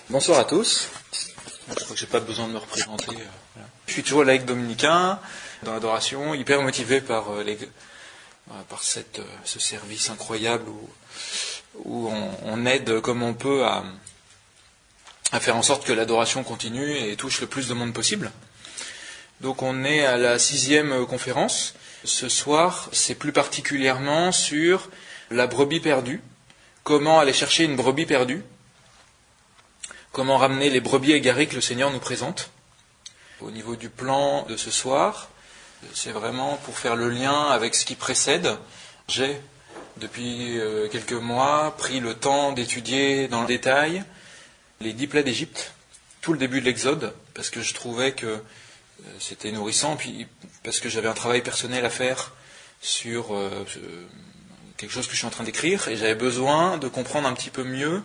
Bonsoir à tous. Je crois que j'ai pas besoin de me représenter. Voilà. Je suis toujours laïc dominicain dans l'adoration, hyper motivé par ce service incroyable où on aide comme on peut à faire en sorte que l'adoration continue et touche le plus de monde possible. Donc on est à la 6e conférence. Ce soir, c'est plus particulièrement sur la brebis perdue. Comment aller chercher une brebis perdue. Comment ramener les brebis égarées que le Seigneur nous présente. Au niveau du plan de ce soir, c'est vraiment pour faire le lien avec ce qui précède. J'ai, depuis quelques mois, pris le temps d'étudier dans le détail les 10 plaies d'Égypte, tout le début de l'Exode, parce que je trouvais que c'était nourrissant, puis parce que j'avais un travail personnel à faire sur quelque chose que je suis en train d'écrire, et j'avais besoin de comprendre un petit peu mieux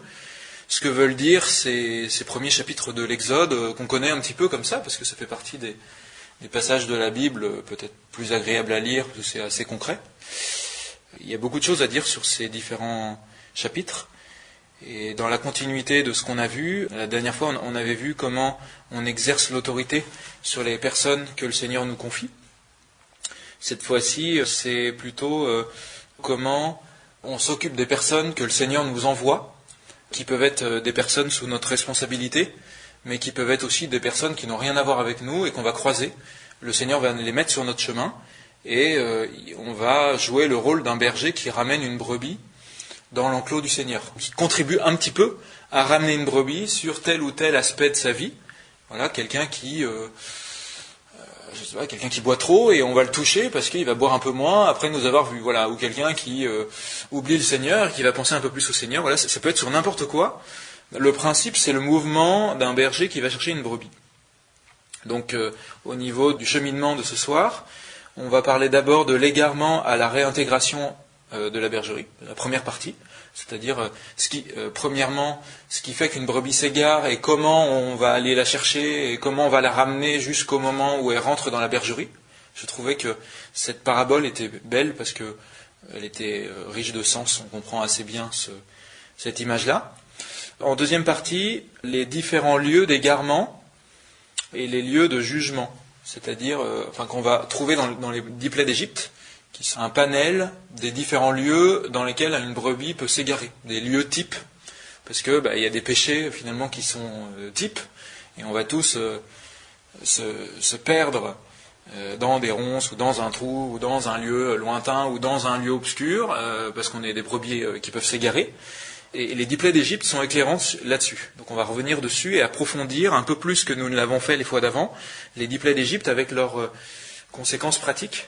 ce que veulent dire ces premiers chapitres de l'Exode, qu'on connaît un petit peu comme ça, parce que ça fait partie des passages de la Bible peut-être plus agréables à lire, parce que c'est assez concret. Il y a beaucoup de choses à dire sur ces différents chapitres. Et dans la continuité de ce qu'on a vu, la dernière fois on avait vu comment on exerce l'autorité sur les personnes que le Seigneur nous confie. Cette fois-ci, c'est plutôt comment on s'occupe des personnes que le Seigneur nous envoie, qui peuvent être des personnes sous notre responsabilité, mais qui peuvent être aussi des personnes qui n'ont rien à voir avec nous et qu'on va croiser. Le Seigneur va les mettre sur notre chemin et on va jouer le rôle d'un berger qui ramène une brebis dans l'enclos du Seigneur, qui contribue un petit peu à ramener une brebis sur tel ou tel aspect de sa vie. Voilà, quelqu'un qui boit trop et on va le toucher parce qu'il va boire un peu moins après nous avoir vu. Voilà, ou quelqu'un qui oublie le Seigneur et qui va penser un peu plus au Seigneur. Voilà, ça peut être sur n'importe quoi. Le principe, c'est le mouvement d'un berger qui va chercher une brebis. Donc, au niveau du cheminement de ce soir, on va parler d'abord de l'égarement à la réintégration de la bergerie, la première partie, c'est-à-dire premièrement, ce qui fait qu'une brebis s'égare et comment on va aller la chercher et comment on va la ramener jusqu'au moment où elle rentre dans la bergerie. Je trouvais que cette parabole était belle parce qu'elle était riche de sens, on comprend assez bien cette image-là. En deuxième partie, les différents lieux d'égarement et les lieux de jugement, c'est-à-dire qu'on va trouver dans les 10 plaies d'Égypte, qui sont un panel des différents lieux dans lesquels une brebis peut s'égarer, des lieux types, parce que il y a des péchés finalement qui sont types, et on va tous se perdre dans des ronces, ou dans un trou, ou dans un lieu lointain, ou dans un lieu obscur, parce qu'on est des brebis qui peuvent s'égarer. Et les 10 plaies d'Égypte sont éclairantes là-dessus. Donc on va revenir dessus et approfondir un peu plus que nous ne l'avons fait les fois d'avant, les 10 plaies d'Égypte avec leurs conséquences pratiques,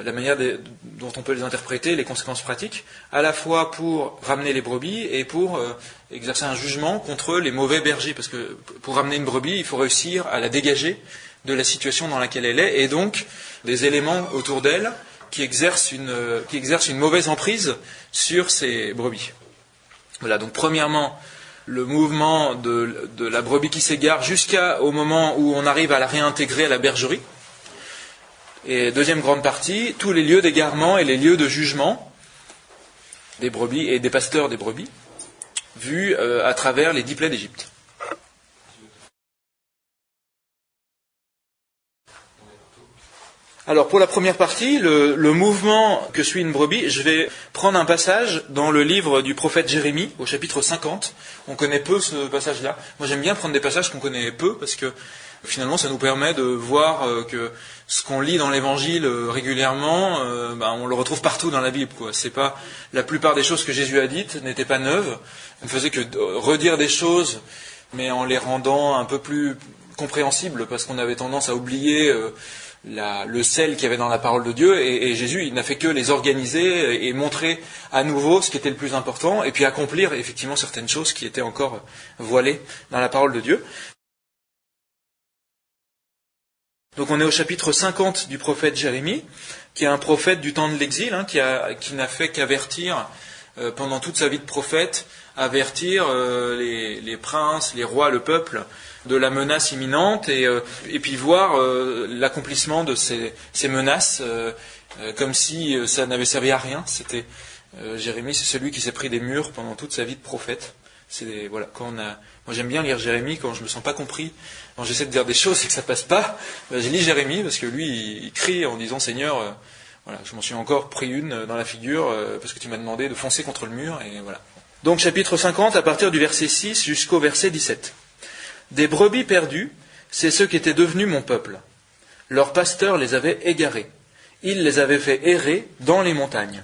la manière dont on peut les interpréter, les conséquences pratiques, à la fois pour ramener les brebis et pour exercer un jugement contre les mauvais bergers. Parce que pour ramener une brebis, il faut réussir à la dégager de la situation dans laquelle elle est, et donc des éléments autour d'elle qui exercent une mauvaise emprise sur ces brebis. Voilà, donc premièrement, le mouvement de la brebis qui s'égare jusqu'au moment où on arrive à la réintégrer à la bergerie. Et deuxième grande partie, tous les lieux d'égarement et les lieux de jugement des brebis et des pasteurs des brebis, vus à travers les 10 plaies d'Égypte. Alors pour la première partie, le mouvement que suit une brebis, je vais prendre un passage dans le livre du prophète Jérémie, au chapitre 50. On connaît peu ce passage-là. Moi j'aime bien prendre des passages qu'on connaît peu, parce que finalement ça nous permet de voir que ce qu'on lit dans l'évangile régulièrement, on le retrouve partout dans la Bible, quoi. C'est pas, la plupart des choses que Jésus a dites n'étaient pas neuves. On ne faisait que redire des choses, mais en les rendant un peu plus compréhensibles, parce qu'on avait tendance à oublier le sel qu'il y avait dans la parole de Dieu, et Jésus il n'a fait que les organiser et montrer à nouveau ce qui était le plus important, et puis accomplir effectivement certaines choses qui étaient encore voilées dans la parole de Dieu. Donc on est au chapitre 50 du prophète Jérémie, qui est un prophète du temps de l'exil, qui n'a fait qu'avertir pendant toute sa vie de prophète, avertir les princes, les rois, le peuple de la menace imminente, et puis voir l'accomplissement de ces menaces comme si ça n'avait servi à rien. Jérémie, c'est celui qui s'est pris des murs pendant toute sa vie de prophète. Voilà, moi j'aime bien lire Jérémie quand je me sens pas compris, quand j'essaie de dire des choses et que ça passe pas, ben, je lis Jérémie parce que lui il crie en disant Seigneur, voilà, je m'en suis encore pris une dans la figure parce que tu m'as demandé de foncer contre le mur et voilà. Donc chapitre 50 à partir du verset 6 jusqu'au verset 17. Des brebis perdues, c'est ceux qui étaient devenus mon peuple. Leurs pasteurs les avaient égarés. Ils les avaient fait errer dans les montagnes.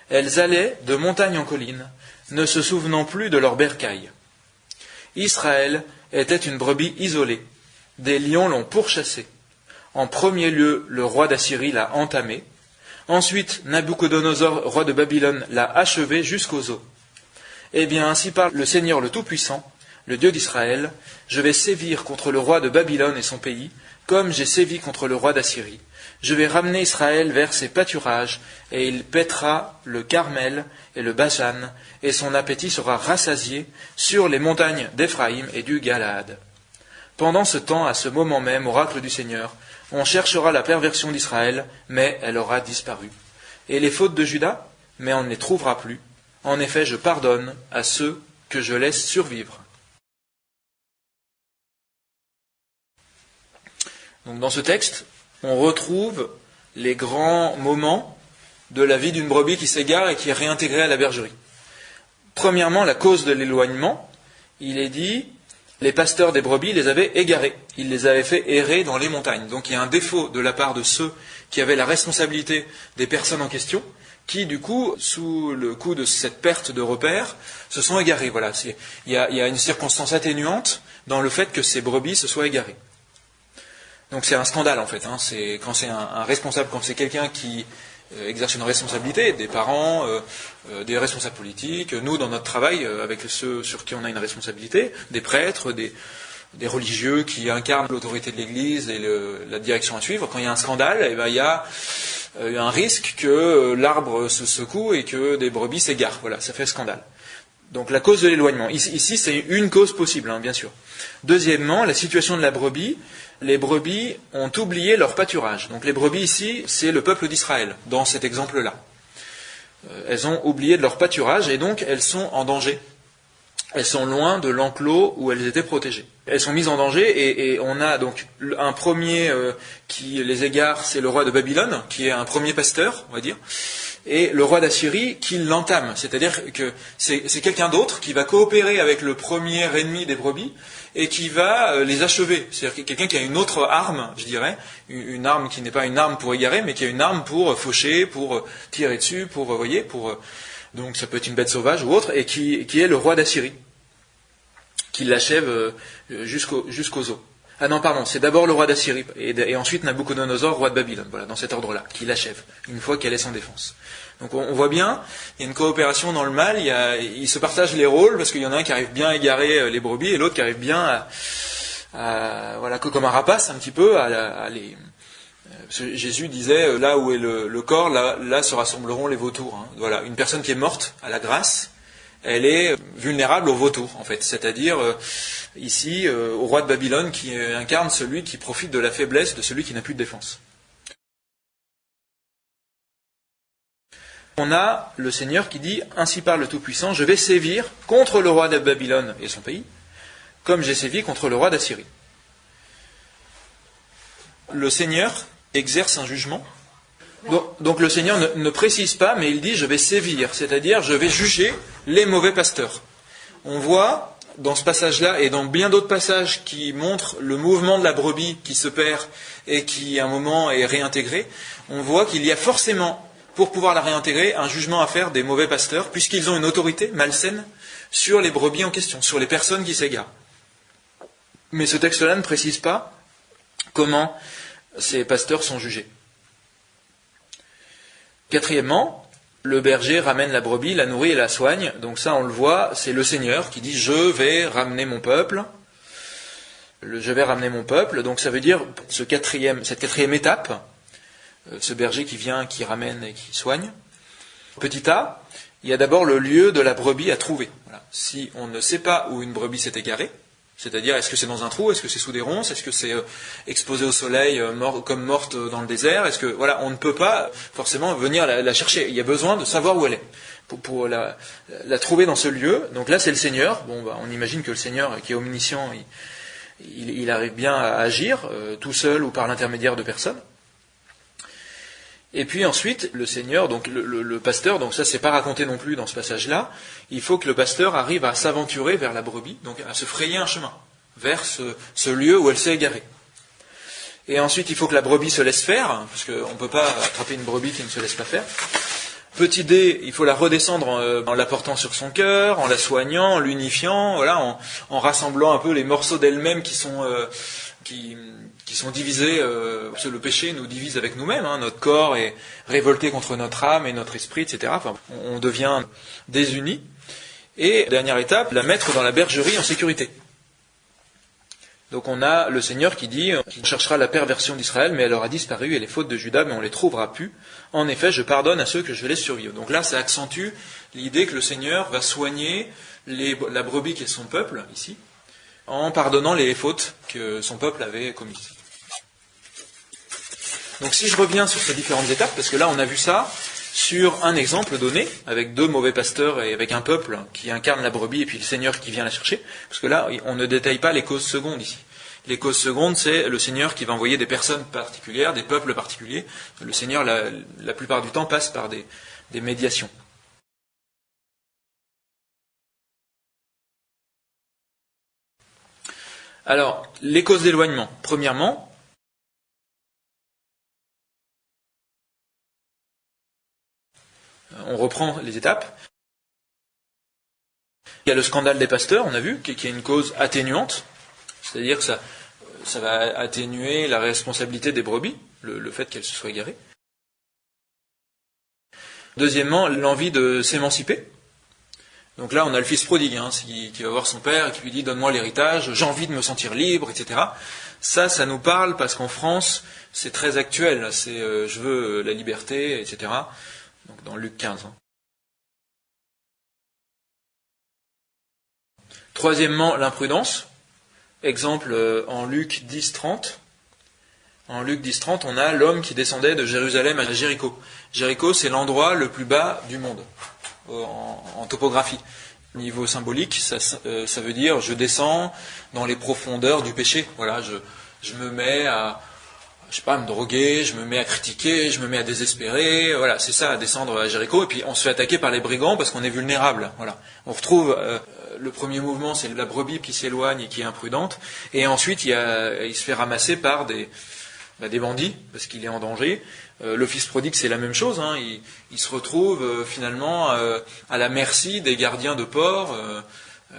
Elles allaient de montagne en colline, ne se souvenant plus de leur bercail. Israël était une brebis isolée. Des lions l'ont pourchassée. En premier lieu, le roi d'Assyrie l'a entamée. Ensuite, Nabuchodonosor, roi de Babylone, l'a achevée jusqu'aux os. Eh bien, ainsi parle le Seigneur le Tout-Puissant, le Dieu d'Israël, je vais sévir contre le roi de Babylone et son pays, comme j'ai sévi contre le roi d'Assyrie. Je vais ramener Israël vers ses pâturages, et il paîtra le Carmel et le Bashan, et son appétit sera rassasié sur les montagnes d'Éphraïm et du Galaad. Pendant ce temps, à ce moment même, oracle du Seigneur, on cherchera la perversion d'Israël, mais elle aura disparu. Et les fautes de Juda, mais on ne les trouvera plus. En effet, je pardonne à ceux que je laisse survivre. Donc dans ce texte, on retrouve les grands moments de la vie d'une brebis qui s'égare et qui est réintégrée à la bergerie. Premièrement, la cause de l'éloignement. Il est dit, les pasteurs des brebis les avaient égarés. Ils les avaient fait errer dans les montagnes. Donc il y a un défaut de la part de ceux qui avaient la responsabilité des personnes en question, qui du coup, sous le coup de cette perte de repères, se sont égarés. Voilà, il y a une circonstance atténuante dans le fait que ces brebis se soient égarées. Donc c'est un scandale en fait, quand c'est un responsable, quand c'est quelqu'un qui exerce une responsabilité, des parents, des responsables politiques, nous dans notre travail, avec ceux sur qui on a une responsabilité, des prêtres, des religieux qui incarnent l'autorité de l'Église et la direction à suivre, quand il y a un scandale, il y a un risque que l'arbre se secoue et que des brebis s'égarent. Voilà, ça fait scandale. Donc la cause de l'éloignement. Ici c'est une cause possible, bien sûr. Deuxièmement, la situation de la brebis. Les brebis ont oublié leur pâturage. Donc les brebis ici, c'est le peuple d'Israël, dans cet exemple-là. Elles ont oublié de leur pâturage et donc elles sont en danger. Elles sont loin de l'enclos où elles étaient protégées. Elles sont mises en danger et on a donc un premier qui les égare, c'est le roi de Babylone, qui est un premier pasteur, on va dire, et le roi d'Assyrie qui l'entame. C'est-à-dire que c'est quelqu'un d'autre qui va coopérer avec le premier ennemi des brebis et qui va les achever. C'est-à-dire quelqu'un qui a une autre arme, je dirais, une arme qui n'est pas une arme pour égarer, mais qui a une arme pour faucher, pour tirer dessus, donc ça peut être une bête sauvage ou autre, et qui est le roi d'Assyrie, qui l'achève jusqu'aux os. Ah non, pardon, c'est d'abord le roi d'Assyrie, et ensuite Nabuchodonosor, roi de Babylone, voilà, dans cet ordre-là, qui l'achève, une fois qu'elle est sans défense. Donc on voit bien, il y a une coopération dans le mal, ils se partagent les rôles, parce qu'il y en a un qui arrive bien à égarer les brebis, et l'autre qui arrive bien voilà, comme un rapace, un petit peu, Jésus disait, là où est le corps, là se rassembleront les vautours. Voilà, une personne qui est morte à la grâce, elle est vulnérable aux vautours, en fait. C'est-à-dire, ici, au roi de Babylone qui incarne celui qui profite de la faiblesse de celui qui n'a plus de défense. On a le Seigneur qui dit, ainsi parle le Tout-Puissant, je vais sévir contre le roi de Babylone et son pays, comme j'ai sévi contre le roi d'Assyrie. Le Seigneur exerce un jugement. Donc le Seigneur ne précise pas, mais il dit je vais sévir, c'est-à-dire je vais juger les mauvais pasteurs. On voit dans ce passage-là et dans bien d'autres passages qui montrent le mouvement de la brebis qui se perd et qui à un moment est réintégré, on voit qu'il y a forcément, pour pouvoir la réintégrer, un jugement à faire des mauvais pasteurs, puisqu'ils ont une autorité malsaine sur les brebis en question, sur les personnes qui s'égarent. Mais ce texte-là ne précise pas comment ces pasteurs sont jugés. Quatrièmement, le berger ramène la brebis, la nourrit et la soigne. Donc ça, on le voit, c'est le Seigneur qui dit « Je vais ramener mon peuple ». Je vais ramener mon peuple. Donc ça veut dire, cette quatrième étape, ce berger qui vient, qui ramène et qui soigne. Petit a, il y a d'abord le lieu de la brebis à trouver. Voilà. Si on ne sait pas où une brebis s'est égarée, c'est-à-dire, est-ce que c'est dans un trou, est-ce que c'est sous des ronces, est-ce que c'est exposé au soleil comme morte dans le désert, on ne peut pas forcément venir la chercher. Il y a besoin de savoir où elle est. pour la trouver dans ce lieu. Donc là, c'est le Seigneur. Bon, on imagine que le Seigneur, qui est omniscient, il arrive bien à agir, tout seul ou par l'intermédiaire de personnes. Et puis ensuite, le Seigneur, donc le pasteur, donc ça c'est pas raconté non plus dans ce passage-là, il faut que le pasteur arrive à s'aventurer vers la brebis, donc à se frayer un chemin, vers ce lieu où elle s'est égarée. Et ensuite, il faut que la brebis se laisse faire, parce qu'on ne peut pas attraper une brebis qui ne se laisse pas faire. Petit d, il faut la redescendre en la portant sur son cœur, en la soignant, en l'unifiant, voilà, en rassemblant un peu les morceaux d'elle-même qui sont divisés, parce que le péché nous divise avec nous-mêmes, hein, notre corps est révolté contre notre âme et notre esprit, etc. Enfin, on devient désunis. Et dernière étape, la mettre dans la bergerie en sécurité. Donc on a le Seigneur qui dit qu'il cherchera la perversion d'Israël, mais elle aura disparu, et les fautes de Juda, mais on les trouvera plus. En effet, je pardonne à ceux que je laisse survivre. Donc là, ça accentue l'idée que le Seigneur va soigner la brebis qui est son peuple, ici, en pardonnant les fautes que son peuple avait commises. Donc si je reviens sur ces différentes étapes, parce que là on a vu ça sur un exemple donné, avec 2 mauvais pasteurs et avec un peuple qui incarne la brebis et puis le Seigneur qui vient la chercher, parce que là on ne détaille pas les causes secondes ici. Les causes secondes, c'est le Seigneur qui va envoyer des personnes particulières, des peuples particuliers. Le Seigneur, la plupart du temps, passe par des médiations. Alors, les causes d'éloignement. Premièrement, on reprend les étapes. Il y a le scandale des pasteurs, on a vu, qui est une cause atténuante, c'est-à-dire que ça va atténuer la responsabilité des brebis, le fait qu'elles se soient égarées. Deuxièmement, l'envie de s'émanciper. Donc là, on a le fils prodigue, qui va voir son père et qui lui dit « Donne-moi l'héritage, j'ai envie de me sentir libre, etc. » Ça nous parle parce qu'en France, c'est très actuel, c'est je veux la liberté, etc. Donc dans Luc 15. Troisièmement, l'imprudence. Exemple en Luc 10:30. En Luc 10:30, on a l'homme qui descendait de Jérusalem à Jéricho. Jéricho, c'est l'endroit le plus bas du monde, en topographie. Niveau symbolique, ça veut dire je descends dans les profondeurs du péché. Voilà, je me mets à me droguer, je me mets à critiquer, je me mets à désespérer. Voilà, c'est ça, à descendre à Jéricho. Et puis on se fait attaquer par les brigands parce qu'on est vulnérable. Voilà, on retrouve le premier mouvement, c'est la brebis qui s'éloigne et qui est imprudente. Et ensuite, il se fait ramasser par des bandits parce qu'il est en danger. Le fils prodigue, c'est la même chose. Il se retrouve finalement à la merci des gardiens de porcs,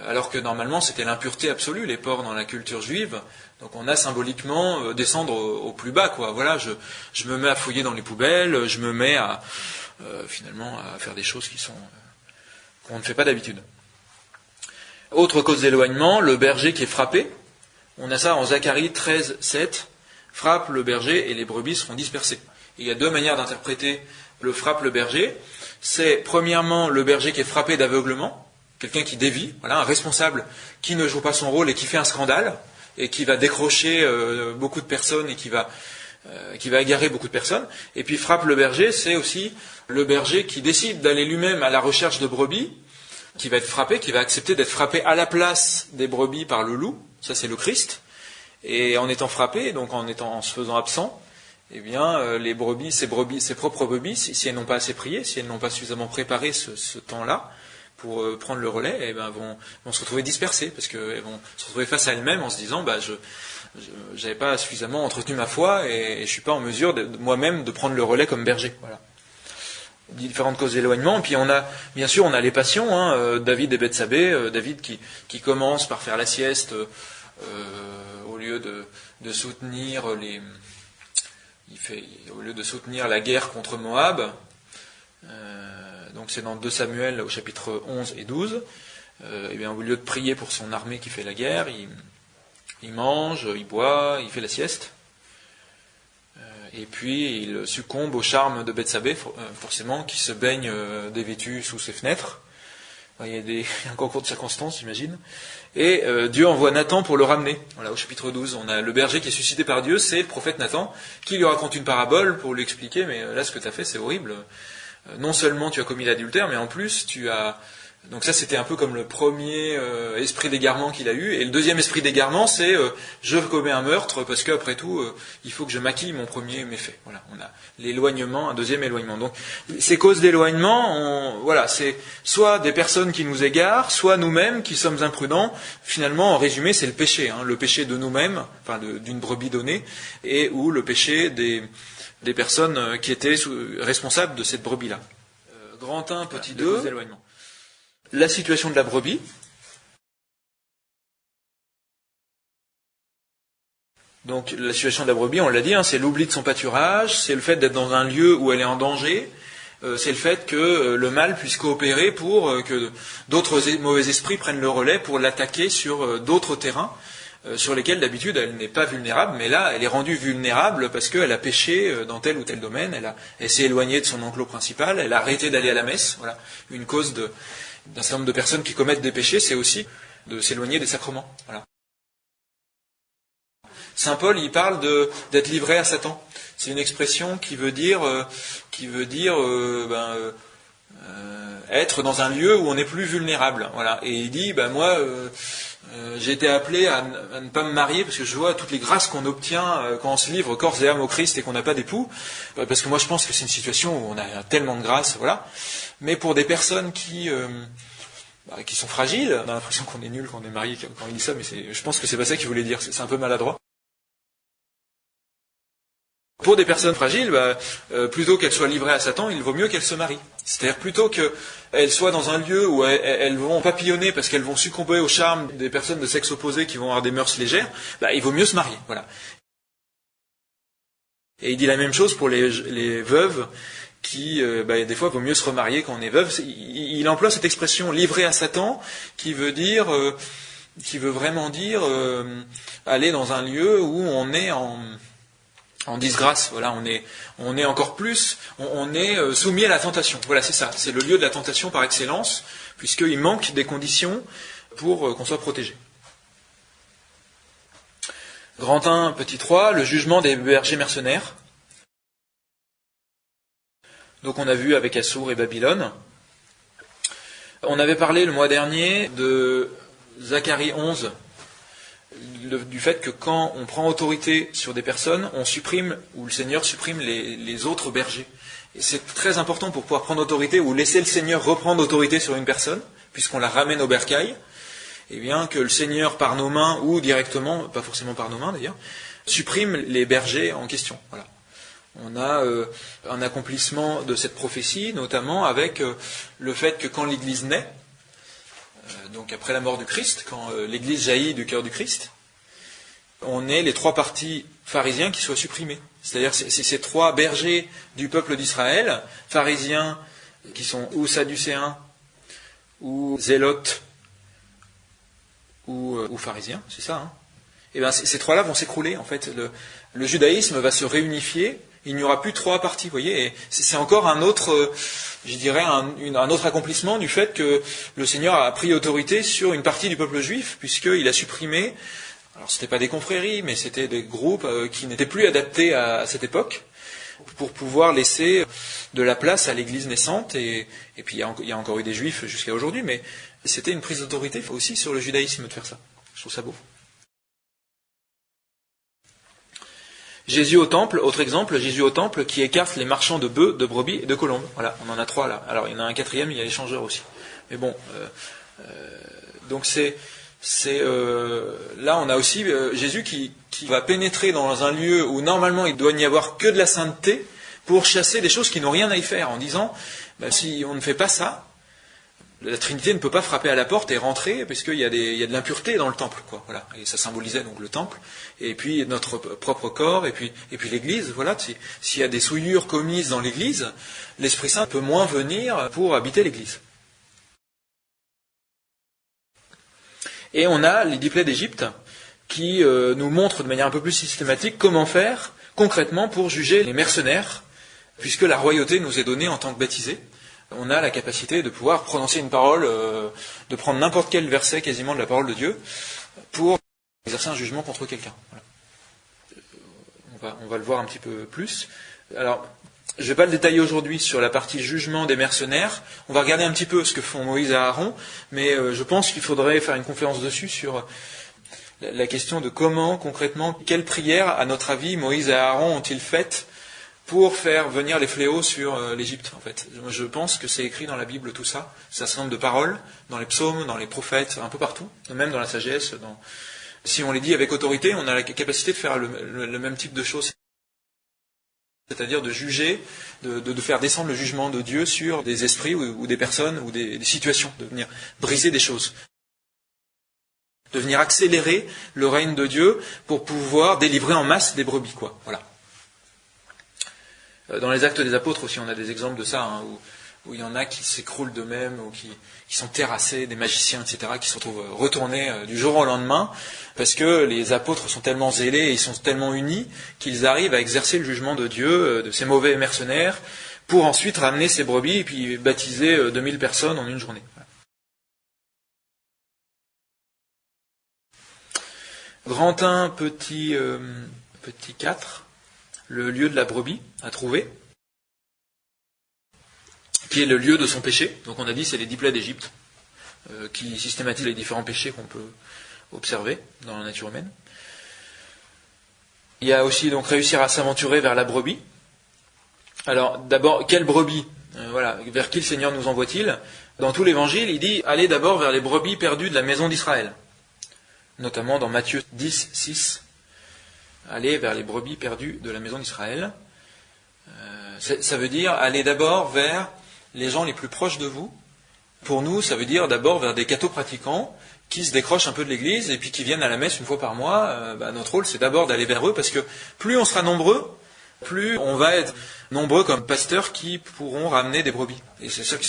alors que normalement c'était l'impureté absolue, les porcs dans la culture juive. Donc on a symboliquement descendre au plus bas, quoi. Voilà, je me mets à fouiller dans les poubelles, je me mets à finalement à faire des choses qu'on ne fait pas d'habitude. Autre cause d'éloignement, le berger qui est frappé. On a ça en Zacharie 13:7. Frappe le berger et les brebis seront dispersées. Et il y a 2 manières d'interpréter le frappe le berger. C'est premièrement le berger qui est frappé d'aveuglement, quelqu'un qui dévie, voilà, un responsable qui ne joue pas son rôle et qui fait un scandale, et qui va décrocher beaucoup de personnes et qui va égarer beaucoup de personnes. Et puis frappe le berger, c'est aussi le berger qui décide d'aller lui-même à la recherche de brebis, qui va être frappé, qui va accepter d'être frappé à la place des brebis par le loup, ça c'est le Christ. Et en étant frappé, donc en se faisant absent, eh bien, ses propres brebis, si elles n'ont pas assez prié, si elles n'ont pas suffisamment préparé ce temps-là pour prendre le relais, eh ben, vont se retrouver dispersées, parce qu'elles vont se retrouver face à elles-mêmes en se disant, je n'avais pas suffisamment entretenu ma foi et je ne suis pas en mesure moi-même de prendre le relais comme berger. Voilà. Différentes causes d'éloignement. Et puis bien sûr, on a les passions. David et Bethsabée. David qui commence par faire la sieste. Au lieu de soutenir au lieu de soutenir la guerre contre Moab, donc c'est dans 2 Samuel au chapitre 11 et 12, et bien au lieu de prier pour son armée qui fait la guerre, il mange, il boit, il fait la sieste, et puis il succombe au charme de Bethsabée, forcément, qui se baigne dévêtue sous ses fenêtres. Il y a un concours de circonstances, j'imagine. Et Dieu envoie Nathan pour le ramener. Voilà, au chapitre 12, on a le berger qui est suscité par Dieu, c'est le prophète Nathan, qui lui raconte une parabole pour lui expliquer, mais là, ce que tu as fait, c'est horrible. non seulement tu as commis l'adultère, mais en plus tu as... Donc ça c'était un peu comme le premier esprit d'égarement qu'il a eu, et le deuxième esprit d'égarement c'est je commets un meurtre parce qu'après tout il faut que je maquille mon premier méfait. Voilà, on a l'éloignement, un deuxième éloignement. Donc ces causes d'éloignement, voilà, c'est soit des personnes qui nous égarent, soit nous-mêmes qui sommes imprudents. Finalement, en résumé, c'est le péché, le péché de nous-mêmes, enfin d'une brebis donnée, et ou le péché des personnes qui étaient responsables de cette brebis-là. Grand 1, petit 2, éloignement. La situation de la brebis. Donc la situation de la brebis, on l'a dit, c'est l'oubli de son pâturage, c'est le fait d'être dans un lieu où elle est en danger, c'est le fait que le mal puisse coopérer pour que d'autres mauvais esprits prennent le relais pour l'attaquer sur d'autres terrains sur lesquels d'habitude elle n'est pas vulnérable, mais là elle est rendue vulnérable parce qu'elle a péché dans tel ou tel domaine, elle s'est éloignée de son enclos principal, elle a arrêté d'aller à la messe. Voilà, une cause d'un certain nombre de personnes qui commettent des péchés, c'est aussi de s'éloigner des sacrements. Voilà. Saint Paul, il parle d'être livré à Satan. C'est une expression qui veut dire être dans un lieu où on n'est plus vulnérable. Voilà. Et il dit, moi, j'ai été appelé à ne pas me marier parce que je vois toutes les grâces qu'on obtient quand on se livre corps et âme au Christ et qu'on n'a pas d'époux. Parce que moi, je pense que c'est une situation où on a tellement de grâce, voilà. Mais pour des personnes qui sont fragiles, on a l'impression qu'on est nul quand on est marié quand il dit ça, mais je pense que c'est pas ça qu'il voulait dire. C'est un peu maladroit. Pour des personnes fragiles, plutôt qu'elles soient livrées à Satan, il vaut mieux qu'elles se marient. C'est-à-dire plutôt qu'elles soient dans un lieu où elles vont papillonner parce qu'elles vont succomber au charme des personnes de sexe opposé qui vont avoir des mœurs légères, il vaut mieux se marier. Voilà. Et il dit la même chose pour les veuves qui, des fois, il vaut mieux se remarier quand on est veuve. Il emploie cette expression livrée à Satan qui veut vraiment dire aller dans un lieu où on est en disgrâce, voilà, on est encore plus, on est soumis à la tentation. Voilà, c'est ça, c'est le lieu de la tentation par excellence, puisqu'il manque des conditions pour qu'on soit protégé. Grand 1, petit 3, le jugement des bergers mercenaires. Donc on a vu avec Assour et Babylone. On avait parlé le mois dernier de Zacharie 11, du fait que quand on prend autorité sur des personnes, on supprime, ou le Seigneur supprime les autres bergers. Et c'est très important pour pouvoir prendre autorité, ou laisser le Seigneur reprendre autorité sur une personne, puisqu'on la ramène au bercail, et bien que le Seigneur, par nos mains, ou directement, pas forcément par nos mains d'ailleurs, supprime les bergers en question. Voilà. On a un accomplissement de cette prophétie, notamment avec le fait que quand l'Église naît, donc après la mort du Christ, quand l'Église jaillit du cœur du Christ, on ait les trois partis pharisiens qui soient supprimés. C'est-à-dire c'est ces trois bergers du peuple d'Israël, pharisiens qui sont ou sadducéens, ou zélotes, ou pharisiens, c'est ça. Et bien ces trois-là vont s'écrouler. En fait, le judaïsme va se réunifier. Il n'y aura plus trois partis, vous voyez. Et c'est encore un autre, je dirais, un autre accomplissement du fait que le Seigneur a pris autorité sur une partie du peuple juif, puisqu'il a supprimé, alors c'était pas des confréries, mais c'était des groupes qui n'étaient plus adaptés à cette époque, pour pouvoir laisser de la place à l'Église naissante. Et puis il y a encore eu des juifs jusqu'à aujourd'hui, mais c'était une prise d'autorité aussi sur le judaïsme de faire ça. Je trouve ça beau. Jésus au temple, autre exemple, Jésus au temple qui écarte les marchands de bœufs, de brebis et de colombes. Voilà, on en a trois là. Alors il y en a un quatrième, il y a les changeurs aussi. Mais bon, donc là on a aussi Jésus qui va pénétrer dans un lieu où normalement il doit n'y avoir que de la sainteté pour chasser des choses qui n'ont rien à y faire, en disant si on ne fait pas ça, la Trinité ne peut pas frapper à la porte et rentrer, parce qu'il y a de l'impureté dans le temple, quoi. Voilà. Et ça symbolisait donc le temple, et puis notre propre corps, et puis l'Église. Voilà. S'il y a des souillures commises dans l'Église, l'Esprit Saint peut moins venir pour habiter l'Église. Et on a les 10 plaies d'Égypte qui nous montrent de manière un peu plus systématique comment faire concrètement pour juger les mercenaires, puisque la royauté nous est donnée en tant que baptisés. On a la capacité de pouvoir prononcer une parole, de prendre n'importe quel verset quasiment de la parole de Dieu pour exercer un jugement contre quelqu'un. Voilà. On va le voir un petit peu plus. Alors, Je ne vais pas le détailler aujourd'hui sur la partie jugement des mercenaires. On va regarder un petit peu ce que font Moïse et Aaron, mais je pense qu'il faudrait faire une conférence dessus sur la question de comment, concrètement, quelles prières, à notre avis, Moïse et Aaron ont-ils faites pour faire venir les fléaux sur l'Égypte, en fait. Je pense que c'est écrit dans la Bible tout ça. C'est un certain nombre de paroles, dans les psaumes, dans les prophètes, un peu partout, même dans la sagesse. Si on les dit avec autorité, on a la capacité de faire le même type de choses. C'est-à-dire de juger, de faire descendre le jugement de Dieu sur des esprits ou des personnes ou des situations, de venir briser des choses. De venir accélérer le règne de Dieu pour pouvoir délivrer en masse des brebis, quoi. Voilà. Dans les Actes des Apôtres aussi, on a des exemples de ça, hein, où il y en a qui s'écroulent d'eux-mêmes, ou qui sont terrassés, des magiciens, etc., qui se retrouvent retournés du jour au lendemain, parce que les apôtres sont tellement zélés et ils sont tellement unis qu'ils arrivent à exercer le jugement de Dieu, de ces mauvais mercenaires, pour ensuite ramener ces brebis et puis baptiser 2000 personnes en une journée. Grand 1, petit 4, le lieu de la brebis à trouver, qui est le lieu de son péché. Donc on a dit c'est les 10 plaies d'Égypte, qui systématisent les différents péchés qu'on peut observer dans la nature humaine. Il y a aussi donc réussir à s'aventurer vers la brebis. Alors d'abord, quelle brebis ? Voilà, vers qui le Seigneur nous envoie-t-il ? Dans tout l'Évangile, il dit allez d'abord vers les brebis perdues de la maison d'Israël. Notamment dans Matthieu 10, 6. Allez vers les brebis perdues de la maison d'Israël. Ça veut dire aller d'abord vers les gens les plus proches de vous. Pour nous, ça veut dire d'abord vers des catho-pratiquants qui se décrochent un peu de l'église et puis qui viennent à la messe une fois par mois. Notre rôle, c'est d'abord d'aller vers eux parce que plus on sera nombreux, plus on va être nombreux comme pasteurs qui pourront ramener des brebis. Et c'est sûr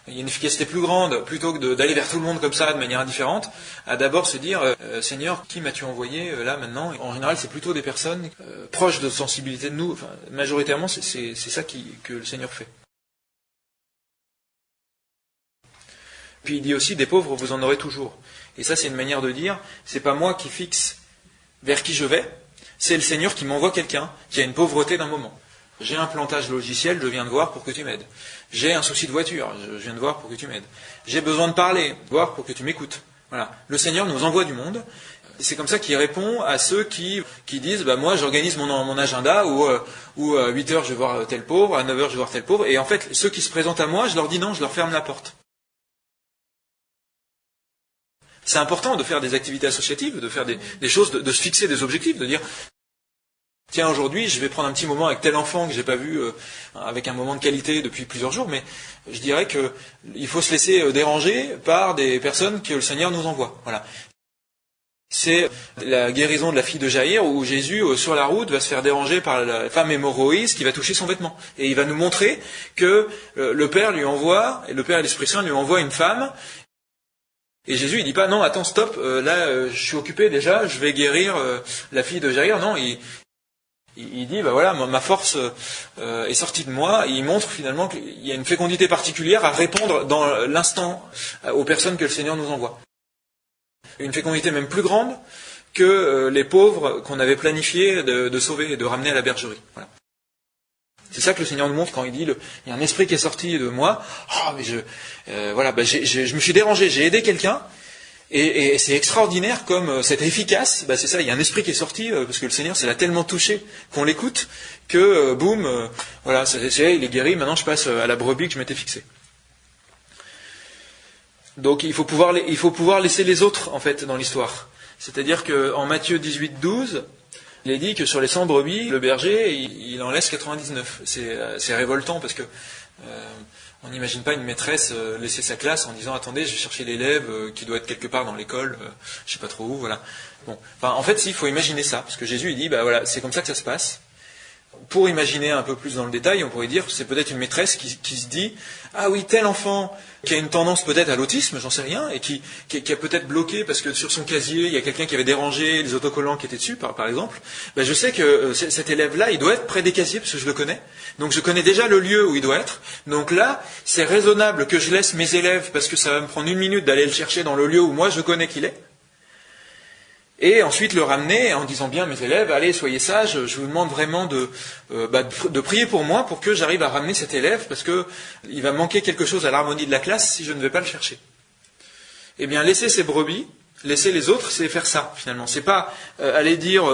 il y a une efficacité plus grande, plutôt que d'aller vers tout le monde comme ça, de manière indifférente, à d'abord se dire Seigneur, qui m'as-tu envoyé là maintenant ? En général, c'est plutôt des personnes proches de sensibilité de nous. Enfin, majoritairement, c'est ça que le Seigneur fait. Puis il dit aussi, des pauvres, vous en aurez toujours. Et ça, c'est une manière de dire, c'est pas moi qui fixe vers qui je vais, c'est le Seigneur qui m'envoie quelqu'un qui a une pauvreté d'un moment. J'ai un plantage logiciel, je viens de voir pour que tu m'aides. J'ai un souci de voiture, je viens de voir pour que tu m'aides. J'ai besoin de parler, voir pour que tu m'écoutes. Voilà. Le Seigneur nous envoie du monde. C'est comme ça qu'il répond à ceux qui disent moi j'organise mon agenda où à 8h je vais voir tel pauvre, à 9h je vais voir tel pauvre. Et en fait, ceux qui se présentent à moi, je leur dis non, je leur ferme la porte. C'est important de faire des activités associatives, de faire des choses, de se fixer des objectifs, de dire tiens, aujourd'hui, je vais prendre un petit moment avec tel enfant que j'ai pas vu, avec un moment de qualité depuis plusieurs jours, mais je dirais qu'il faut se laisser déranger par des personnes que le Seigneur nous envoie. Voilà. C'est la guérison de la fille de Jaïr où Jésus, sur la route, va se faire déranger par la femme hémorroïde qui va toucher son vêtement. Et il va nous montrer que le Père lui envoie, et le Père et l'Esprit Saint lui envoient une femme. Et Jésus, il dit pas non, attends, stop, là, je suis occupé déjà, je vais guérir la fille de Jaïr. Non, il dit, voilà, ma force est sortie de moi. Et il montre finalement qu'il y a une fécondité particulière à répondre dans l'instant aux personnes que le Seigneur nous envoie. Une fécondité même plus grande que les pauvres qu'on avait planifié de sauver et de ramener à la bergerie. Voilà. C'est ça que le Seigneur nous montre quand il dit il y a un esprit qui est sorti de moi. Oh, mais je me suis dérangé, j'ai aidé quelqu'un. Et c'est extraordinaire comme c'est efficace. C'est ça, il y a un esprit qui est sorti parce que le Seigneur, ça l'a tellement touché qu'on l'écoute que boum, voilà, il est guéri. Maintenant, je passe à la brebis que je m'étais fixée. Donc, il faut pouvoir laisser les autres en fait dans l'histoire. C'est-à-dire qu'en Matthieu 18, 12, il est dit que sur les 100 brebis, le berger, il en laisse 99. C'est révoltant parce que on n'imagine pas une maîtresse laisser sa classe en disant attendez, je vais chercher l'élève qui doit être quelque part dans l'école, je sais pas trop où, voilà. Bon, en fait, il faut imaginer ça, parce que Jésus il dit voilà, c'est comme ça que ça se passe. Pour imaginer un peu plus dans le détail, on pourrait dire que c'est peut-être une maîtresse qui se dit ah oui, tel enfant qui a une tendance peut-être à l'autisme, j'en sais rien, et qui a peut-être bloqué parce que sur son casier il y a quelqu'un qui avait dérangé les autocollants qui étaient dessus, par exemple. Je sais que cet élève-là, il doit être près des casiers parce que je le connais. Donc je connais déjà le lieu où il doit être. Donc là, c'est raisonnable que je laisse mes élèves, parce que ça va me prendre 1 minute d'aller le chercher dans le lieu où moi je connais qu'il est. Et c'est comme ça que ça se passe. C'est-à-dire que en Matthieu 18, 12, les dit que sur les 100 brebis, le berger, il en laisse 99. C'est révoltant parce que on n'imagine pas une maîtresse laisser sa classe en disant attendez, je vais chercher l'élève qui doit être quelque part dans l'école, je sais pas trop où, voilà. Bon, en fait, il faut imaginer ça, parce que Jésus il dit voilà, c'est comme ça que ça se passe. Pour imaginer un peu plus dans le détail, on pourrait dire que c'est peut-être une maîtresse qui se dit ah oui, tel enfant qui a une tendance peut-être à l'autisme, j'en sais rien, et qui a peut-être bloqué parce que sur son casier il y a quelqu'un qui avait dérangé les autocollants qui étaient dessus, par exemple. Je sais que cet élève-là, il doit être près des casiers parce que je le connais. Donc là, c'est raisonnable que je laisse mes élèves, parce que ça va me prendre 1 minute d'aller le chercher dans le lieu où moi je connais qu'il est. Et ensuite le ramener en disant bien mes élèves, allez, soyez sages, je vous demande vraiment de prier pour moi pour que j'arrive à ramener cet élève parce que il va manquer quelque chose à l'harmonie de la classe si je ne vais pas le chercher. Eh bien, laisser ces brebis, laisser les autres, c'est faire ça finalement. C'est pas aller dire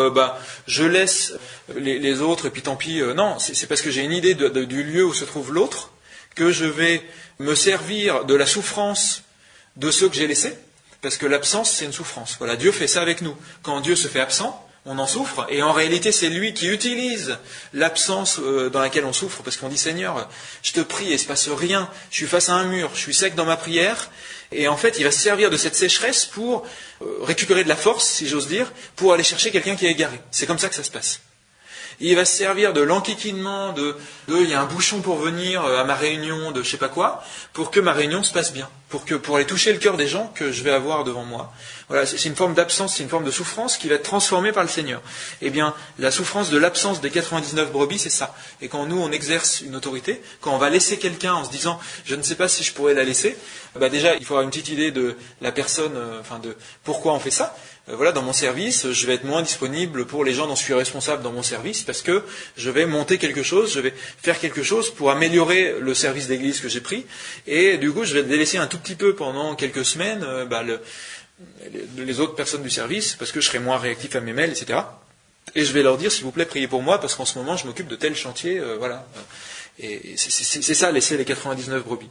je laisse les autres et puis tant pis. Non, c'est parce que j'ai une idée du lieu où se trouve l'autre que je vais me servir de la souffrance de ceux que j'ai laissés. Parce que l'absence, c'est une souffrance. Voilà, Dieu fait ça avec nous. Quand Dieu se fait absent, on en souffre, et en réalité, c'est lui qui utilise l'absence dans laquelle on souffre, parce qu'on dit Seigneur, je te prie, et il ne se passe rien, je suis face à un mur, je suis sec dans ma prière, et en fait, il va se servir de cette sécheresse pour récupérer de la force, si j'ose dire, pour aller chercher quelqu'un qui est égaré. C'est comme ça que ça se passe. Il va se servir de l'enquiquinement, il y a un bouchon pour venir à ma réunion de je sais pas quoi, pour que ma réunion se passe bien, pour aller toucher le cœur des gens que je vais avoir devant moi. Voilà, c'est une forme d'absence, c'est une forme de souffrance qui va être transformée par le Seigneur. Eh bien, la souffrance de l'absence des 99 brebis, c'est ça. Et quand nous, on exerce une autorité, quand on va laisser quelqu'un en se disant je ne sais pas si je pourrais la laisser, déjà, il faut avoir une petite idée de la personne, de pourquoi on fait ça. Voilà, dans mon service, je vais être moins disponible pour les gens dont je suis responsable dans mon service parce que je vais monter quelque chose, je vais faire quelque chose pour améliorer le service d'église que j'ai pris et du coup je vais délaisser un tout petit peu pendant quelques semaines les autres personnes du service parce que je serai moins réactif à mes mails, etc. Et je vais leur dire s'il vous plaît priez pour moi parce qu'en ce moment je m'occupe de tel chantier, voilà. Et c'est ça, laisser les 99 brebis.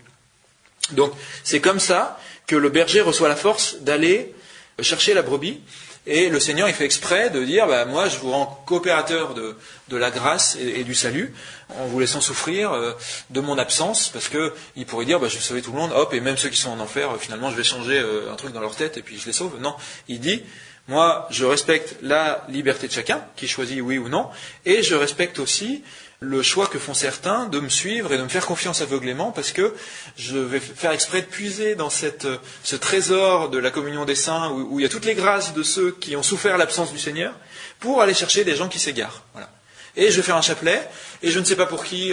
Donc c'est comme ça que le berger reçoit la force d'aller chercher la brebis, et le Seigneur il fait exprès de dire moi je vous rends coopérateur de la grâce et du salut en vous laissant souffrir de mon absence, parce que il pourrait dire je vais sauver tout le monde, hop, et même ceux qui sont en enfer, finalement je vais changer un truc dans leur tête et puis je les sauve. Non, il dit moi je respecte la liberté de chacun qui choisit oui ou non, et je respecte aussi le choix que font certains de me suivre et de me faire confiance aveuglément parce que je vais faire exprès de puiser dans ce trésor de la communion des saints où il y a toutes les grâces de ceux qui ont souffert l'absence du Seigneur pour aller chercher des gens qui s'égarent. Voilà. Et je vais faire un chapelet, et je ne sais pas pour qui,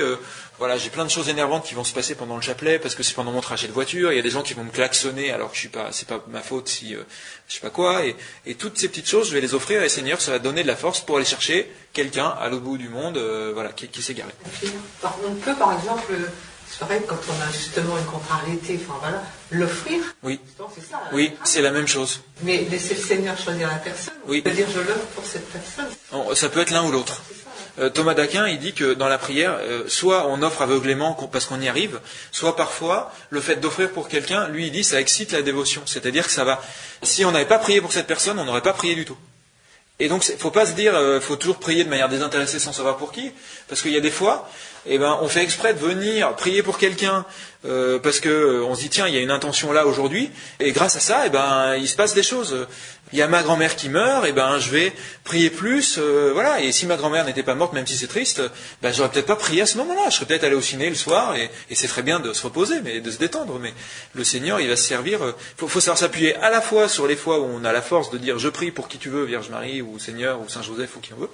j'ai plein de choses énervantes qui vont se passer pendant le chapelet, parce que c'est pendant mon trajet de voiture, il y a des gens qui vont me klaxonner alors que c'est pas ma faute si je sais pas quoi, et toutes ces petites choses, je vais les offrir, et Seigneur, ça va donner de la force pour aller chercher quelqu'un à l'autre bout du monde, qui s'est garé. On peut, par exemple, c'est pareil quand on a justement une contrariété, l'offrir. Oui. C'est ça. Oui, c'est la même chose. Mais laisser le Seigneur choisir la personne. Oui. C'est-à-dire je l'offre pour cette personne. Ça peut être l'un ou l'autre. Thomas d'Aquin, il dit que dans la prière, soit on offre aveuglément parce qu'on y arrive, soit parfois, le fait d'offrir pour quelqu'un, lui il dit, ça excite la dévotion. C'est-à-dire que ça va, si on n'avait pas prié pour cette personne, on n'aurait pas prié du tout. Et donc, faut pas se dire, faut toujours prier de manière désintéressée sans savoir pour qui, parce qu'il y a des fois, on fait exprès de venir prier pour quelqu'un, parce que on se dit, tiens, il y a une intention là aujourd'hui, et grâce à ça, il se passe des choses. Il y a ma grand-mère qui meurt, je vais prier plus, et si ma grand-mère n'était pas morte, même si c'est triste, j'aurais peut-être pas prié à ce moment-là, je serais peut-être allé au ciné le soir, et c'est très bien de se reposer, mais de se détendre, mais le Seigneur, il va se servir, faut savoir s'appuyer à la fois sur les fois où on a la force de dire, je prie pour qui tu veux, Vierge Marie, ou Seigneur, ou Saint Joseph, ou qui on veut,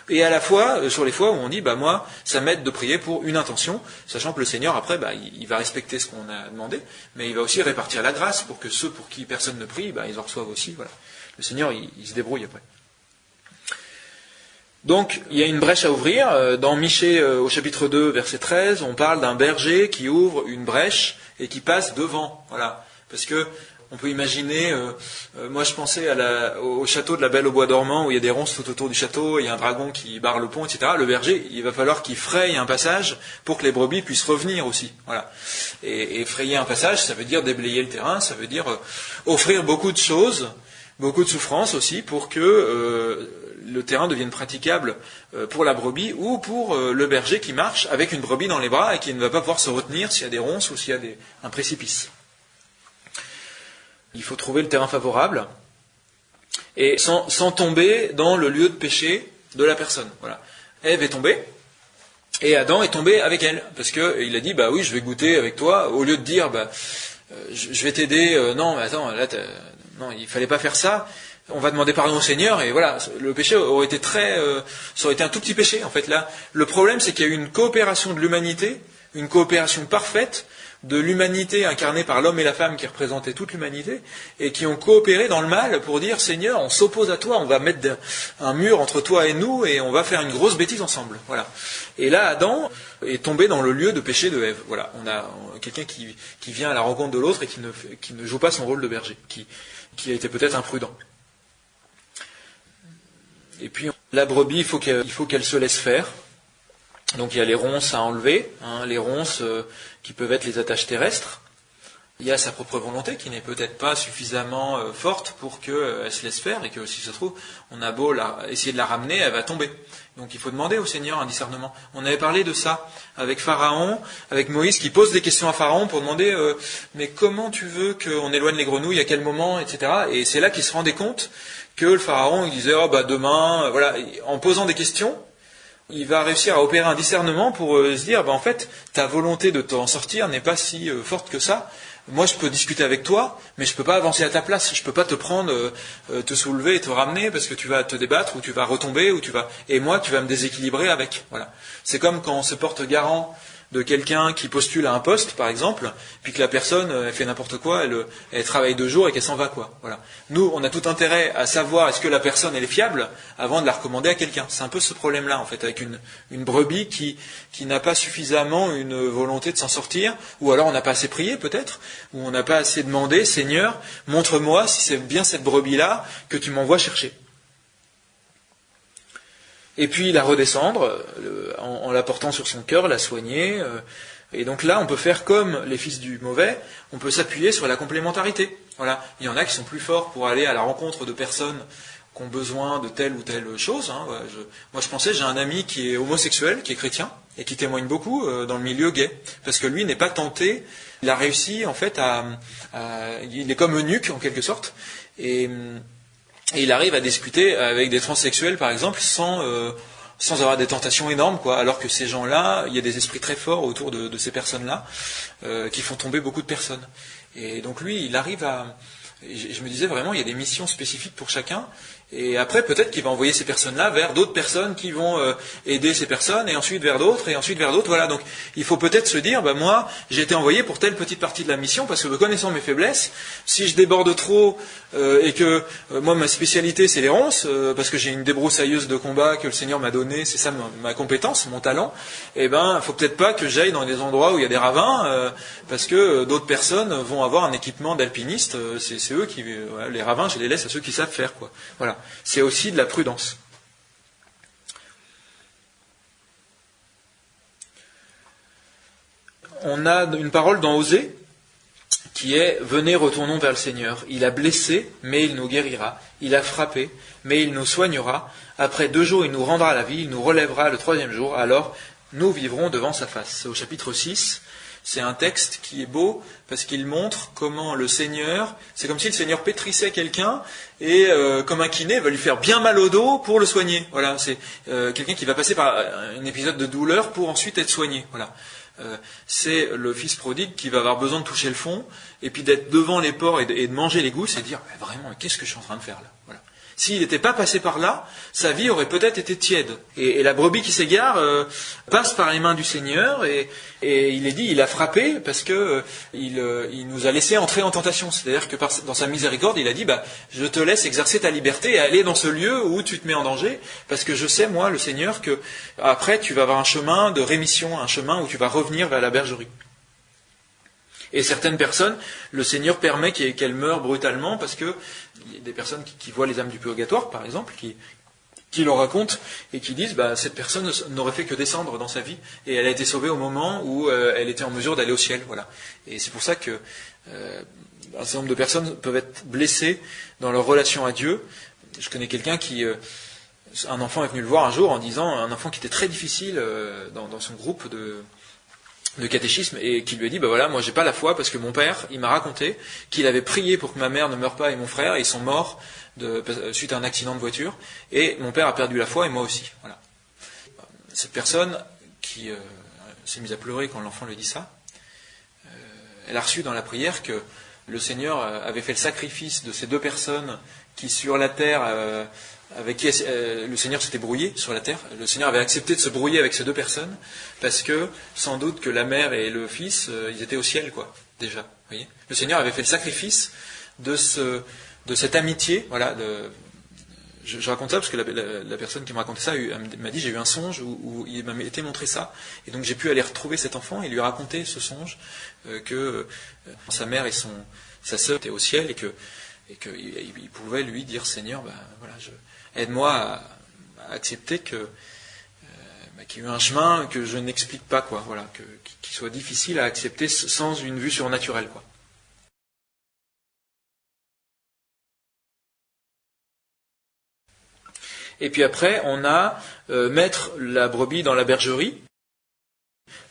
et à la fois sur les fois où on dit, moi, ça m'aide de prier pour une intention, sachant que le Seigneur, après, il va respecter ce qu'on a demandé, mais il va aussi répartir la grâce pour que ceux pour qui personne ne prie, ils en reçoivent aussi, voilà. Le Seigneur, il se débrouille après. Donc, il y a une brèche à ouvrir. Dans Michée, au chapitre 2, verset 13, on parle d'un berger qui ouvre une brèche et qui passe devant. Voilà. Parce que on peut imaginer, moi je pensais au château de la Belle au Bois dormant, où il y a des ronces tout autour du château, il y a un dragon qui barre le pont, etc. Le berger, il va falloir qu'il fraye un passage pour que les brebis puissent revenir aussi. Voilà. Et frayer un passage, ça veut dire déblayer le terrain, ça veut dire offrir beaucoup de choses, beaucoup de souffrances aussi, pour que le terrain devienne praticable pour la brebis ou pour le berger qui marche avec une brebis dans les bras et qui ne va pas pouvoir se retenir s'il y a des ronces ou s'il y a un précipice. Il faut trouver le terrain favorable et sans tomber dans le lieu de péché de la personne. Voilà. Ève est tombée et Adam est tombé avec elle parce qu'il a dit oui, je vais goûter avec toi, au lieu de dire je vais t'aider. Non, mais attends, là non, il fallait pas faire ça. On va demander pardon au Seigneur et voilà. Le péché aurait été ça aurait été un tout petit péché en fait. Là, le problème c'est qu'il y a eu une coopération de l'humanité, une coopération parfaite, de l'humanité incarnée par l'homme et la femme qui représentaient toute l'humanité, et qui ont coopéré dans le mal pour dire, Seigneur, on s'oppose à toi, on va mettre un mur entre toi et nous, et on va faire une grosse bêtise ensemble. Voilà. Et là, Adam est tombé dans le lieu de péché de Ève. Voilà. On a quelqu'un qui vient à la rencontre de l'autre et qui ne joue pas son rôle de berger, qui a été peut-être imprudent. Et puis, la brebis, il faut qu'elle se laisse faire. Donc il y a les ronces à enlever, les ronces qui peuvent être les attaches terrestres. Il y a sa propre volonté qui n'est peut-être pas suffisamment forte pour qu'elle se laisse faire, et que si ça se trouve, on a beau essayer de la ramener, elle va tomber. Donc il faut demander au Seigneur un discernement. On avait parlé de ça avec Pharaon, avec Moïse qui pose des questions à Pharaon pour demander mais comment tu veux qu'on éloigne les grenouilles, à quel moment, etc. Et c'est là qu'il se rendait compte que le Pharaon il disait demain, voilà, en posant des questions, il va réussir à opérer un discernement pour se dire, en fait, ta volonté de t'en sortir n'est pas si forte que ça. Moi, je peux discuter avec toi, mais je ne peux pas avancer à ta place. Je ne peux pas te prendre, te soulever et te ramener parce que tu vas te débattre ou tu vas retomber et moi, tu vas me déséquilibrer avec. Voilà. C'est comme quand on se porte garant de quelqu'un qui postule à un poste, par exemple, puis que la personne elle fait n'importe quoi, elle travaille 2 jours et qu'elle s'en va, quoi. Voilà. Nous, on a tout intérêt à savoir est-ce que la personne elle est fiable avant de la recommander à quelqu'un. C'est un peu ce problème-là, en fait, avec une brebis qui n'a pas suffisamment une volonté de s'en sortir, ou alors on n'a pas assez prié peut-être, ou on n'a pas assez demandé, Seigneur, montre-moi si c'est bien cette brebis-là que tu m'envoies chercher. Et puis la redescendre en la portant sur son cœur, la soigner. Et donc là, on peut faire comme les fils du mauvais, on peut s'appuyer sur la complémentarité. Voilà. Il y en a qui sont plus forts pour aller à la rencontre de personnes qui ont besoin de telle ou telle chose. Moi, je pensais, j'ai un ami qui est homosexuel, qui est chrétien, et qui témoigne beaucoup dans le milieu gay. Parce que lui n'est pas tenté, il a réussi en fait il est comme eunuque en quelque sorte. Et il arrive à discuter avec des transsexuels, par exemple, sans avoir des tentations énormes, quoi. Alors que ces gens-là, il y a des esprits très forts autour de ces personnes-là, qui font tomber beaucoup de personnes. Et donc lui, il arrive à... Je me disais vraiment, il y a des missions spécifiques pour chacun. Et après, peut-être qu'il va envoyer ces personnes-là vers d'autres personnes qui vont aider ces personnes, et ensuite vers d'autres, et ensuite vers d'autres. Voilà. Donc, il faut peut-être se dire, moi, j'ai été envoyé pour telle petite partie de la mission, parce que connaissant mes faiblesses, si je déborde trop, et que moi, ma spécialité, c'est les ronces, parce que j'ai une débroussailleuse de combat que le Seigneur m'a donnée, c'est ça ma compétence, mon talent, il faut peut-être pas que j'aille dans des endroits où il y a des ravins, parce que d'autres personnes vont avoir un équipement d'alpiniste. C'est eux qui... les ravins, je les laisse à ceux qui savent faire, quoi. Voilà. C'est aussi de la prudence. On a une parole dans Osée qui est « Venez, retournons vers le Seigneur. Il a blessé, mais il nous guérira. Il a frappé, mais il nous soignera. Après 2 jours, il nous rendra la vie. Il nous relèvera le 3e jour. Alors, nous vivrons devant sa face. » C'est au chapitre 6. C'est un texte qui est beau parce qu'il montre comment le Seigneur, c'est comme si le Seigneur pétrissait quelqu'un et comme un kiné va lui faire bien mal au dos pour le soigner. Voilà, c'est quelqu'un qui va passer par un épisode de douleur pour ensuite être soigné. Voilà. C'est le fils prodigue qui va avoir besoin de toucher le fond et puis d'être devant les porcs et de manger les gousses et de dire vraiment qu'est-ce que je suis en train de faire là. Voilà. S'il n'était pas passé par là, sa vie aurait peut-être été tiède. Et la brebis qui s'égare passe par les mains du Seigneur et il est dit, il a frappé parce que il nous a laissé entrer en tentation. C'est-à-dire que dans sa miséricorde, il a dit, je te laisse exercer ta liberté et aller dans ce lieu où tu te mets en danger, parce que je sais, moi, le Seigneur, que après tu vas avoir un chemin de rémission, un chemin où tu vas revenir vers la bergerie. Et certaines personnes, le Seigneur permet qu'elles meurent brutalement parce que il y a des personnes qui voient les âmes du purgatoire, par exemple, qui leur racontent et qui disent cette personne n'aurait fait que descendre dans sa vie et elle a été sauvée au moment où elle était en mesure d'aller au ciel. Voilà. Et c'est pour ça que un certain nombre de personnes peuvent être blessées dans leur relation à Dieu. Je connais quelqu'un un enfant est venu le voir un jour en disant, un enfant qui était très difficile dans son groupe de catéchisme et qui lui a dit moi j'ai pas la foi parce que mon père il m'a raconté qu'il avait prié pour que ma mère ne meure pas et mon frère et ils sont morts suite à un accident de voiture et mon père a perdu la foi et moi aussi. Voilà. Cette personne qui s'est mise à pleurer quand l'enfant lui dit ça, elle a reçu dans la prière que le Seigneur avait fait le sacrifice de ces 2 personnes qui sur la terre avec qui le Seigneur s'était brouillé sur la terre. Le Seigneur avait accepté de se brouiller avec ces deux personnes, parce que, sans doute, que la mère et le fils, ils étaient au ciel, quoi, déjà. Vous voyez, le Seigneur avait fait le sacrifice de cette amitié, voilà. Je raconte ça parce que la personne qui me racontait ça m'a dit, j'ai eu un songe où il m'a été montré ça, et donc j'ai pu aller retrouver cet enfant et lui raconter ce songe, que sa mère et sa sœur étaient au ciel, et qu'il pouvait lui dire, Seigneur, voilà, aide-moi à accepter qu'il y a eu un chemin que je n'explique pas, quoi, voilà, qui soit difficile à accepter sans une vue surnaturelle, quoi. Et puis après, on a mettre la brebis dans la bergerie.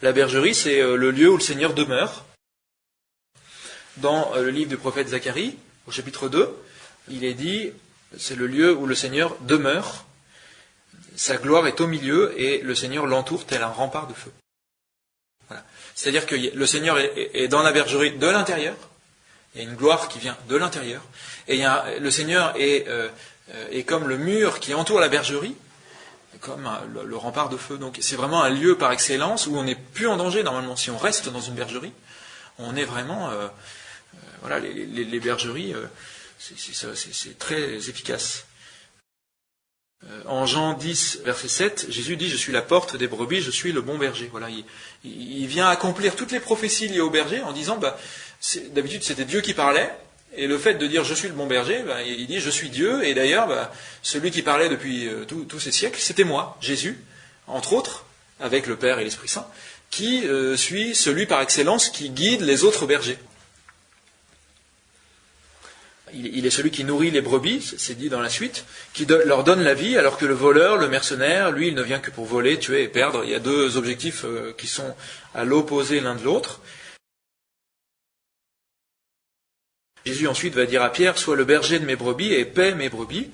La bergerie, c'est le lieu où le Seigneur demeure. Dans le livre du prophète Zacharie, au chapitre 2, il est dit, c'est le lieu où le Seigneur demeure. Sa gloire est au milieu et le Seigneur l'entoure tel un rempart de feu. Voilà. C'est-à-dire que le Seigneur est dans la bergerie de l'intérieur. Il y a une gloire qui vient de l'intérieur. Et le Seigneur est comme le mur qui entoure la bergerie, comme le rempart de feu. Donc c'est vraiment un lieu par excellence où on n'est plus en danger normalement. Si on reste dans une bergerie, on est vraiment... voilà, les bergeries, c'est très efficace. En Jean 10, verset 7, Jésus dit, je suis la porte des brebis, je suis le bon berger. Voilà, il vient accomplir toutes les prophéties liées au berger en disant, d'habitude c'était Dieu qui parlait, et le fait de dire je suis le bon berger, il dit je suis Dieu, et d'ailleurs celui qui parlait depuis tous ces siècles, c'était moi, Jésus, entre autres, avec le Père et l'Esprit Saint, qui suis celui par excellence qui guide les autres bergers. Il est celui qui nourrit les brebis, c'est dit dans la suite, qui leur donne la vie, alors que le voleur, le mercenaire, lui, il ne vient que pour voler, tuer et perdre. Il y a deux objectifs qui sont à l'opposé l'un de l'autre. Jésus ensuite va dire à Pierre, sois le berger de mes brebis et paie mes brebis.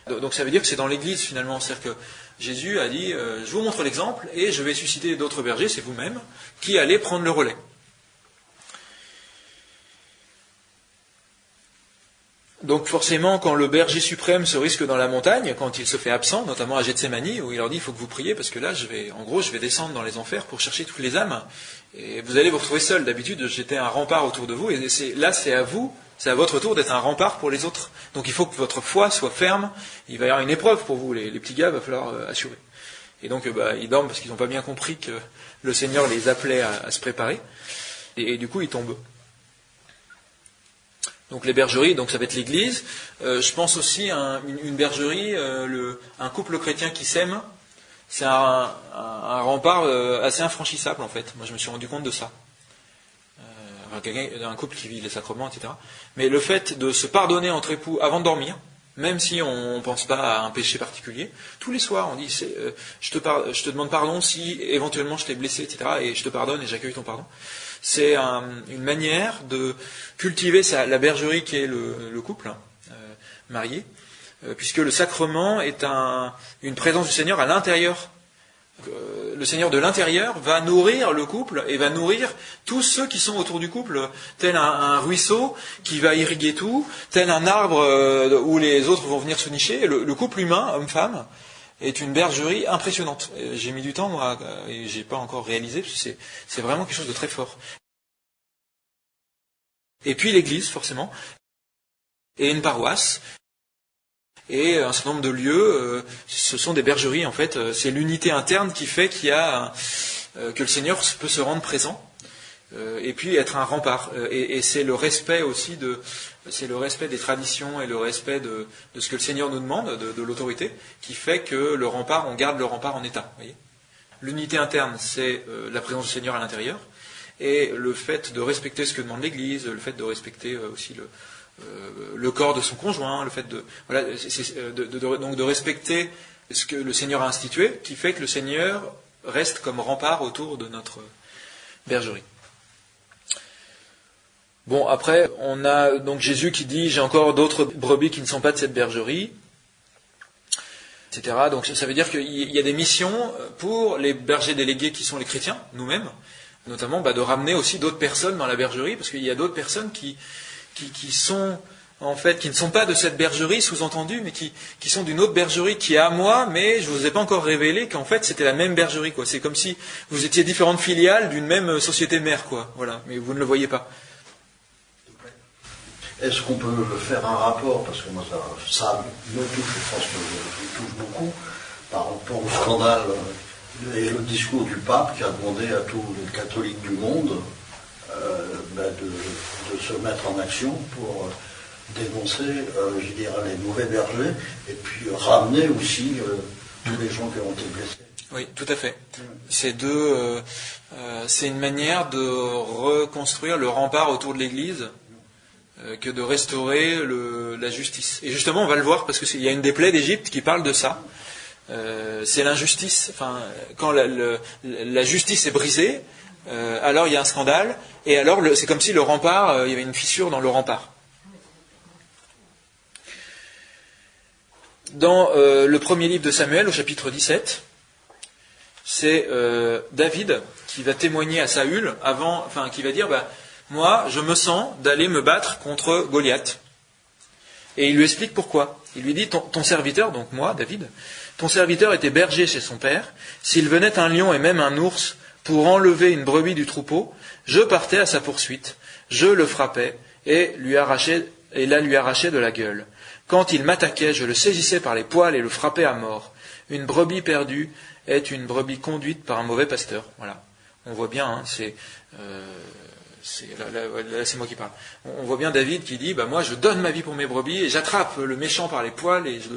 Donc ça veut dire que c'est dans l'Église finalement. C'est-à-dire que Jésus a dit, je vous montre l'exemple et je vais susciter d'autres bergers, c'est vous-même, qui allez prendre le relais. Donc forcément, quand le berger suprême se risque dans la montagne, quand il se fait absent, notamment à Gethsémani, où il leur dit, il faut que vous priez, parce que là, je vais descendre dans les enfers pour chercher toutes les âmes, et vous allez vous retrouver seuls. D'habitude, j'étais un rempart autour de vous, et c'est à vous, c'est à votre tour d'être un rempart pour les autres. Donc il faut que votre foi soit ferme, il va y avoir une épreuve pour vous, les petits gars, il va falloir assurer. Et donc, ils dorment parce qu'ils n'ont pas bien compris que le Seigneur les appelait à se préparer, et du coup, ils tombent. Donc les bergeries, donc ça va être l'église. Je pense aussi à une bergerie, un couple chrétien qui s'aime, c'est un rempart assez infranchissable en fait. Moi je me suis rendu compte de ça. Un couple qui vit les sacrements, etc. Mais le fait de se pardonner entre époux avant de dormir, même si on ne pense pas à un péché particulier, tous les soirs on dit je te demande pardon si éventuellement je t'ai blessé, etc. Et je te pardonne et j'accueille ton pardon. C'est une manière de cultiver la bergerie qui est le couple marié, puisque le sacrement est une présence du Seigneur à l'intérieur. Le Seigneur de l'intérieur va nourrir le couple et va nourrir tous ceux qui sont autour du couple, tel un ruisseau qui va irriguer tout, tel un arbre où les autres vont venir se nicher. Le couple humain, homme-femme, est une bergerie impressionnante. J'ai mis du temps, moi, et j'ai pas encore réalisé, parce que c'est vraiment quelque chose de très fort. Et puis l'église, forcément, et une paroisse, et un certain nombre de lieux, ce sont des bergeries, en fait. C'est l'unité interne qui fait que le Seigneur peut se rendre présent, et puis être un rempart. Et c'est le respect aussi c'est le respect des traditions et le respect de ce que le Seigneur nous demande, de l'autorité, qui fait que le rempart, on garde le rempart en état. Voyez, l'unité interne, c'est la présence du Seigneur à l'intérieur, et le fait de respecter ce que demande l'Église, le fait de respecter aussi le corps de son conjoint, le fait donc de respecter ce que le Seigneur a institué, qui fait que le Seigneur reste comme rempart autour de notre bergerie. Bon, après, on a donc Jésus qui dit « J'ai encore d'autres brebis qui ne sont pas de cette bergerie », etc. Donc ça veut dire qu'il y a des missions pour les bergers délégués qui sont les chrétiens, nous-mêmes, notamment de ramener aussi d'autres personnes dans la bergerie, parce qu'il y a d'autres personnes qui sont en fait, qui ne sont pas de cette bergerie, sous-entendu, mais qui sont d'une autre bergerie qui est à moi, mais je vous ai pas encore révélé qu'en fait c'était la même bergerie, quoi. C'est comme si vous étiez différentes filiales d'une même société mère, quoi. Voilà, mais vous ne le voyez pas. Est-ce qu'on peut faire un rapport, parce que moi ça me touche, je pense que me touche beaucoup, par rapport au scandale et le discours du pape qui a demandé à tous les catholiques du monde de se mettre en action pour dénoncer, je dirais, les mauvais bergers, et puis ramener aussi tous les gens qui ont été blessés. Oui, tout à fait. C'est une manière de reconstruire le rempart autour de l'Église que de restaurer la justice. Et justement, on va le voir parce qu'il y a une des plaies d'Égypte qui parle de ça. C'est l'injustice. Enfin, quand la justice est brisée, alors il y a un scandale, et alors c'est comme si le rempart, il y avait une fissure dans le rempart. Dans le premier livre de Samuel, au chapitre 17, c'est David qui va témoigner à Saül, qui va dire, moi, je me sens d'aller me battre contre Goliath. Et il lui explique pourquoi. Il lui dit, ton serviteur, donc moi, David, ton serviteur était berger chez son père. S'il venait un lion et même un ours pour enlever une brebis du troupeau, je partais à sa poursuite, je le frappais et la lui arrachais de la gueule. Quand il m'attaquait, je le saisissais par les poils et le frappais à mort. Une brebis perdue est une brebis conduite par un mauvais pasteur. Voilà. On voit bien, là, c'est moi qui parle. On voit bien David qui dit, moi je donne ma vie pour mes brebis et j'attrape le méchant par les poils et je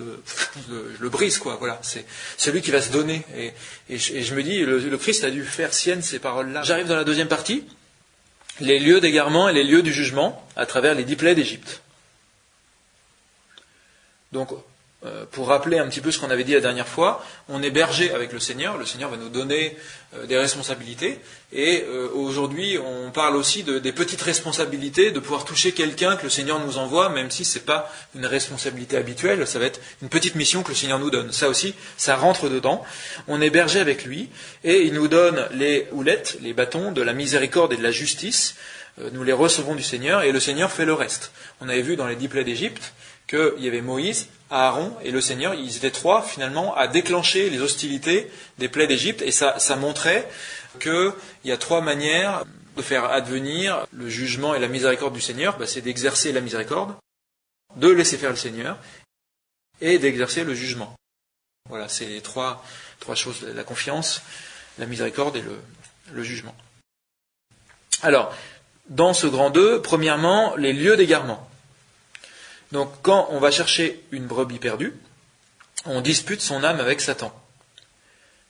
le brise, quoi. Voilà, c'est celui qui va se donner. Et je me dis, le Christ a dû faire sienne ces paroles-là. J'arrive dans la deuxième partie, les lieux d'égarement et les lieux du jugement à travers les 10 plaies d'Égypte. Donc, pour rappeler un petit peu ce qu'on avait dit la dernière fois, on est berger avec le Seigneur va nous donner des responsabilités, et aujourd'hui on parle aussi des petites responsabilités, de pouvoir toucher quelqu'un que le Seigneur nous envoie, même si ce n'est pas une responsabilité habituelle, ça va être une petite mission que le Seigneur nous donne. Ça aussi, ça rentre dedans. On est berger avec lui, et il nous donne les houlettes, les bâtons de la miséricorde et de la justice. Nous les recevons du Seigneur, et le Seigneur fait le reste. On avait vu dans les 10 plaies d'Égypte qu'il y avait Moïse, Aaron et le Seigneur, ils étaient 3 finalement à déclencher les hostilités des plaies d'Égypte, et ça montrait qu'il y a 3 manières de faire advenir le jugement et la miséricorde du Seigneur. C'est d'exercer la miséricorde, de laisser faire le Seigneur, et d'exercer le jugement. Voilà, c'est les trois choses, la confiance, la miséricorde et le jugement. Alors, dans ce grand 2, premièrement, les lieux d'égarement. Donc, quand on va chercher une brebis perdue, on dispute son âme avec Satan.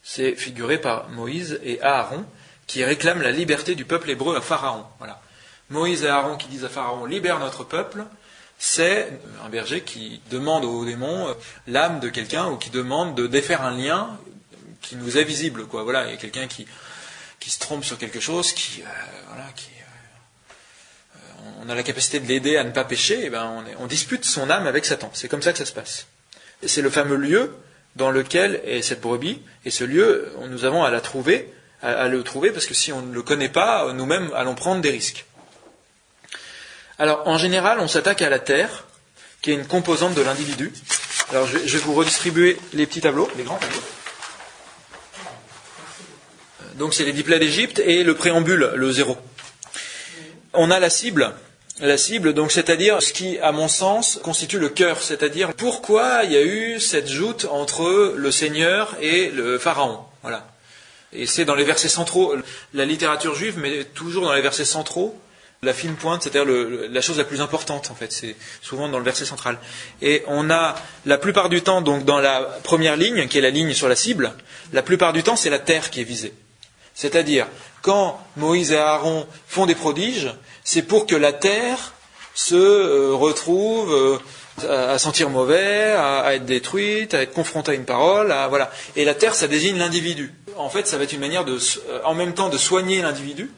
C'est figuré par Moïse et Aaron, qui réclament la liberté du peuple hébreu à Pharaon. Voilà. Moïse et Aaron qui disent à Pharaon, libère notre peuple, c'est un berger qui demande au démon l'âme de quelqu'un, ou qui demande de défaire un lien qui nous est visible, quoi. Voilà, il y a quelqu'un qui se trompe sur quelque chose, on a la capacité de l'aider à ne pas pécher, et on dispute son âme avec Satan. C'est comme ça que ça se passe. Et c'est le fameux lieu dans lequel est cette brebis, et ce lieu, nous avons à le trouver, parce que si on ne le connaît pas, nous-mêmes allons prendre des risques. Alors, en général, on s'attaque à la terre, qui est une composante de l'individu. Alors, je vais vous redistribuer les petits tableaux, les grands tableaux. Donc, c'est les 10 plaies d'Égypte et le préambule, le 0. On a la cible, donc c'est-à-dire ce qui, à mon sens, constitue le cœur, c'est-à-dire pourquoi il y a eu cette joute entre le Seigneur et le Pharaon. Voilà. Et c'est dans les versets centraux. La littérature juive met toujours dans les versets centraux la fine pointe, c'est-à-dire la chose la plus importante, en fait. C'est souvent dans le verset central. Et on a, la plupart du temps, donc dans la première ligne, qui est la ligne sur la cible, la plupart du temps, c'est la terre qui est visée. C'est-à-dire, quand Moïse et Aaron font des prodiges, c'est pour que la terre se retrouve à sentir mauvais, à être détruite, à être confrontée à une parole, voilà. Et la terre, ça désigne l'individu. En fait, ça va être une manière en même temps de soigner l'individu,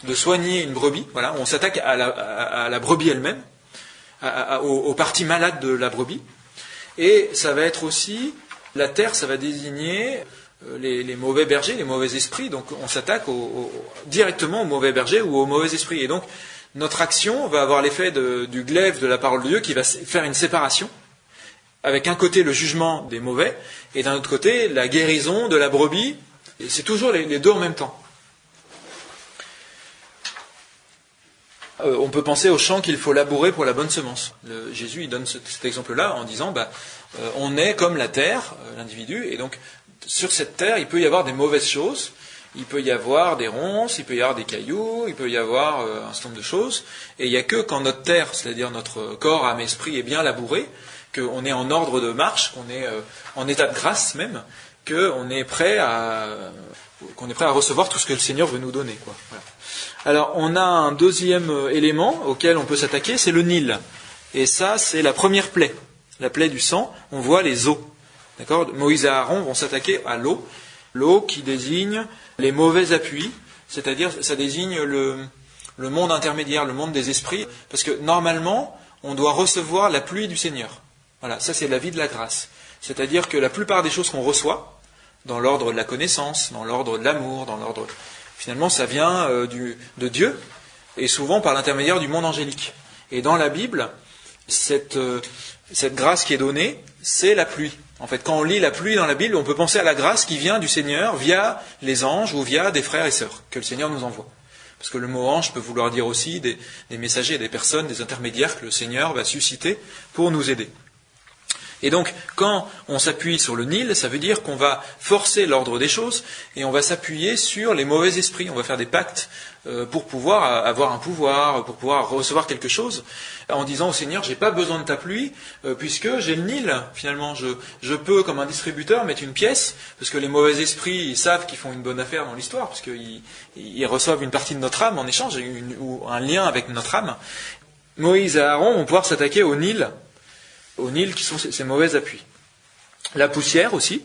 de soigner une brebis. Voilà, on s'attaque à la brebis elle-même, aux parties malades de la brebis. Et ça va être aussi, la terre, ça va désigner les mauvais bergers, les mauvais esprits. Donc on s'attaque directement aux mauvais bergers ou aux mauvais esprits. Et donc notre action va avoir l'effet du glaive de la parole de Dieu qui va faire une séparation, avec un côté le jugement des mauvais, et d'un autre côté la guérison de la brebis, et c'est toujours les deux en même temps. On peut penser au champ qu'il faut labourer pour la bonne semence. Jésus il donne cet exemple-là en disant on est comme la terre, l'individu, et donc sur cette terre il peut y avoir des mauvaises choses, il peut y avoir des ronces, il peut y avoir des cailloux, il peut y avoir un certain nombre de choses, et il n'y a que quand notre terre, c'est-à-dire notre corps, âme, esprit, est bien labouré, qu'on est en ordre de marche, qu'on est en état de grâce même, qu'on est prêt à recevoir tout ce que le Seigneur veut nous donner, quoi. Voilà. Alors, on a un deuxième élément auquel on peut s'attaquer, c'est le Nil. Et ça, c'est la première plaie. La plaie du sang, on voit les eaux. D'accord ? Moïse et Aaron vont s'attaquer à l'eau. L'eau qui désigne les mauvais appuis, c'est-à-dire, ça désigne le monde intermédiaire, le monde des esprits, parce que normalement, on doit recevoir la pluie du Seigneur. Voilà, ça c'est la vie de la grâce. C'est-à-dire que la plupart des choses qu'on reçoit, dans l'ordre de la connaissance, dans l'ordre de l'amour, dans l'ordre... Finalement, ça vient de Dieu, et souvent par l'intermédiaire du monde angélique. Et dans la Bible, cette grâce qui est donnée, c'est la pluie. En fait, quand on lit la pluie dans la Bible, on peut penser à la grâce qui vient du Seigneur via les anges ou via des frères et sœurs que le Seigneur nous envoie. Parce que le mot ange peut vouloir dire aussi des messagers, des personnes, des intermédiaires que le Seigneur va susciter pour nous aider. Et donc, quand on s'appuie sur le Nil, ça veut dire qu'on va forcer l'ordre des choses et on va s'appuyer sur les mauvais esprits. On va faire des pactes pour pouvoir avoir un pouvoir, pour pouvoir recevoir quelque chose, en disant au Seigneur, j'ai pas besoin de ta pluie, puisque j'ai le Nil. Finalement, je peux, comme un distributeur, mettre une pièce, parce que les mauvais esprits, ils savent qu'ils font une bonne affaire dans l'histoire, parce qu'ils reçoivent une partie de notre âme en échange, ou un lien avec notre âme. Moïse et Aaron vont pouvoir s'attaquer au Nil qui sont ces mauvais appuis. La poussière aussi.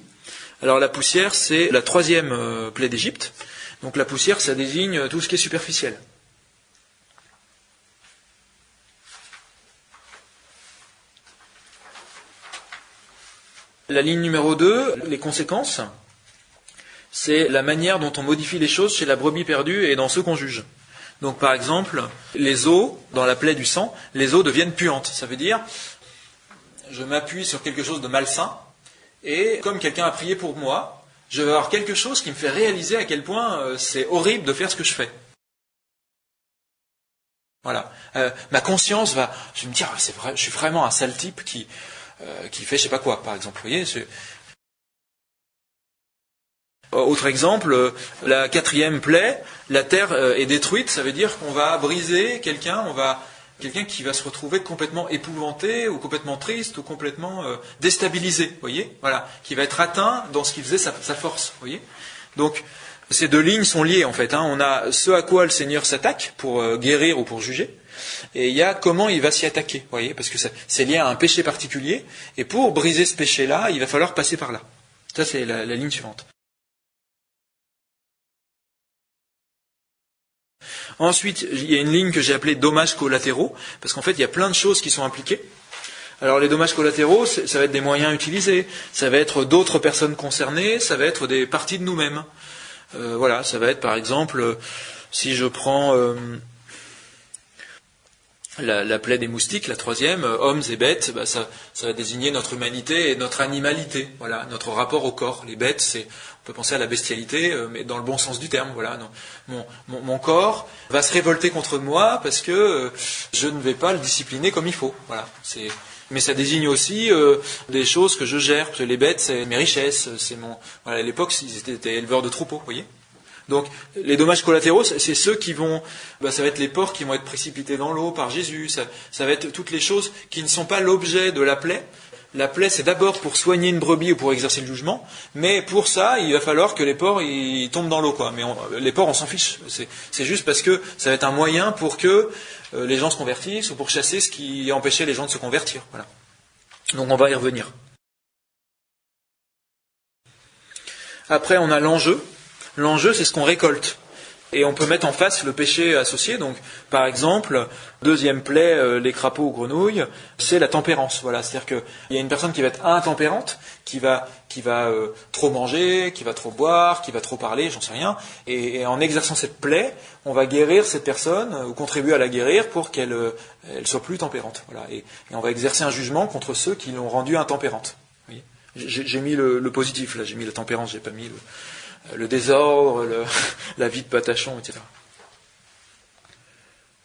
Alors la poussière, c'est la troisième plaie d'Égypte. Donc la poussière, ça désigne tout ce qui est superficiel. La ligne numéro 2, les conséquences, c'est la manière dont on modifie les choses chez la brebis perdue et dans ceux qu'on juge. Donc par exemple, les os, dans la plaie du sang, les os deviennent puantes. Ça veut dire... je m'appuie sur quelque chose de malsain, et comme quelqu'un a prié pour moi, je vais avoir quelque chose qui me fait réaliser à quel point c'est horrible de faire ce que je fais. Voilà. Ma conscience va... je vais me dire, c'est vrai, je suis vraiment un sale type qui fait je sais pas quoi, par exemple. Vous voyez, autre exemple, la quatrième plaie, la terre est détruite, ça veut dire qu'on va briser quelqu'un qui va se retrouver complètement épouvanté, ou complètement triste, ou complètement déstabilisé, voyez, voilà, qui va être atteint dans ce qui faisait sa force, voyez. Donc, ces deux lignes sont liées, en fait. On a ce à quoi le Seigneur s'attaque pour guérir ou pour juger, et il y a comment il va s'y attaquer, voyez, parce que c'est lié à un péché particulier, et pour briser ce péché-là, il va falloir passer par là. Ça, c'est la ligne suivante. Ensuite, il y a une ligne que j'ai appelée dommages collatéraux, parce qu'en fait, il y a plein de choses qui sont impliquées. Alors, les dommages collatéraux, ça va être des moyens utilisés, ça va être d'autres personnes concernées, ça va être des parties de nous-mêmes. Voilà, ça va être par exemple, si je prends la plaie des moustiques, la troisième, hommes et bêtes, ça va désigner notre humanité et notre animalité, voilà, notre rapport au corps. Les bêtes, on peut penser à la bestialité, mais dans le bon sens du terme, voilà. Non. Mon corps va se révolter contre moi parce que je ne vais pas le discipliner comme il faut, voilà. Mais ça désigne aussi des choses que je gère, parce que les bêtes, c'est mes richesses, voilà, à l'époque, ils étaient éleveurs de troupeaux, vous voyez. Donc, les dommages collatéraux, c'est ceux qui vont... ça va être les porcs qui vont être précipités dans l'eau par Jésus, ça va être toutes les choses qui ne sont pas l'objet de la plaie. La plaie, c'est d'abord pour soigner une brebis ou pour exercer le jugement, mais pour ça, il va falloir que les porcs ils tombent dans l'eau, quoi. Mais les porcs, on s'en fiche. C'est juste parce que ça va être un moyen pour que les gens se convertissent, ou pour chasser ce qui empêchait les gens de se convertir. Voilà. Donc, on va y revenir. Après, on a l'enjeu. L'enjeu, c'est ce qu'on récolte. Et on peut mettre en face le péché associé. Donc, par exemple, deuxième plaie, les crapauds ou grenouilles, c'est la tempérance. Voilà, c'est-à-dire qu'il y a une personne qui va être intempérante, qui va trop manger, qui va trop boire, qui va trop parler, j'en sais rien. Et en exerçant cette plaie, on va guérir cette personne ou contribuer à la guérir pour qu'elle soit plus tempérante. Voilà. Et on va exercer un jugement contre ceux qui l'ont rendue intempérante. Vous voyez, j'ai mis le positif là, j'ai mis la tempérance, j'ai pas mis le désordre, la vie de patachon, etc.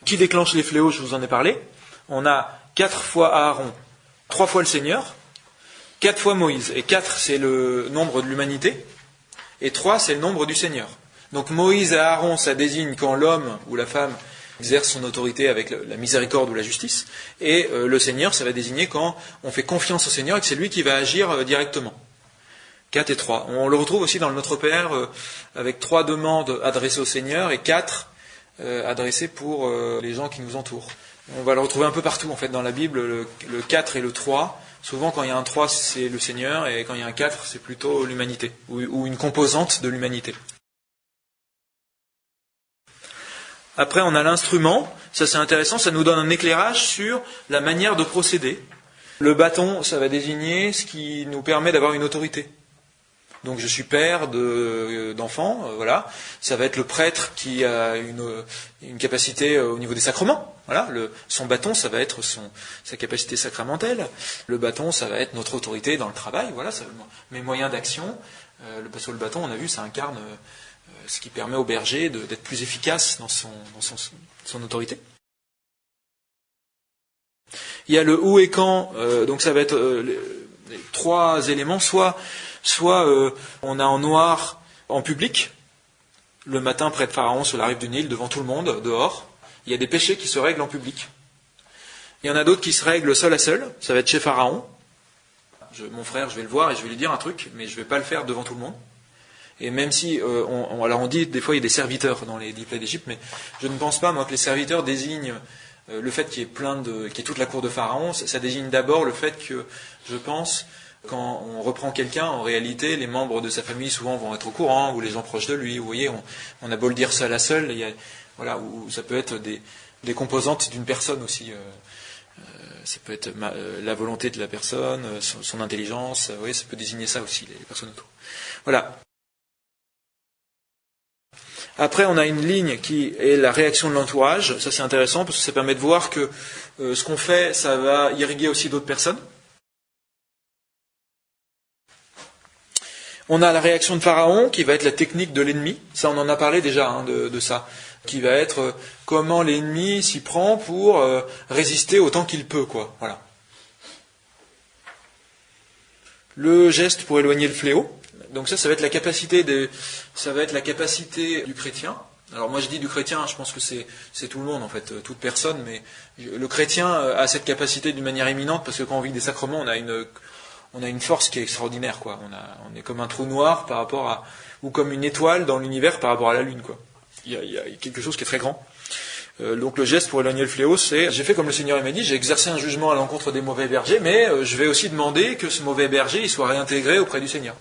Qui déclenche les fléaux, je vous en ai parlé. On a 4 fois Aaron, 3 fois le Seigneur, 4 fois Moïse. Et 4, c'est le nombre de l'humanité, et 3, c'est le nombre du Seigneur. Donc Moïse et Aaron, ça désigne quand l'homme ou la femme exerce son autorité avec la miséricorde ou la justice, et le Seigneur, ça va désigner quand on fait confiance au Seigneur et que c'est lui qui va agir directement. 4 et 3. On le retrouve aussi dans le Notre Père, avec 3 demandes adressées au Seigneur et 4 adressées pour les gens qui nous entourent. On va le retrouver un peu partout en fait dans la Bible, le 4 et le 3. Souvent quand il y a un 3 c'est le Seigneur et quand il y a un 4 c'est plutôt l'humanité ou une composante de l'humanité. Après on a l'instrument, ça c'est intéressant, ça nous donne un éclairage sur la manière de procéder. Le bâton ça va désigner ce qui nous permet d'avoir une autorité. Donc je suis père d'enfants, voilà. Ça va être le prêtre qui a une capacité au niveau des sacrements. Voilà. Son bâton, ça va être sa capacité sacramentelle. Le bâton, ça va être notre autorité dans le travail. Voilà, mes moyens d'action. Parce que le bâton, on a vu, ça incarne ce qui permet au berger d'être plus efficace dans son autorité. Il y a le où et quand. Donc ça va être les 3 éléments, soit on a en noir en public, le matin près de Pharaon sur la rive du Nil, devant tout le monde, dehors. Il y a des péchés qui se règlent en public. Il y en a d'autres qui se règlent seul à seul, ça va être chez Pharaon. Mon frère, je vais le voir et je vais lui dire un truc, mais je ne vais pas le faire devant tout le monde. Et même si, alors on dit, des fois il y a des serviteurs dans les 10 plaies d'Égypte, mais je ne pense pas, moi, que les serviteurs désignent le fait qu'il y ait qu'il y ait toute la cour de Pharaon, ça désigne d'abord le fait que, je pense, quand on reprend quelqu'un, en réalité, les membres de sa famille souvent vont être au courant, ou les gens proches de lui. Vous voyez, on a beau le dire seul à seul, voilà, ou ça peut être des composantes d'une personne aussi. Ça peut être la volonté de la personne, son intelligence. Vous voyez, ça peut désigner ça aussi, les personnes autour. Voilà. Après, on a une ligne qui est la réaction de l'entourage. Ça, c'est intéressant parce que ça permet de voir que ce qu'on fait, ça va irriguer aussi d'autres personnes. On a la réaction de Pharaon, qui va être la technique de l'ennemi. Ça, on en a parlé déjà de ça. Qui va être comment l'ennemi s'y prend pour résister autant qu'il peut, quoi. Voilà. Le geste pour éloigner le fléau. Donc ça va être la capacité du chrétien. Alors moi je dis du chrétien, je pense que c'est tout le monde en fait, toute personne, mais le chrétien a cette capacité d'une manière éminente parce que quand on vit des sacrements, on a une force qui est extraordinaire, quoi. On est comme un trou noir par rapport ou comme une étoile dans l'univers par rapport à la Lune, quoi. Il y a quelque chose qui est très grand. Donc le geste pour éloigner le fléau, c'est j'ai fait comme le Seigneur m'a dit, j'ai exercé un jugement à l'encontre des mauvais bergers, mais je vais aussi demander que ce mauvais berger il soit réintégré auprès du Seigneur.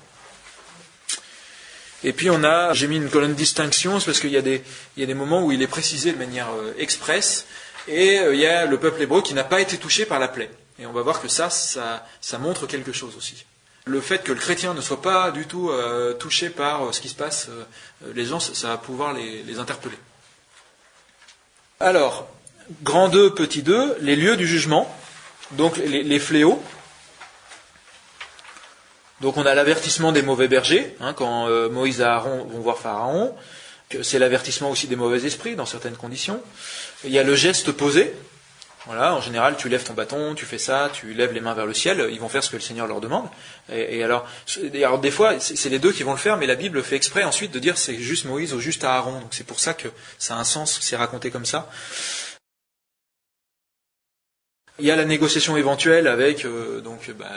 Et puis j'ai mis une colonne de distinction, c'est parce qu'il y a des moments où il est précisé de manière expresse, et il y a le peuple hébreu qui n'a pas été touché par la plaie. Et on va voir que ça montre quelque chose aussi. Le fait que le chrétien ne soit pas du tout touché par ce qui se passe, les gens, ça va pouvoir les interpeller. Alors, grand 2, petit 2, les lieux du jugement, donc les fléaux. Donc on a l'avertissement des mauvais bergers, quand Moïse et Aaron vont voir Pharaon, c'est l'avertissement aussi des mauvais esprits dans certaines conditions. Il y a le geste posé. Voilà, en général, tu lèves ton bâton, tu fais ça, tu lèves les mains vers le ciel, ils vont faire ce que le Seigneur leur demande. Et alors des fois, c'est les deux qui vont le faire, mais la Bible fait exprès ensuite de dire c'est juste Moïse ou juste Aaron. Donc c'est pour ça que ça a un sens, c'est raconté comme ça. Il y a la négociation éventuelle avec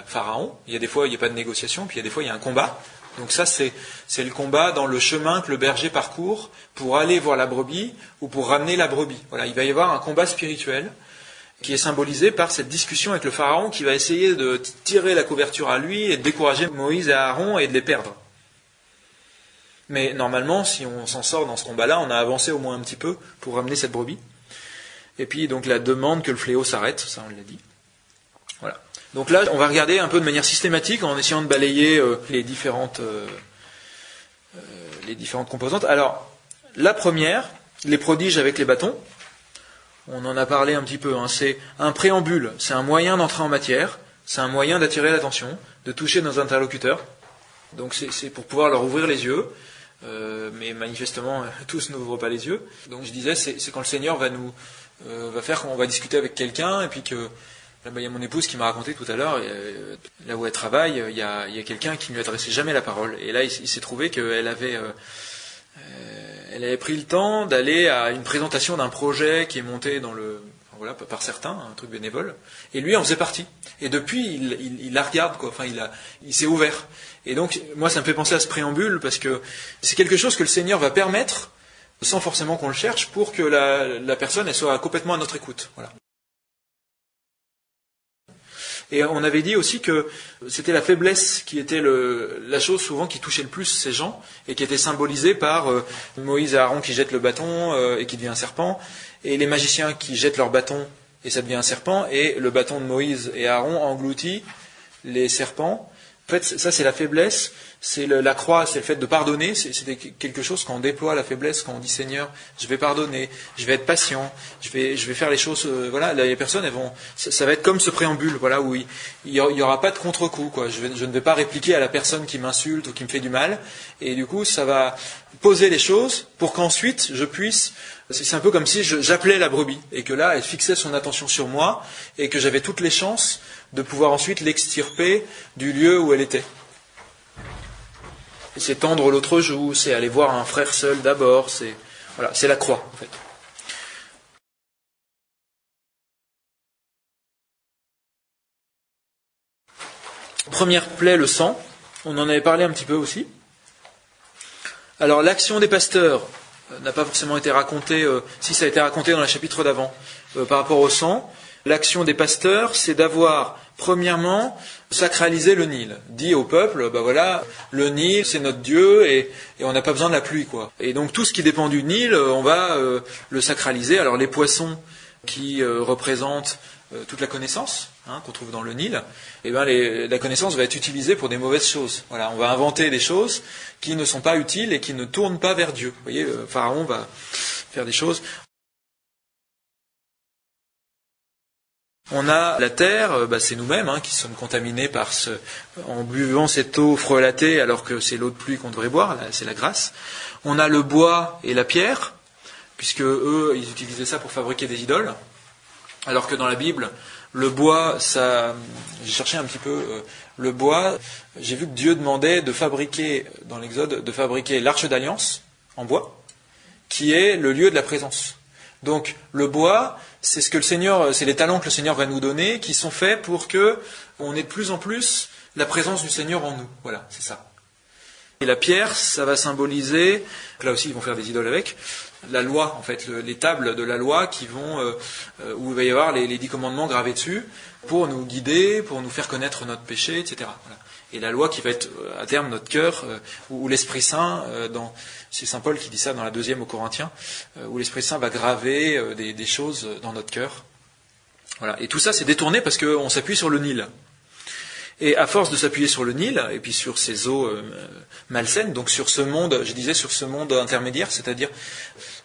Pharaon. Il y a des fois, il n'y a pas de négociation, puis il y a des fois, il y a un combat. Donc ça, c'est le combat dans le chemin que le berger parcourt pour aller voir la brebis ou pour ramener la brebis. Voilà, il va y avoir un combat spirituel qui est symbolisé par cette discussion avec le Pharaon qui va essayer de tirer la couverture à lui et de décourager Moïse et Aaron et de les perdre. Mais normalement, si on s'en sort dans ce combat-là, on a avancé au moins un petit peu pour ramener cette brebis. Et puis donc la demande que le fléau s'arrête, ça on l'a dit. Voilà. Donc là, on va regarder un peu de manière systématique en essayant de balayer les différentes composantes. Alors, la première, les prodiges avec les bâtons. On en a parlé un petit peu. C'est un préambule, c'est un moyen d'entrer en matière, c'est un moyen d'attirer l'attention, de toucher nos interlocuteurs. Donc c'est pour pouvoir leur ouvrir les yeux. Mais manifestement, tous n'ouvrent pas les yeux. Donc je disais, c'est quand le Seigneur va faire qu'on va discuter avec quelqu'un, et puis que là, il y a mon épouse qui m'a raconté tout à l'heure, là où elle travaille, il y a quelqu'un qui ne lui adressait jamais la parole. Et là, il s'est trouvé qu'elle avait pris le temps d'aller à une présentation d'un projet qui est monté par certains, un truc bénévole. Et lui en faisait partie. Et depuis, il la regarde, quoi. Enfin, il s'est ouvert. Et donc, moi, ça me fait penser à ce préambule, parce que c'est quelque chose que le Seigneur va permettre, sans forcément qu'on le cherche, pour que la personne elle soit complètement à notre écoute. Voilà. Et on avait dit aussi que c'était la faiblesse qui était la chose souvent qui touchait le plus ces gens, et qui était symbolisée par Moïse et Aaron qui jettent le bâton et qui devient un serpent, et les magiciens qui jettent leur bâton et ça devient un serpent, et le bâton de Moïse et Aaron engloutit les serpents. En fait, ça c'est la faiblesse, c'est la croix, c'est le fait de pardonner, c'est quelque chose quand on déploie la faiblesse, quand on dit Seigneur, je vais pardonner, je vais être patient, je vais faire les choses, voilà, les personnes, ça va être comme ce préambule, voilà, où il y aura pas de contre-coup, quoi. Je ne vais pas répliquer à la personne qui m'insulte ou qui me fait du mal, et du coup, ça va poser les choses pour qu'ensuite je puisse. C'est un peu comme si j'appelais la brebis, et que là, elle fixait son attention sur moi, et que j'avais toutes les chances de pouvoir ensuite l'extirper du lieu où elle était. Et c'est tendre l'autre joue, c'est aller voir un frère seul d'abord, c'est la croix, en fait. Première plaie, le sang. On en avait parlé un petit peu aussi. Alors, l'action des pasteurs n'a pas forcément été racontée, si ça a été raconté dans le chapitre d'avant, par rapport au sang. L'action des pasteurs, c'est d'avoir, premièrement, sacralisé le Nil. Dit au peuple, voilà, le Nil, c'est notre Dieu, et on n'a pas besoin de la pluie, quoi. Et donc tout ce qui dépend du Nil, on va le sacraliser. Alors les poissons qui représentent toute la connaissance, qu'on trouve dans le Nil, la connaissance va être utilisée pour des mauvaises choses. Voilà, on va inventer des choses qui ne sont pas utiles et qui ne tournent pas vers Dieu. Vous voyez, Pharaon va faire des choses. On a la terre, c'est nous-mêmes qui sommes contaminés en buvant cette eau frelatée alors que c'est l'eau de pluie qu'on devrait boire, là, c'est la grâce. On a le bois et la pierre, puisque eux, ils utilisaient ça pour fabriquer des idoles, alors que dans la Bible, le bois, j'ai cherché un petit peu, le bois, j'ai vu que Dieu demandait de fabriquer, dans l'Exode, de fabriquer l'arche d'alliance en bois, qui est le lieu de la présence. Donc le bois, c'est les talents que le Seigneur va nous donner, qui sont faits pour que on ait de plus en plus la présence du Seigneur en nous. Voilà, c'est ça. Et la pierre, ça va symboliser, là aussi ils vont faire des idoles avec, la loi, en fait, les tables de la loi où il va y avoir les 10 commandements gravés dessus, pour nous guider, pour nous faire connaître notre péché, etc. Voilà. Et la loi qui va être à terme notre cœur, où l'Esprit Saint, c'est Saint Paul qui dit ça dans la 2e aux Corinthiens, où l'Esprit Saint va graver des choses dans notre cœur. Voilà. Et tout ça c'est détourné parce qu'on s'appuie sur le Nil. Et à force de s'appuyer sur le Nil, et puis sur ces eaux malsaines, donc sur ce monde intermédiaire, c'est-à-dire,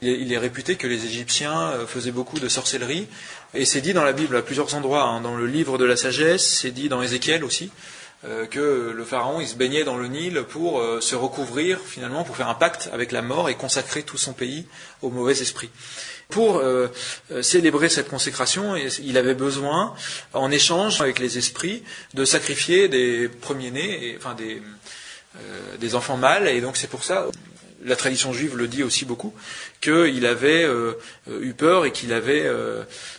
il est réputé que les Égyptiens faisaient beaucoup de sorcellerie, et c'est dit dans la Bible à plusieurs endroits, dans le livre de la sagesse, c'est dit dans Ézéchiel aussi, que le pharaon il se baignait dans le Nil pour se recouvrir finalement, pour faire un pacte avec la mort et consacrer tout son pays au mauvais esprit. Pour célébrer cette consécration, il avait besoin, en échange avec les esprits, de sacrifier des premiers-nés, des enfants mâles, et donc c'est pour ça, la tradition juive le dit aussi beaucoup, qu'il avait eu peur et qu'il avait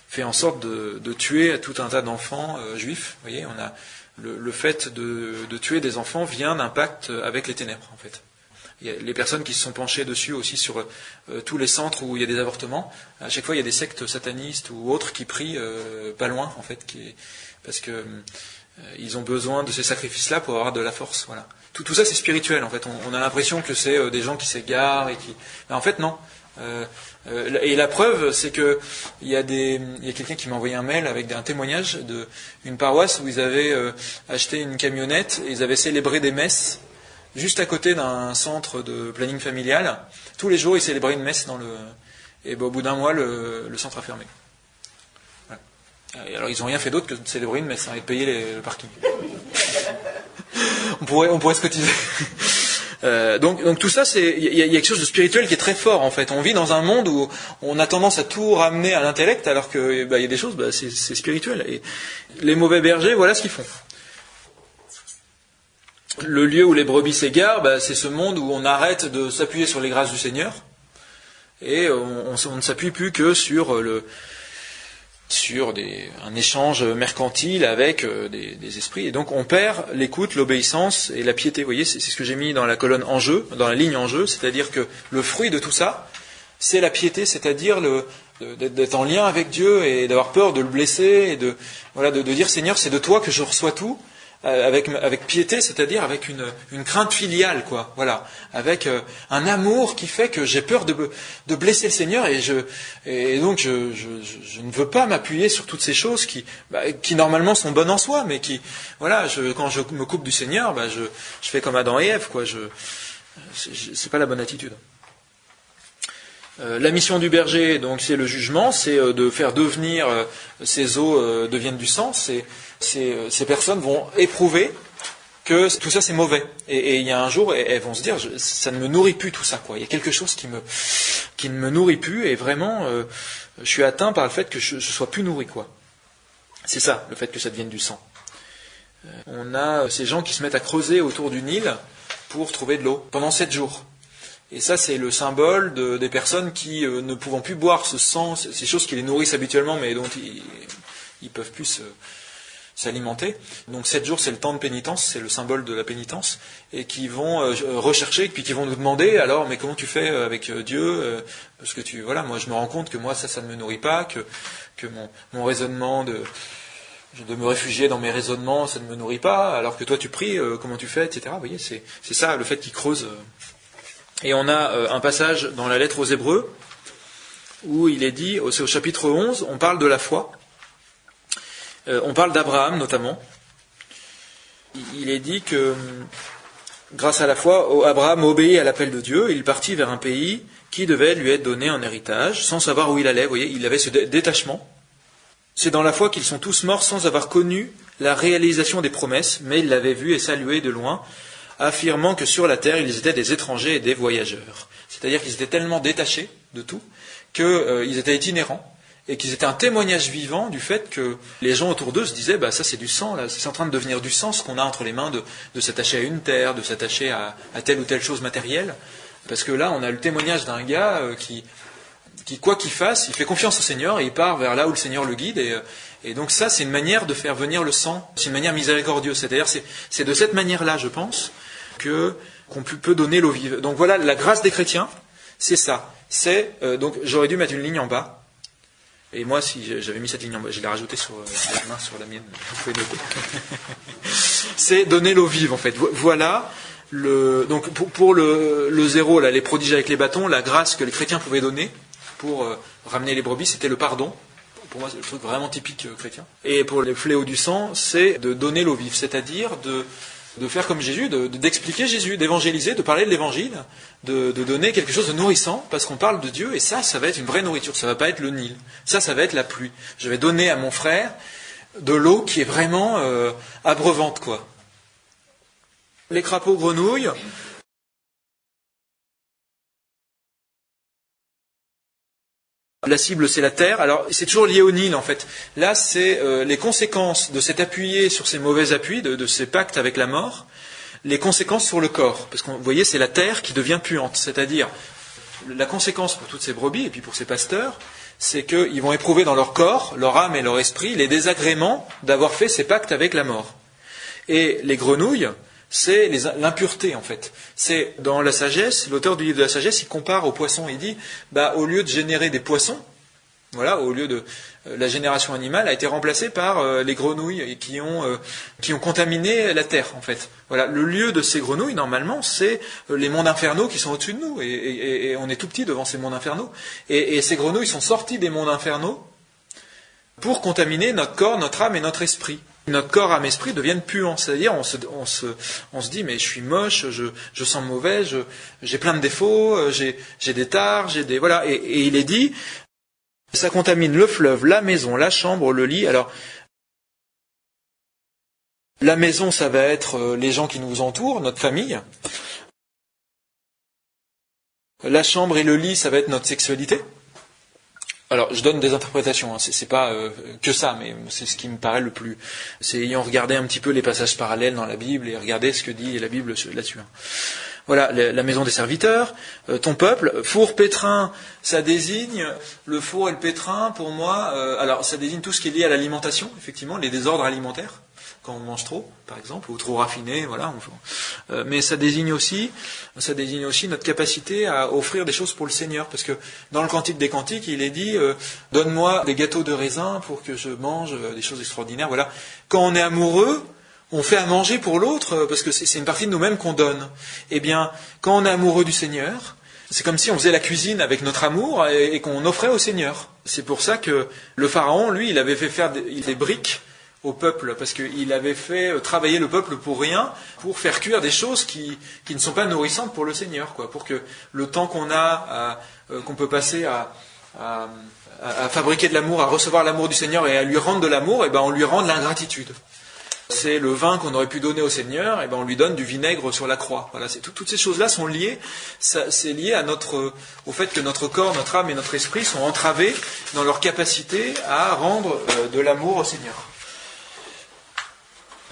fait en sorte de tuer tout un tas d'enfants juifs. Vous voyez, on a le fait de tuer des enfants vient d'un pacte avec les ténèbres, en fait. Il y a les personnes qui se sont penchées dessus aussi sur tous les centres où il y a des avortements. À chaque fois, il y a des sectes satanistes ou autres qui prient pas loin, en fait, parce que ils ont besoin de ces sacrifices-là pour avoir de la force. Voilà. Tout ça, c'est spirituel, en fait. On a l'impression que c'est des gens qui s'égarent mais en fait, non. Et la preuve, c'est que il y a quelqu'un qui m'a envoyé un mail avec un témoignage d'une paroisse où ils avaient acheté une camionnette et ils avaient célébré des messes juste à côté d'un centre de planning familial. Tous les jours, ils célébraient une messe et au bout d'un mois, le centre a fermé. Voilà. Et alors, ils n'ont rien fait d'autre que de célébrer une messe et de payer le parking. on pourrait se cotiser. Donc tout ça, il y a quelque chose de spirituel qui est très fort en fait. On vit dans un monde où on a tendance à tout ramener à l'intellect, alors que il y a des choses, c'est spirituel. Et les mauvais bergers, voilà ce qu'ils font. Le lieu où les brebis s'égarent, c'est ce monde où on arrête de s'appuyer sur les grâces du Seigneur et on ne s'appuie plus que sur un échange mercantile avec des esprits. Et donc on perd l'écoute, l'obéissance et la piété. Vous voyez, c'est ce que j'ai mis dans la colonne enjeu, dans la ligne enjeu, c'est-à-dire que le fruit de tout ça, c'est la piété, c'est-à-dire d'être en lien avec Dieu et d'avoir peur de le blesser et de dire Seigneur, c'est de toi que je reçois tout. Avec piété, c'est-à-dire avec une crainte filiale, quoi. Voilà, avec un amour qui fait que j'ai peur de blesser le Seigneur et donc je ne veux pas m'appuyer sur toutes ces choses qui normalement sont bonnes en soi, mais qui, voilà, quand je me coupe du Seigneur, je fais comme Adam et Ève, quoi. C'est pas la bonne attitude. La mission du berger, donc, c'est le jugement, c'est de faire devenir ces eaux deviennent du sang. Ces personnes vont éprouver que tout ça c'est mauvais. Et il y a un jour, elles vont se dire, ça ne me nourrit plus tout ça, quoi. Il y a quelque chose qui ne me nourrit plus, et vraiment, je suis atteint par le fait que je sois plus nourri, quoi. C'est ça, le fait que ça devienne du sang. On a ces gens qui se mettent à creuser autour du Nil pour trouver de l'eau pendant 7 jours. Et ça, c'est le symbole des personnes qui, ne pouvant plus boire ce sang, ces choses qui les nourrissent habituellement, mais dont ils peuvent plus s'alimenter. Donc 7 jours, c'est le temps de pénitence, c'est le symbole de la pénitence, et qui vont rechercher, puis qui vont nous demander, alors, mais comment tu fais avec Dieu, parce que moi je me rends compte que moi ça ne me nourrit pas, que mon raisonnement de me réfugier dans mes raisonnements, ça ne me nourrit pas, alors que toi tu pries, comment tu fais, etc. Vous voyez, c'est ça le fait qu'ils creusent. Et on a un passage dans la lettre aux Hébreux où il est dit, c'est au chapitre 11, on parle de la foi. On parle d'Abraham notamment. Il est dit que grâce à la foi, Abraham obéit à l'appel de Dieu. Il partit vers un pays qui devait lui être donné en héritage, sans savoir où il allait. Vous voyez, il avait ce détachement. C'est dans la foi qu'ils sont tous morts sans avoir connu la réalisation des promesses, mais ils l'avaient vu et salué de loin, affirmant que sur la terre, ils étaient des étrangers et des voyageurs. C'est-à-dire qu'ils étaient tellement détachés de tout qu'ils étaient itinérants et qu'ils étaient un témoignage vivant du fait que les gens autour d'eux se disaient ça c'est du sang, là, c'est en train de devenir du sang ce qu'on a entre les mains de s'attacher à une terre, de s'attacher à telle ou telle chose matérielle. Parce que là, on a le témoignage d'un gars qui, quoi qu'il fasse, il fait confiance au Seigneur et il part vers là où le Seigneur le guide. Et donc ça, c'est une manière de faire venir le sang. C'est une manière miséricordieuse. C'est-à-dire, c'est de cette manière-là, je pense, qu'on peut donner l'eau vive. Donc voilà, la grâce des chrétiens, c'est ça. Donc j'aurais dû mettre une ligne en bas. Et moi, si j'avais mis cette ligne en bas, je l'ai rajoutée sur la main, sur la mienne. Vous pouvez noter. C'est donner l'eau vive, en fait. Voilà. Donc pour le zéro, là, les prodiges avec les bâtons, la grâce que les chrétiens pouvaient donner pour ramener les brebis, c'était le pardon. Pour moi, c'est le truc vraiment typique chrétien. Et pour les fléaux du sang, c'est de donner l'eau vive, c'est-à-dire de faire comme Jésus, d'expliquer Jésus, d'évangéliser, de parler de l'évangile, de donner quelque chose de nourrissant, parce qu'on parle de Dieu, et ça va être une vraie nourriture, ça va pas être le Nil, ça va être la pluie. Je vais donner à mon frère de l'eau qui est vraiment abreuvante, quoi. Les crapauds grenouilles, la cible, c'est la terre. Alors, c'est toujours lié au Nil, en fait. Là, c'est les conséquences de s'être appuyé sur ces mauvais appuis, de ces pactes avec la mort, les conséquences sur le corps. Parce que, vous voyez, c'est la terre qui devient puante. C'est-à-dire, la conséquence pour toutes ces brebis, et puis pour ces pasteurs, c'est qu'ils vont éprouver dans leur corps, leur âme et leur esprit, les désagréments d'avoir fait ces pactes avec la mort. Et les grenouilles, c'est l'impureté, en fait. C'est dans la sagesse, l'auteur du livre de la sagesse, il compare aux poissons. Il dit, au lieu de générer des poissons, Voilà, au lieu de la génération animale a été remplacée par les grenouilles qui ont contaminé la terre en fait. Voilà, le lieu de ces grenouilles normalement c'est les mondes infernaux qui sont au-dessus de nous et on est tout petit devant ces mondes infernaux et ces grenouilles sont sorties des mondes infernaux pour contaminer notre corps, notre âme et notre esprit. Notre corps, âme, esprit deviennent puants, c'est-à-dire on se dit mais je suis moche, je sens mauvais, j'ai plein de défauts, j'ai des tares, j'ai des voilà et il est dit ça contamine le fleuve, la maison, la chambre, le lit. Alors, la maison, ça va être les gens qui nous entourent, notre famille. La chambre et le lit, ça va être notre sexualité. Alors, je donne des interprétations, hein. C'est pas que ça, mais c'est ce qui me paraît le plus. C'est ayant regardé un petit peu les passages parallèles dans la Bible et regarder ce que dit la Bible là-dessus. Voilà, la maison des serviteurs, ton peuple, four, pétrin, ça désigne le four et le pétrin, pour moi, alors ça désigne tout ce qui est lié à l'alimentation, effectivement, les désordres alimentaires, quand on mange trop, par exemple, ou trop raffiné, voilà. Mais ça désigne aussi notre capacité à offrir des choses pour le Seigneur, parce que dans le Cantique des Cantiques, il est dit, donne-moi des gâteaux de raisin pour que je mange des choses extraordinaires, voilà. Quand on est amoureux, on fait à manger pour l'autre, parce que c'est une partie de nous-mêmes qu'on donne. Eh bien, quand on est amoureux du Seigneur, c'est comme si on faisait la cuisine avec notre amour et qu'on offrait au Seigneur. C'est pour ça que le Pharaon, lui, il avait fait faire des briques au peuple, parce qu'il avait fait travailler le peuple pour rien, pour faire cuire des choses qui ne sont pas nourrissantes pour le Seigneur, quoi, pour que le temps qu'on a, qu'on peut passer à fabriquer de l'amour, à recevoir l'amour du Seigneur et à lui rendre de l'amour, et ben on lui rend de l'ingratitude. C'est le vin qu'on aurait pu donner au Seigneur, et ben on lui donne du vinaigre sur la croix. Voilà, toutes ces choses-là sont liées. C'est lié à au fait que notre corps, notre âme et notre esprit sont entravés dans leur capacité à rendre de l'amour au Seigneur.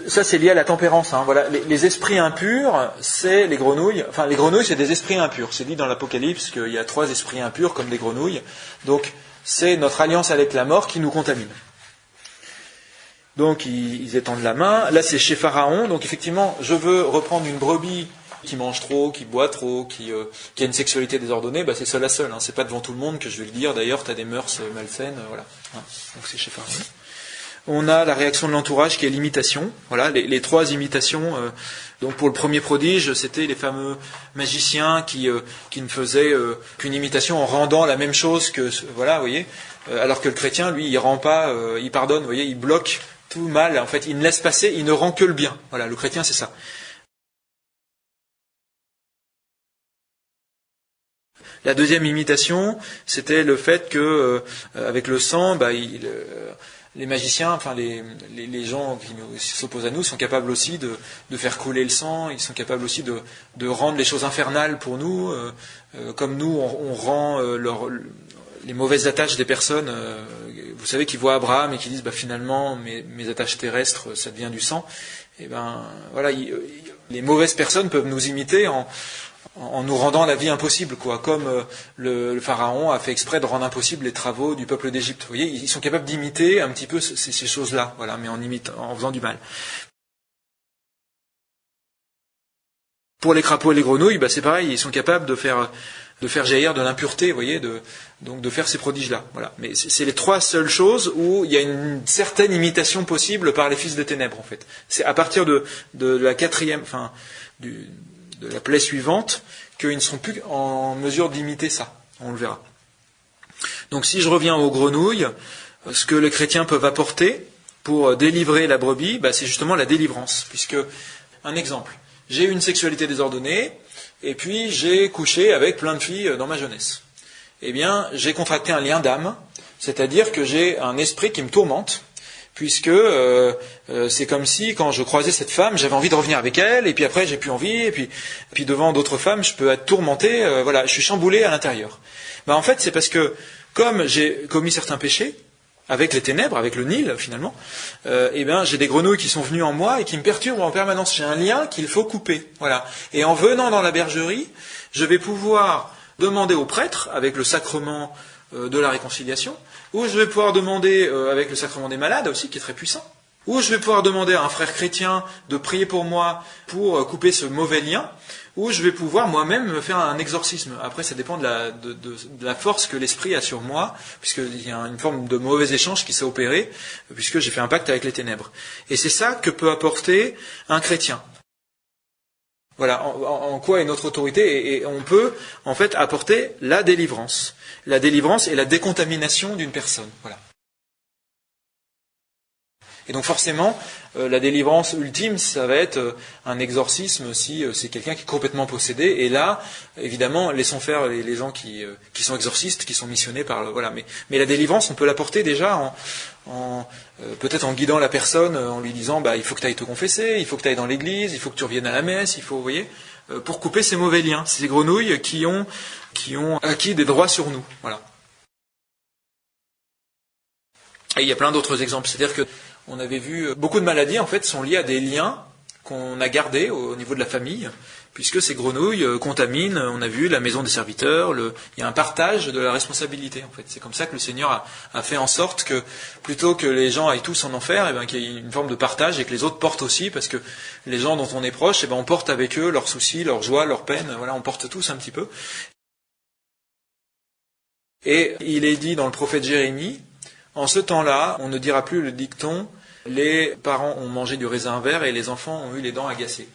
Ça, c'est lié à la tempérance. Hein. Voilà, les esprits impurs, c'est les grenouilles. Enfin, les grenouilles, c'est des esprits impurs. C'est dit dans l'Apocalypse qu'il y a 3 esprits impurs comme des grenouilles. Donc, c'est notre alliance avec la mort qui nous contamine. Donc ils étendent la main. Là c'est chez Pharaon. Donc effectivement, je veux reprendre une brebis qui mange trop, qui boit trop, qui a une sexualité désordonnée. Bah, c'est seul à seul. Hein. C'est pas devant tout le monde que je vais le dire. D'ailleurs, tu as des mœurs malsaines. Voilà. Hein. Donc c'est chez Pharaon. On a la réaction de l'entourage qui est l'imitation. Voilà, les 3 imitations. Donc pour le premier prodige, c'était les fameux magiciens qui ne faisaient qu'une imitation en rendant la même chose que voilà, vous voyez. Alors que le chrétien, lui, il rend pas, il pardonne. Vous voyez, il bloque tout mal, en fait, il ne laisse passer, il ne rend que le bien. Voilà, le chrétien, c'est ça. La deuxième imitation, c'était le fait que, avec le sang, les magiciens, enfin les gens qui s'opposent à nous, sont capables aussi de faire couler le sang. Ils sont capables aussi de rendre les choses infernales pour nous, comme nous, on rend les mauvaises attaches des personnes, vous savez, qui voient Abraham et qui disent finalement mes attaches terrestres, ça devient du sang. Et voilà, les mauvaises personnes peuvent nous imiter en nous rendant la vie impossible, quoi. Comme le Pharaon a fait exprès de rendre impossible les travaux du peuple d'Égypte. Vous voyez, ils sont capables d'imiter un petit peu ces choses-là, voilà, mais en faisant du mal. Pour les crapauds et les grenouilles, c'est pareil, ils sont capables de faire jaillir de l'impureté, vous voyez, donc de faire ces prodiges-là. Voilà. Mais c'est les 3 seules choses où il y a une certaine imitation possible par les fils des ténèbres, en fait. C'est à partir de la 4e, de la plaie suivante, qu'ils ne seront plus en mesure d'imiter ça. On le verra. Donc si je reviens aux grenouilles, ce que les chrétiens peuvent apporter pour délivrer la brebis, c'est justement la délivrance. Puisque, un exemple, j'ai eu une sexualité désordonnée, et puis j'ai couché avec plein de filles dans ma jeunesse. Eh bien, j'ai contracté un lien d'âme, c'est-à-dire que j'ai un esprit qui me tourmente, puisque c'est comme si, quand je croisais cette femme, j'avais envie de revenir avec elle, et puis après j'ai plus envie, et puis devant d'autres femmes, je peux être tourmenté, voilà, je suis chamboulé à l'intérieur. En fait, c'est parce que, comme j'ai commis certains péchés, avec les ténèbres, avec le Nil finalement, j'ai des grenouilles qui sont venues en moi et qui me perturbent en permanence. J'ai un lien qu'il faut couper. Voilà. Et en venant dans la bergerie, je vais pouvoir demander au prêtre, avec le sacrement de la réconciliation, ou je vais pouvoir demander avec le sacrement des malades aussi, qui est très puissant. Ou je vais pouvoir demander à un frère chrétien de prier pour moi pour couper ce mauvais lien, ou je vais pouvoir moi-même me faire un exorcisme. Après, ça dépend de la force que l'esprit a sur moi, puisqu'il y a une forme de mauvais échange qui s'est opéré, puisque j'ai fait un pacte avec les ténèbres. Et c'est ça que peut apporter un chrétien. Voilà, en quoi est notre autorité, et on peut en fait apporter la délivrance. La délivrance et la décontamination d'une personne. Voilà. Et donc forcément, la délivrance ultime, ça va être un exorcisme si c'est quelqu'un qui est complètement possédé. Et là, évidemment, laissons faire les gens qui sont exorcistes, qui sont missionnés par... Voilà. Mais la délivrance, on peut l'apporter déjà peut-être en guidant la personne, en lui disant il faut que tu ailles te confesser, il faut que tu ailles dans l'église, il faut que tu reviennes à la messe, il faut, vous voyez, pour couper ces mauvais liens, ces grenouilles qui ont acquis des droits sur nous. Voilà. Et il y a plein d'autres exemples. C'est-à-dire que on avait vu beaucoup de maladies en fait sont liées à des liens qu'on a gardés au niveau de la famille, puisque ces grenouilles contaminent. On a vu la maison des serviteurs. Il y a un partage de la responsabilité en fait. C'est comme ça que le Seigneur a fait en sorte que plutôt que les gens aillent tous en enfer, qu'il y ait une forme de partage et que les autres portent aussi, parce que les gens dont on est proche, on porte avec eux leurs soucis, leurs joies, leurs peines. Voilà, on porte tous un petit peu. Et il est dit dans le prophète Jérémie, en ce temps-là, on ne dira plus le dicton « les parents ont mangé du raisin vert et les enfants ont eu les dents agacées ».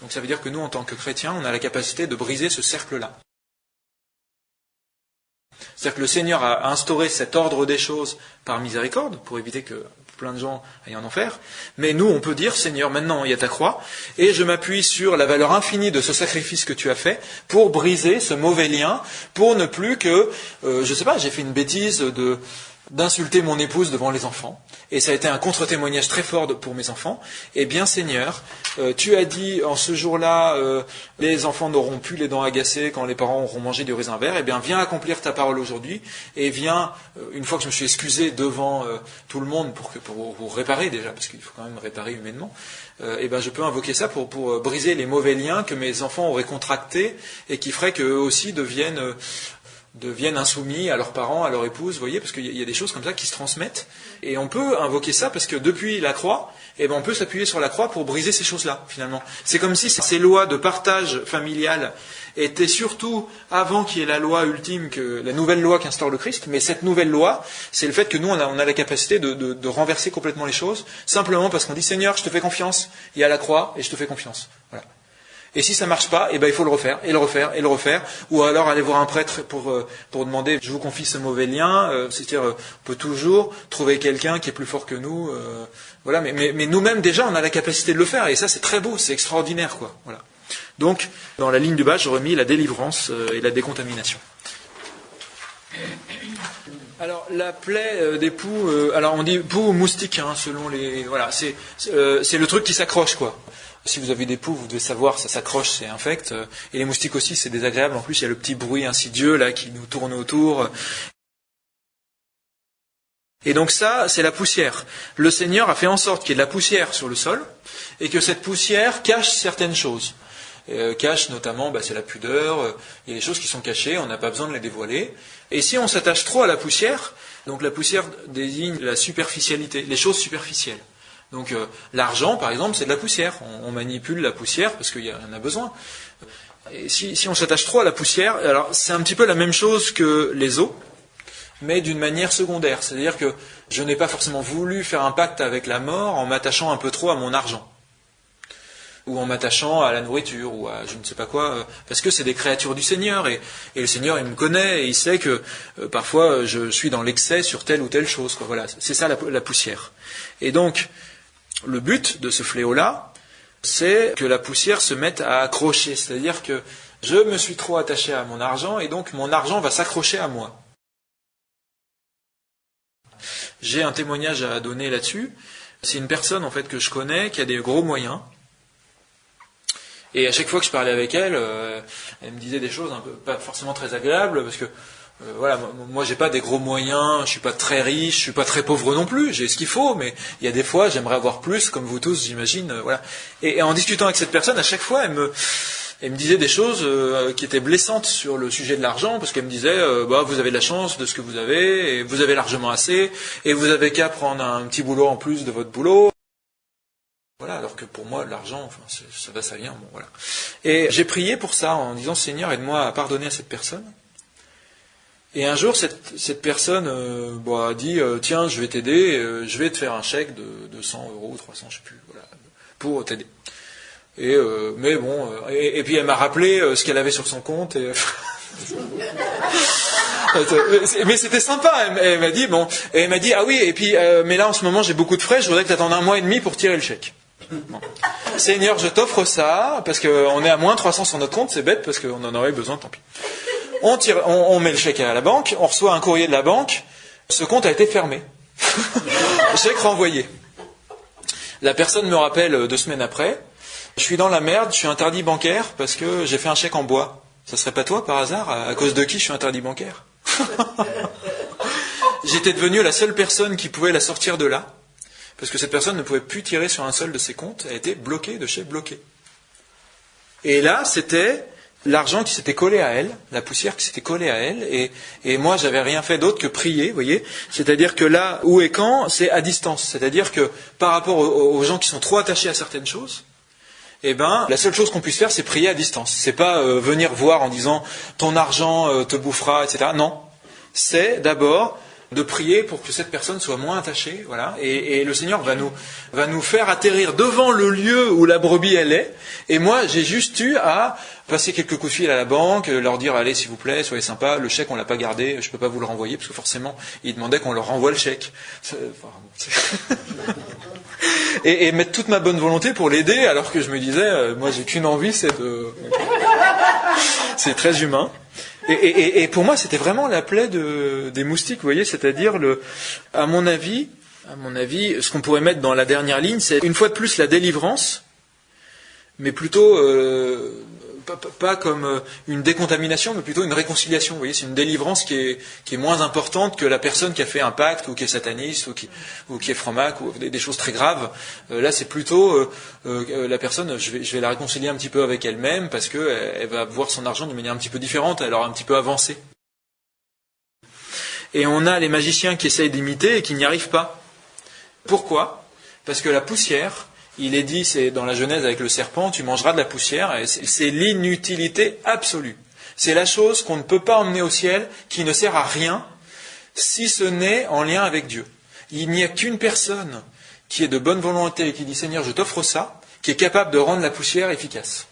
Donc ça veut dire que nous, en tant que chrétiens, on a la capacité de briser ce cercle-là. C'est-à-dire que le Seigneur a instauré cet ordre des choses par miséricorde, pour éviter que plein de gens aillent en enfer. Mais nous, on peut dire, Seigneur, maintenant il y a ta croix, et je m'appuie sur la valeur infinie de ce sacrifice que tu as fait pour briser ce mauvais lien, pour ne plus que, je sais pas, j'ai fait une bêtise d'insulter mon épouse devant les enfants, et ça a été un contre-témoignage très fort pour mes enfants. Eh bien Seigneur, tu as dit en ce jour-là, les enfants n'auront plus les dents agacées quand les parents auront mangé du raisin vert. Eh bien viens accomplir ta parole aujourd'hui, et viens, une fois que je me suis excusé devant tout le monde pour réparer déjà, parce qu'il faut quand même réparer humainement, je peux invoquer ça pour briser les mauvais liens que mes enfants auraient contractés, et qui feraient qu'eux aussi deviennent insoumis à leurs parents, à leur épouse, vous voyez, parce qu'il y a des choses comme ça qui se transmettent, et on peut invoquer ça parce que depuis la croix, on peut s'appuyer sur la croix pour briser ces choses-là, finalement. C'est comme si ces lois de partage familial étaient surtout avant qu'il y ait la loi ultime, la nouvelle loi qu'instaure le Christ, mais cette nouvelle loi, c'est le fait que nous, on a la capacité de renverser complètement les choses, simplement parce qu'on dit, Seigneur, je te fais confiance, il y a la croix, et je te fais confiance. Voilà. Et si ça ne marche pas, il faut le refaire, et le refaire, et le refaire. Ou alors aller voir un prêtre pour demander, je vous confie ce mauvais lien. C'est-à-dire, on peut toujours trouver quelqu'un qui est plus fort que nous. Voilà. Mais nous-mêmes, déjà, on a la capacité de le faire. Et ça, c'est très beau, c'est extraordinaire, quoi. Voilà. Donc, dans la ligne du bas, j'aurais mis la délivrance et la décontamination. Alors, la plaie des poux, alors on dit poux ou moustique, selon les... Voilà, c'est le truc qui s'accroche, quoi. Si vous avez des poux, vous devez savoir, ça s'accroche, c'est infect. Et les moustiques aussi, c'est désagréable. En plus, il y a le petit bruit insidieux là qui nous tourne autour. Et donc ça, c'est la poussière. Le Seigneur a fait en sorte qu'il y ait de la poussière sur le sol et que cette poussière cache certaines choses. Cache notamment, c'est la pudeur. Il y a des choses qui sont cachées, on n'a pas besoin de les dévoiler. Et si on s'attache trop à la poussière, donc la poussière désigne la superficialité, les choses superficielles. Donc l'argent, par exemple, c'est de la poussière. On manipule la poussière parce qu'il y en a besoin. Et si on s'attache trop à la poussière, alors c'est un petit peu la même chose que les os, mais d'une manière secondaire. C'est-à-dire que je n'ai pas forcément voulu faire un pacte avec la mort en m'attachant un peu trop à mon argent, ou en m'attachant à la nourriture, ou à je ne sais pas quoi, parce que c'est des créatures du Seigneur, et le Seigneur, il me connaît, et il sait que parfois je suis dans l'excès sur telle ou telle chose, quoi. Voilà, c'est ça la poussière. Et donc, le but de ce fléau-là, c'est que la poussière se mette à accrocher. C'est-à-dire que je me suis trop attaché à mon argent et donc mon argent va s'accrocher à moi. J'ai un témoignage à donner là-dessus. C'est une personne en fait que je connais qui a des gros moyens. Et à chaque fois que je parlais avec elle, elle me disait des choses un peu pas forcément très agréables parce que moi j'ai pas des gros moyens, je suis pas très riche, je suis pas très pauvre non plus, j'ai ce qu'il faut, mais il y a des fois j'aimerais avoir plus, comme vous tous j'imagine, voilà. Et en discutant avec cette personne, à chaque fois Et elle me disait des choses qui étaient blessantes sur le sujet de l'argent, parce qu'elle me disait vous avez de la chance de ce que vous avez, et vous avez largement assez, et vous avez qu'à prendre un petit boulot en plus de votre boulot. Voilà, alors que pour moi, l'argent, enfin, ça va, ça vient. Bon, voilà. Et j'ai prié pour ça en disant, Seigneur, aide-moi à pardonner à cette personne. Et un jour, cette personne a dit, tiens, je vais t'aider, je vais te faire un chèque de 100 euros, 300, je sais plus, voilà, pour t'aider. Et et puis elle m'a rappelé ce qu'elle avait sur son compte. Et mais c'était sympa. Elle m'a dit ah oui, et puis mais là en ce moment j'ai beaucoup de frais, je voudrais que tu attendes 1 mois et demi pour tirer le chèque. Bon. Seigneur, je t'offre ça parce qu'on est à moins 300 sur notre compte, c'est bête parce qu'on en aurait besoin, tant pis. On met le chèque à la banque, on reçoit un courrier de la banque, ce compte a été fermé. Le chèque renvoyé. La personne me rappelle 2 semaines après, je suis dans la merde, je suis interdit bancaire parce que j'ai fait un chèque en bois. Ça serait pas toi par hasard, à cause de qui je suis interdit bancaire? J'étais devenu la seule personne qui pouvait la sortir de là, parce que cette personne ne pouvait plus tirer sur un seul de ses comptes, elle était bloquée de chez bloqué. Et là, c'était l'argent qui s'était collé à elle, la poussière qui s'était collée à elle, et moi, j'avais rien fait d'autre que prier, vous voyez. C'est-à-dire que là, où et quand, c'est à distance. C'est-à-dire que par rapport aux gens qui sont trop attachés à certaines choses, la seule chose qu'on puisse faire, c'est prier à distance. C'est pas venir voir en disant ton argent te bouffera, etc. Non, c'est d'abord de prier pour que cette personne soit moins attachée, voilà. Et le Seigneur va nous faire atterrir devant le lieu où la brebis elle est. Et moi, j'ai juste eu à passer quelques coups de fil à la banque, leur dire allez s'il vous plaît, soyez sympa, le chèque on l'a pas gardé, je peux pas vous le renvoyer parce que forcément ils demandaient qu'on leur renvoie le chèque. Et mettre toute ma bonne volonté pour l'aider, alors que je me disais, moi j'ai qu'une envie, c'est très humain. Et pour moi, c'était vraiment la plaie des moustiques, vous voyez, c'est-à-dire, à mon avis, ce qu'on pourrait mettre dans la dernière ligne, c'est une fois de plus la délivrance, mais plutôt pas comme une décontamination, mais plutôt une réconciliation. Vous voyez, c'est une délivrance qui est moins importante que la personne qui a fait un pacte, ou qui est sataniste, ou qui est franc-mac, ou des choses très graves. Là, c'est plutôt la personne, je vais la réconcilier un petit peu avec elle-même, parce que elle va voir son argent d'une manière un petit peu différente, elle aura un petit peu avancé. Et on a les magiciens qui essayent d'imiter et qui n'y arrivent pas. Pourquoi ? Parce que la poussière, il est dit, c'est dans la Genèse avec le serpent, tu mangeras de la poussière, et c'est l'inutilité absolue. C'est la chose qu'on ne peut pas emmener au ciel, qui ne sert à rien, si ce n'est en lien avec Dieu. Il n'y a qu'une personne qui est de bonne volonté et qui dit Seigneur, je t'offre ça, qui est capable de rendre la poussière efficace.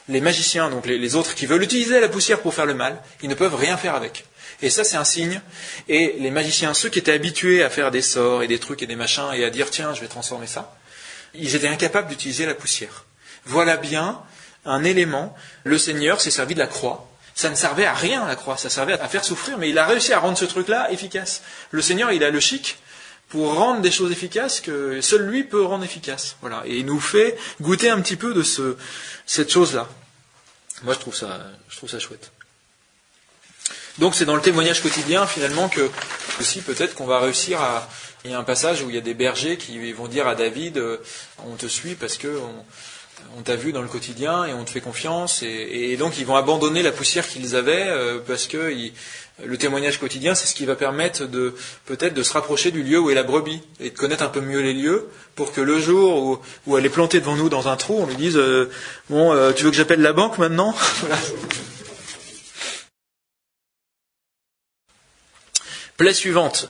Les magiciens, donc les autres qui veulent utiliser la poussière pour faire le mal, ils ne peuvent rien faire avec. Et ça, c'est un signe. Et les magiciens, ceux qui étaient habitués à faire des sorts et des trucs et des machins, et à dire tiens, je vais transformer ça, ils étaient incapables d'utiliser la poussière. Voilà bien un élément. Le Seigneur s'est servi de la croix. Ça ne servait à rien, la croix. Ça servait à faire souffrir, mais il a réussi à rendre ce truc-là efficace. Le Seigneur, il a le chic pour rendre des choses efficaces que seul lui peut rendre efficaces. Voilà. Et il nous fait goûter un petit peu de cette chose-là. Moi, je trouve ça chouette. Donc, c'est dans le témoignage quotidien, finalement, que aussi peut-être qu'on va réussir à... Il y a un passage où il y a des bergers qui vont dire à David on te suit parce que on t'a vu dans le quotidien et on te fait confiance, et donc ils vont abandonner la poussière qu'ils avaient parce que le témoignage quotidien, c'est ce qui va permettre peut-être de se rapprocher du lieu où est la brebis et de connaître un peu mieux les lieux pour que le jour où elle est plantée devant nous dans un trou, on lui dise tu veux que j'appelle la banque maintenant? Voilà. Plaie suivante.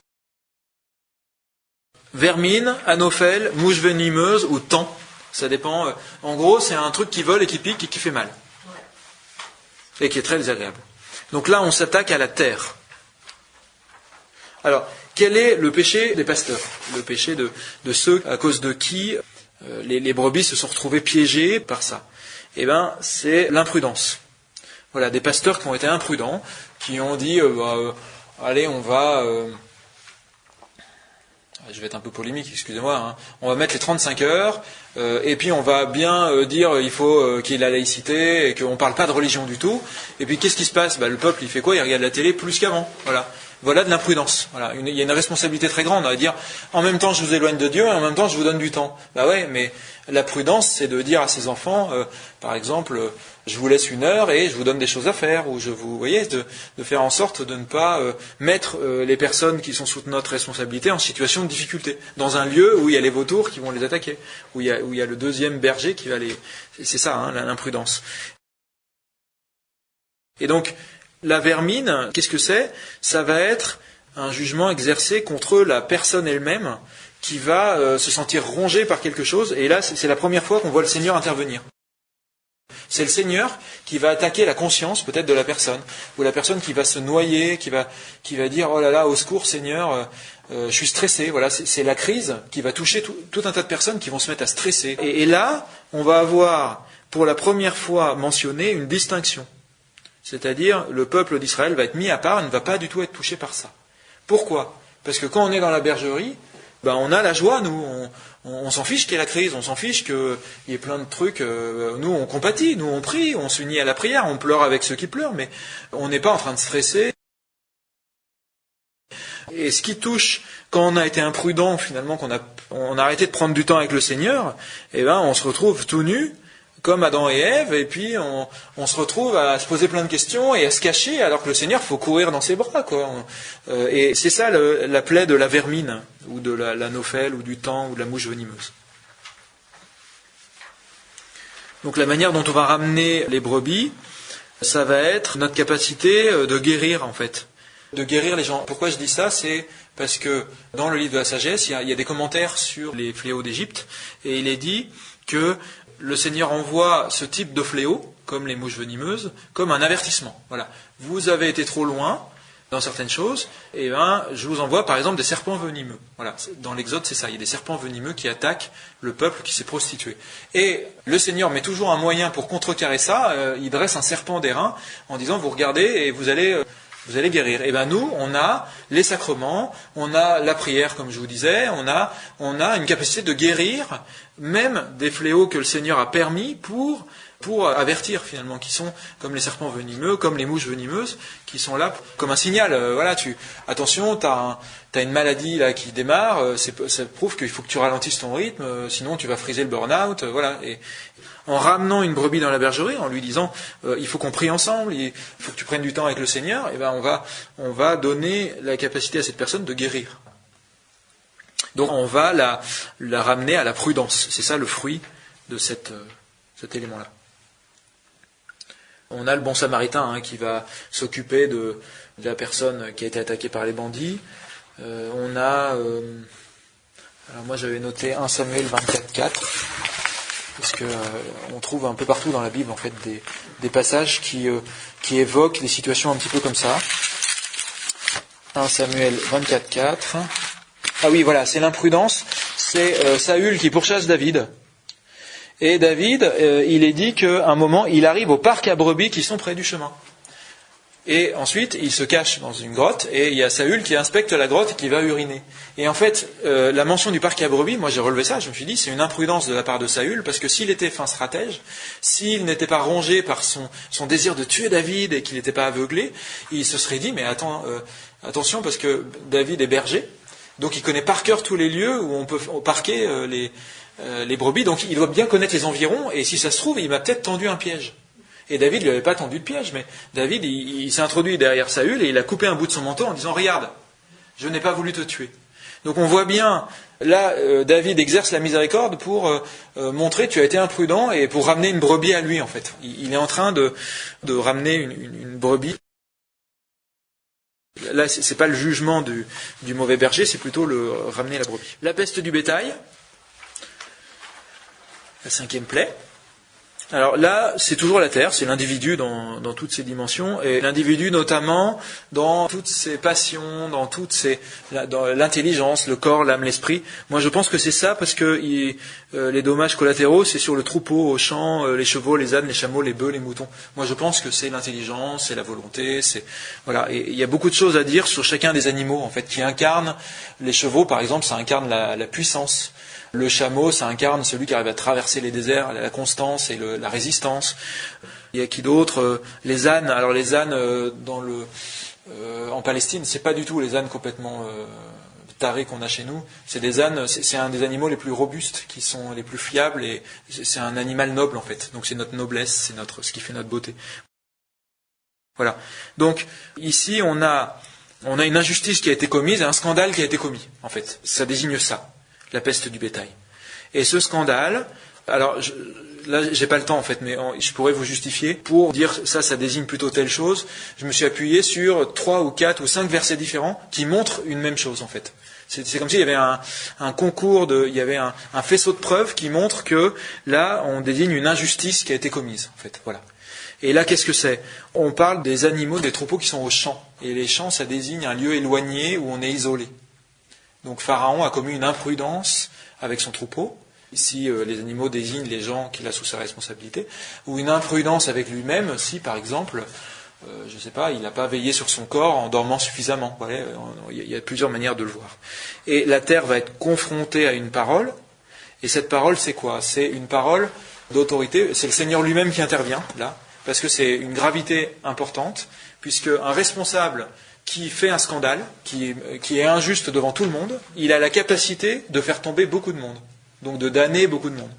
Vermine, anophèle, mouche venimeuse ou tan. Ça dépend. En gros, c'est un truc qui vole et qui pique et qui fait mal. Et qui est très désagréable. Donc là, on s'attaque à la terre. Alors, quel est le péché des pasteurs? Le péché de ceux à cause de qui les brebis se sont retrouvées piégées par ça. Eh bien, c'est l'imprudence. Voilà, des pasteurs qui ont été imprudents, qui ont dit allez, on va... je vais être un peu polémique, excusez-moi, hein. On va mettre les 35 heures, et puis on va bien dire il faut qu'il y ait la laïcité, et qu'on ne parle pas de religion du tout. Et puis qu'est-ce qui se passe? Le peuple, il fait quoi? Il regarde la télé plus qu'avant. Voilà. voilà de l'imprudence. Voilà, il y a une responsabilité très grande à dire en même temps je vous éloigne de Dieu et en même temps je vous donne du temps. Bah ouais, mais la prudence c'est de dire à ses enfants, par exemple, je vous laisse 1 heure et je vous donne des choses à faire, ou vous voyez, de faire en sorte de ne pas mettre les personnes qui sont sous notre responsabilité en situation de difficulté, dans un lieu où il y a les vautours qui vont les attaquer, où il y a le deuxième berger qui va les... C'est ça, hein, l'imprudence. Et donc, la vermine, qu'est-ce que c'est ? Ça va être un jugement exercé contre la personne elle-même qui va se sentir rongée par quelque chose. Et là, c'est la première fois qu'on voit le Seigneur intervenir. C'est le Seigneur qui va attaquer la conscience peut-être de la personne, ou la personne qui va se noyer, qui va dire « Oh là là, au secours Seigneur, je suis stressé ». Voilà, c'est la crise qui va toucher tout un tas de personnes qui vont se mettre à stresser. Et là, on va avoir pour la première fois mentionné une distinction. C'est-à-dire, le peuple d'Israël va être mis à part, ne va pas du tout être touché par ça. Pourquoi ? Parce que quand on est dans la bergerie, on a la joie, nous, on s'en fiche qu'il y ait la crise, on s'en fiche qu'il y ait plein de trucs, nous on compatit, nous on prie, on s'unit à la prière, on pleure avec ceux qui pleurent, mais on n'est pas en train de stresser. Et ce qui touche, quand on a été imprudent, finalement, qu'on a arrêté de prendre du temps avec le Seigneur, on se retrouve tout nu, comme Adam et Ève, et puis on se retrouve à se poser plein de questions et à se cacher, alors que le Seigneur, faut courir dans ses bras, quoi. Et c'est ça la plaie de la vermine, ou de l'anophèle, ou du taon, ou de la mouche venimeuse. Donc la manière dont on va ramener les brebis, ça va être notre capacité de guérir, en fait. De guérir les gens. Pourquoi je dis ça ? C'est parce que dans le livre de la sagesse, il y a des commentaires sur les fléaux d'Égypte, et il est dit que le Seigneur envoie ce type de fléau, comme les mouches venimeuses, comme un avertissement. Voilà. Vous avez été trop loin dans certaines choses, et je vous envoie par exemple des serpents venimeux. Voilà. Dans l'Exode, c'est ça. Il y a des serpents venimeux qui attaquent le peuple qui s'est prostitué. Et le Seigneur met toujours un moyen pour contrecarrer ça. Il dresse un serpent d'airain en disant, vous regardez et vous allez guérir. Et nous, on a les sacrements, on a la prière, comme je vous disais, on a une capacité de guérir même des fléaux que le Seigneur a permis pour avertir finalement, qui sont comme les serpents venimeux, comme les mouches venimeuses, qui sont là comme un signal. Attention, t'as une maladie là qui démarre, ça prouve qu'il faut que tu ralentisses ton rythme, sinon tu vas friser le burn-out. Voilà. Et en ramenant une brebis dans la bergerie, en lui disant il faut qu'on prie ensemble, il faut que tu prennes du temps avec le Seigneur, on va donner la capacité à cette personne de guérir. Donc on va la ramener à la prudence. C'est ça le fruit de cet élément-là. On a le bon samaritain qui va s'occuper de la personne qui a été attaquée par les bandits. Alors moi j'avais noté 1 Samuel 24:4, parce que on trouve un peu partout dans la Bible en fait des passages qui évoquent des situations un petit peu comme ça. 1 Samuel 24:4. Ah oui, voilà, c'est l'imprudence. C'est Saül qui pourchasse David. Et David, il est dit qu'à un moment, il arrive au parc à brebis qui sont près du chemin. Et ensuite, il se cache dans une grotte, et il y a Saül qui inspecte la grotte et qui va uriner. Et en fait, la mention du parc à brebis, moi j'ai relevé ça, je me suis dit, c'est une imprudence de la part de Saül, parce que s'il était fin stratège, s'il n'était pas rongé par son désir de tuer David et qu'il n'était pas aveuglé, il se serait dit, mais attention, parce que David est berger, donc il connaît par cœur tous les lieux où on peut parquer les brebis, donc il doit bien connaître les environs, et si ça se trouve, il m'a peut-être tendu un piège. Et David ne lui avait pas tendu de piège, mais David, il s'est introduit derrière Saül, et il a coupé un bout de son manteau en disant « Regarde, je n'ai pas voulu te tuer ». Donc on voit bien, là, David exerce la miséricorde pour montrer tu as été imprudent, et pour ramener une brebis à lui, en fait. Il est en train de ramener une brebis. Là, c'est pas le jugement du mauvais berger, c'est plutôt le ramener la brebis. La peste du bétail, la 5e plaie. Alors là, c'est toujours la terre, c'est l'individu dans toutes ses dimensions, et l'individu notamment dans toutes ses passions, dans l'intelligence, le corps, l'âme, l'esprit. Moi je pense que c'est ça, parce que les dommages collatéraux, c'est sur le troupeau, au champ, les chevaux, les ânes, les chameaux, les bœufs, les moutons. Moi je pense que c'est l'intelligence, c'est la volonté, voilà. Et il y a beaucoup de choses à dire sur chacun des animaux, en fait, qui incarnent. Les chevaux, par exemple, ça incarne la puissance. Le chameau, ça incarne celui qui arrive à traverser les déserts, la constance et la résistance. Il y a qui d'autre ? Les ânes. Alors les ânes, dans en Palestine, c'est pas du tout les ânes complètement tarés qu'on a chez nous. C'est des ânes, c'est un des animaux les plus robustes, qui sont les plus fiables, et c'est un animal noble en fait. Donc c'est notre noblesse, c'est ce qui fait notre beauté. Voilà. Donc ici on a une injustice qui a été commise et un scandale qui a été commis. En fait, ça désigne ça, la peste du bétail. Et ce scandale, alors là j'ai pas le temps en fait, mais je pourrais vous justifier pour dire ça désigne plutôt telle chose. Je me suis appuyé sur 3 ou 4 ou 5 versets différents qui montrent une même chose en fait. C'est comme s'il y avait un concours il y avait un faisceau de preuves qui montre que là on désigne une injustice qui a été commise en fait. Voilà. Et là, qu'est-ce que c'est? On parle des animaux, des troupeaux qui sont aux champs. Et les champs, ça désigne un lieu éloigné où on est isolé. Donc Pharaon a commis une imprudence avec son troupeau. Ici, les animaux désignent les gens qu'il a sous sa responsabilité. Ou une imprudence avec lui-même, si par exemple, je ne sais pas, il n'a pas veillé sur son corps en dormant suffisamment. Voilà, il y a plusieurs manières de le voir. Et la terre va être confrontée à une parole. Et cette parole, c'est quoi? C'est une parole d'autorité. C'est le Seigneur lui-même qui intervient, là. Parce que c'est une gravité importante, puisque un responsable qui fait un scandale, qui est injuste devant tout le monde, il a la capacité de faire tomber beaucoup de monde, donc de damner beaucoup de monde.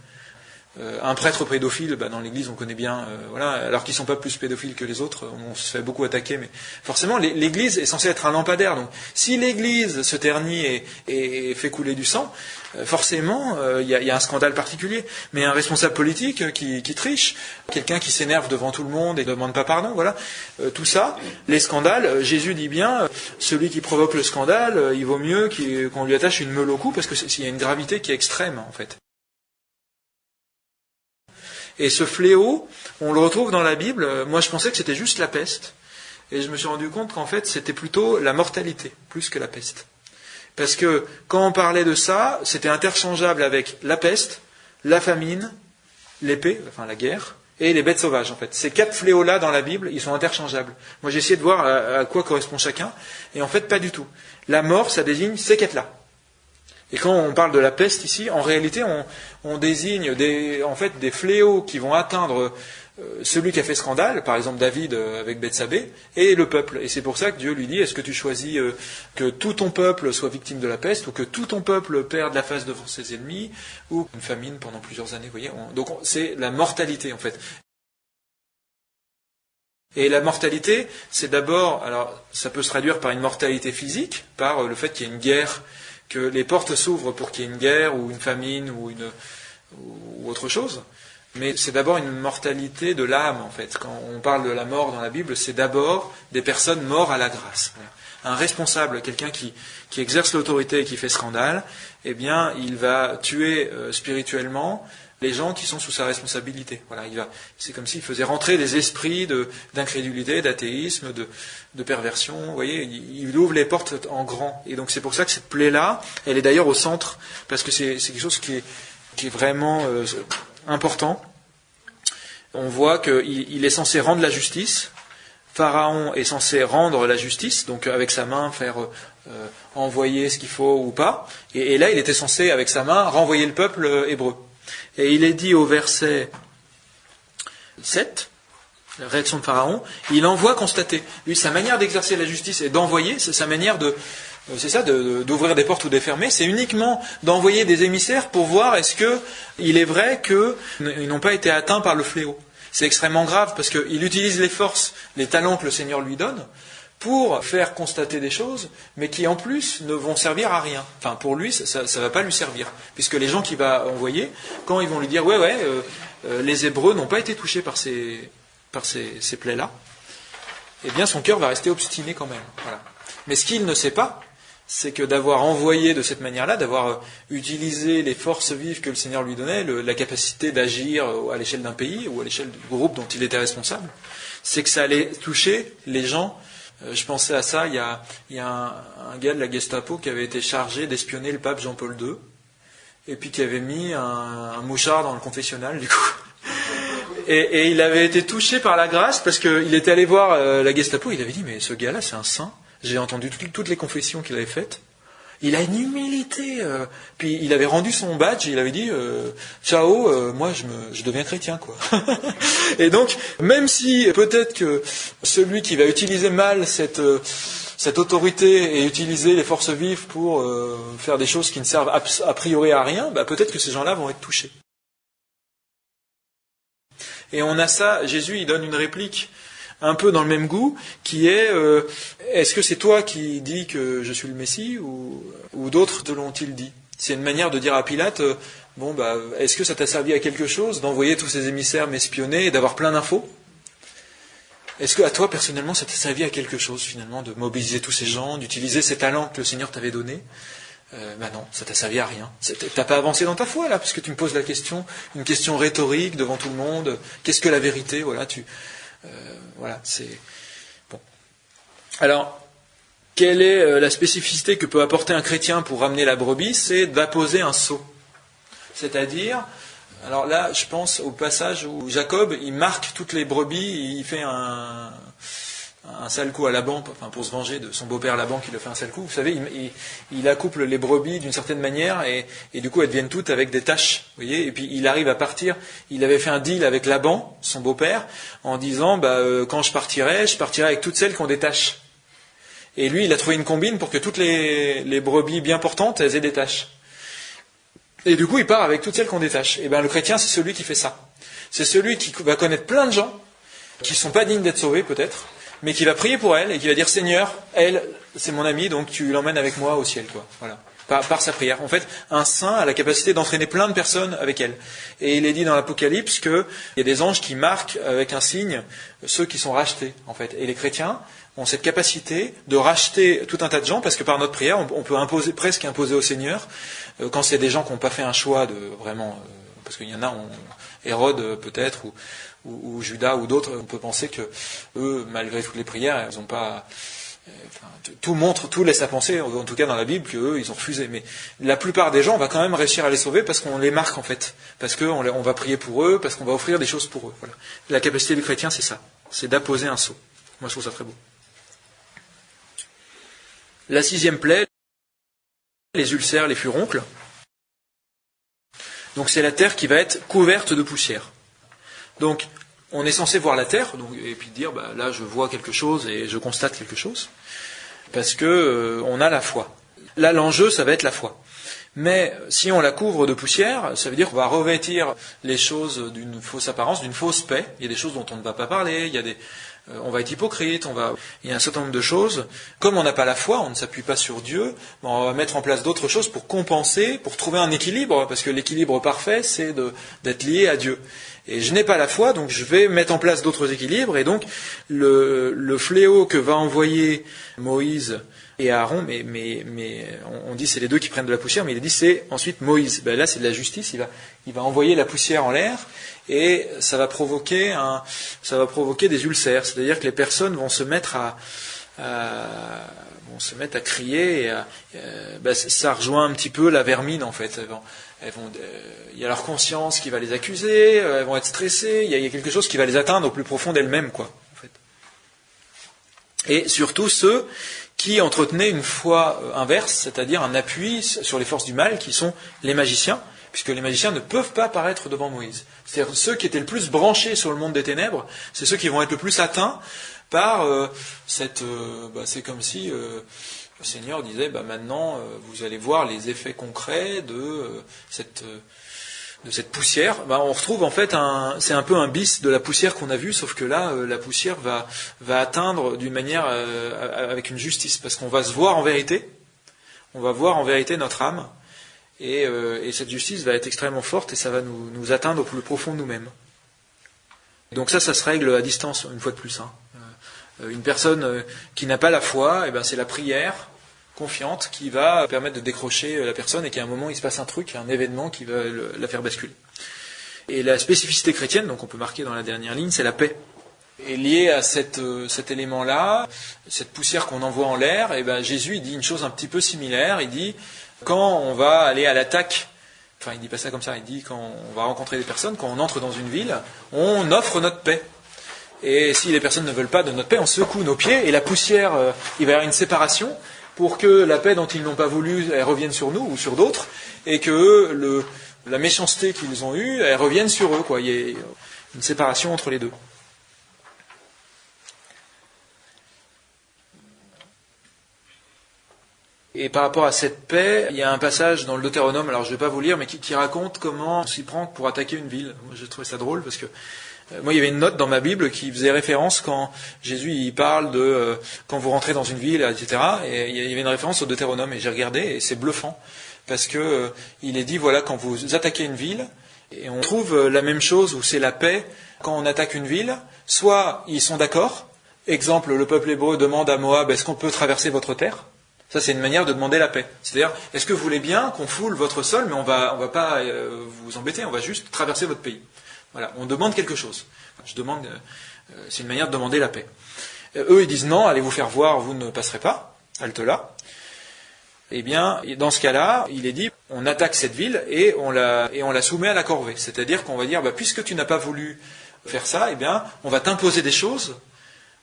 Un prêtre pédophile, dans l'Église on connaît bien, voilà, alors qu'ils ne sont pas plus pédophiles que les autres, on se fait beaucoup attaquer, mais forcément l'Église est censée être un lampadaire, donc si l'Église se ternit et fait couler du sang, forcément il y a un scandale particulier. Mais un responsable politique qui triche, quelqu'un qui s'énerve devant tout le monde et ne demande pas pardon, voilà, tout ça, les scandales, Jésus dit bien, celui qui provoque le scandale, il vaut mieux qu'on lui attache une meule au cou, parce qu'il y a une gravité qui est extrême en fait. Et ce fléau, on le retrouve dans la Bible. Moi, je pensais que c'était juste la peste. Et je me suis rendu compte qu'en fait, c'était plutôt la mortalité, plus que la peste. Parce que quand on parlait de ça, c'était interchangeable avec la peste, la famine, l'épée, enfin la guerre, et les bêtes sauvages, en fait. Ces 4 fléaux-là dans la Bible, ils sont interchangeables. Moi, j'ai essayé de voir à quoi correspond chacun. Et en fait, pas du tout. La mort, ça désigne ces 4-là. Et quand on parle de la peste ici, en réalité, on désigne des fléaux qui vont atteindre celui qui a fait scandale, par exemple David avec Bethsabée, et le peuple. Et c'est pour ça que Dieu lui dit, est-ce que tu choisis que tout ton peuple soit victime de la peste, ou que tout ton peuple perde la face devant ses ennemis, ou une famine pendant plusieurs années, vous voyez. Donc c'est la mortalité, en fait. Et la mortalité, c'est d'abord, alors ça peut se traduire par une mortalité physique, par le fait qu'il y ait une guerre, que les portes s'ouvrent pour qu'il y ait une guerre ou une famine ou autre chose, mais c'est d'abord une mortalité de l'âme en fait. Quand on parle de la mort dans la Bible, c'est d'abord des personnes mortes à la grâce. Un responsable, quelqu'un qui exerce l'autorité et qui fait scandale, eh bien, il va tuer spirituellement les gens qui sont sous sa responsabilité. Voilà, c'est comme s'il faisait rentrer des esprits d'incrédulité, d'athéisme, de perversion. Vous voyez, il ouvre les portes en grand. Et donc c'est pour ça que cette plaie-là, elle est d'ailleurs au centre, parce que c'est quelque chose qui est vraiment important. On voit qu'il est censé rendre la justice. Pharaon est censé rendre la justice, donc avec sa main faire envoyer ce qu'il faut ou pas. Et là, il était censé, avec sa main, renvoyer le peuple hébreu. Et il est dit au verset 7, la réaction de Pharaon, il envoie constater. Lui, sa manière d'exercer la justice et d'envoyer, c'est sa manière d'ouvrir des portes ou de les fermer, c'est uniquement d'envoyer des émissaires pour voir est-ce qu'il est vrai qu'ils n'ont pas été atteints par le fléau. C'est extrêmement grave parce qu'il utilise les forces, les talents que le Seigneur lui donne pour faire constater des choses, mais qui en plus ne vont servir à rien. Enfin, pour lui, ça ne va pas lui servir. Puisque les gens qu'il va envoyer, quand ils vont lui dire les Hébreux n'ont pas été touchés par ces plaies-là, eh bien son cœur va rester obstiné quand même. Voilà. Mais ce qu'il ne sait pas, c'est que d'avoir envoyé de cette manière-là, d'avoir utilisé les forces vives que le Seigneur lui donnait, la capacité d'agir à l'échelle d'un pays ou à l'échelle du groupe dont il était responsable, c'est que ça allait toucher les gens. Je pensais à ça, il y a un gars de la Gestapo qui avait été chargé d'espionner le pape Jean-Paul II, et puis qui avait mis un mouchard dans le confessionnal, du coup. Et il avait été touché par la grâce, parce qu'il était allé voir la Gestapo, il avait dit, mais ce gars-là, c'est un saint. J'ai entendu toutes les confessions qu'il avait faites. Il a une humilité. Puis il avait rendu son badge, il avait dit ciao, moi je deviens chrétien, quoi. Et donc, même si peut-être que celui qui va utiliser mal cette autorité et utiliser les forces vives pour faire des choses qui ne servent a priori à rien, peut-être que ces gens-là vont être touchés. Et on a ça, Jésus il donne une réplique un peu dans le même goût, qui est est-ce que c'est toi qui dis que je suis le Messie ou d'autres te l'ont-ils dit? C'est une manière de dire à Pilate est-ce que ça t'a servi à quelque chose d'envoyer tous ces émissaires m'espionner et d'avoir plein d'infos? Est-ce que à toi personnellement ça t'a servi à quelque chose finalement de mobiliser tous ces gens, d'utiliser ces talents que le Seigneur t'avait donnés? Non, ça t'a servi à rien. T'as pas avancé dans ta foi là, parce que tu me poses la question, une question rhétorique devant tout le monde. Qu'est-ce que la vérité? Voilà, c'est bon. Alors, quelle est la spécificité que peut apporter un chrétien pour ramener la brebis? C'est d'apposer un sceau. C'est-à-dire, alors là, je pense au passage où Jacob, il marque toutes les brebis, il fait un sale coup à Laban, pour se venger de son beau-père Laban qui le fait un sale coup. Vous savez, il accouple les brebis d'une certaine manière et du coup elles deviennent toutes avec des taches. Vous voyez, et puis il arrive à partir. Il avait fait un deal avec Laban, son beau-père, en disant quand je partirai avec toutes celles qui ont des taches. Et lui, il a trouvé une combine pour que toutes les brebis bien portantes, elles aient des taches. Et du coup, il part avec toutes celles qui ont des taches. Et le chrétien, c'est celui qui fait ça. C'est celui qui va connaître plein de gens qui ne sont pas dignes d'être sauvés, peut-être, mais qui va prier pour elle et qui va dire Seigneur, elle, c'est mon amie, donc tu l'emmènes avec moi au ciel, quoi. Voilà. Par sa prière. En fait, un saint a la capacité d'entraîner plein de personnes avec elle. Et il est dit dans l'Apocalypse qu'il y a des anges qui marquent avec un signe ceux qui sont rachetés, en fait. Et les chrétiens ont cette capacité de racheter tout un tas de gens, parce que par notre prière, on peut presque imposer au Seigneur, quand c'est des gens qui n'ont pas fait un choix de vraiment, parce qu'il y en a, Hérode peut-être, ou Judas ou d'autres, on peut penser que eux, malgré toutes les prières, ils n'ont pas. Tout laisse à penser, en tout cas dans la Bible, qu'eux, ils ont refusé. Mais la plupart des gens, on va quand même réussir à les sauver parce qu'on les marque en fait, parce qu'on va prier pour eux, parce qu'on va offrir des choses pour eux. Voilà. La capacité du chrétien, c'est ça, c'est d'apposer un sceau. Moi, je trouve ça très beau. La 6e plaie, les ulcères, les furoncles. Donc c'est la terre qui va être couverte de poussière. Donc, on est censé voir la terre, et puis dire, là je vois quelque chose et je constate quelque chose, parce que on a la foi. Là, l'enjeu, ça va être la foi. Mais si on la couvre de poussière, ça veut dire qu'on va revêtir les choses d'une fausse apparence, d'une fausse paix. Il y a des choses dont on ne va pas parler, on va être hypocrite, il y a un certain nombre de choses. Comme on n'a pas la foi, on ne s'appuie pas sur Dieu, on va mettre en place d'autres choses pour compenser, pour trouver un équilibre, parce que l'équilibre parfait, c'est d'être lié à Dieu. Et je n'ai pas la foi, donc je vais mettre en place d'autres équilibres, et donc le fléau que va envoyer Moïse et Aaron, mais on dit c'est les deux qui prennent de la poussière, mais il est dit c'est ensuite Moïse. Là c'est de la justice, il va envoyer la poussière en l'air, et ça va provoquer des ulcères, c'est-à-dire que les personnes vont se mettre à crier, et ça rejoint un petit peu la vermine en fait. Il y a leur conscience qui va les accuser, elles vont être stressées, il y a quelque chose qui va les atteindre au plus profond d'elles-mêmes, quoi, en fait. Et surtout ceux qui entretenaient une foi inverse, c'est-à-dire un appui sur les forces du mal, qui sont les magiciens, puisque les magiciens ne peuvent pas paraître devant Moïse. C'est-à-dire ceux qui étaient le plus branchés sur le monde des ténèbres, c'est ceux qui vont être le plus atteints par c'est comme si le Seigneur disait, maintenant, vous allez voir les effets concrets de cette poussière. On retrouve en fait c'est un peu un bis de la poussière qu'on a vue, sauf que là, la poussière va atteindre d'une manière avec une justice, parce qu'on va se voir en vérité, on va voir en vérité notre âme, et cette justice va être extrêmement forte, et ça va nous atteindre au plus profond de nous-mêmes. Donc ça se règle à distance, une fois de plus. Une personne qui n'a pas la foi, c'est la prière confiante qui va permettre de décrocher la personne, et qu'à un moment il se passe un truc, un événement qui va la faire basculer. Et la spécificité chrétienne, donc on peut marquer dans la dernière ligne, c'est la paix. Et lié à cet élément-là, cette poussière qu'on envoie en l'air, Jésus il dit une chose un petit peu similaire. Il dit, quand on va aller à l'attaque, enfin il dit pas ça comme ça, il dit quand on va rencontrer des personnes, quand on entre dans une ville, on offre notre paix. Et si les personnes ne veulent pas de notre paix, on secoue nos pieds, et la poussière, il va y avoir une séparation, pour que la paix dont ils n'ont pas voulu, elle revienne sur nous ou sur d'autres, et que la méchanceté qu'ils ont eue, elle revienne sur eux, quoi. Il y ait une séparation entre les deux. Et par rapport à cette paix, il y a un passage dans le Deutéronome, alors je ne vais pas vous lire, mais qui raconte comment on s'y prend pour attaquer une ville. Moi, j'ai trouvé ça drôle parce que moi, il y avait une note dans ma Bible qui faisait référence quand Jésus il parle de quand vous rentrez dans une ville, etc. Et il y avait une référence au Deutéronome et j'ai regardé et c'est bluffant parce que il est dit voilà quand vous attaquez une ville et on trouve la même chose où c'est la paix quand on attaque une ville. Soit ils sont d'accord. Exemple, le peuple hébreu demande à Moab est-ce qu'on peut traverser votre terre? Ça, c'est une manière de demander la paix. C'est-à-dire, est-ce que vous voulez bien qu'on foule votre sol, mais on va pas vous embêter, on va juste traverser votre pays. Voilà, on demande quelque chose. C'est une manière de demander la paix. Eux, ils disent non, allez vous faire voir, vous ne passerez pas, halte là. Eh bien, dans ce cas-là, il est dit, on attaque cette ville et on la soumet à la corvée. C'est-à-dire qu'on va dire, puisque tu n'as pas voulu faire ça, eh bien, on va t'imposer des choses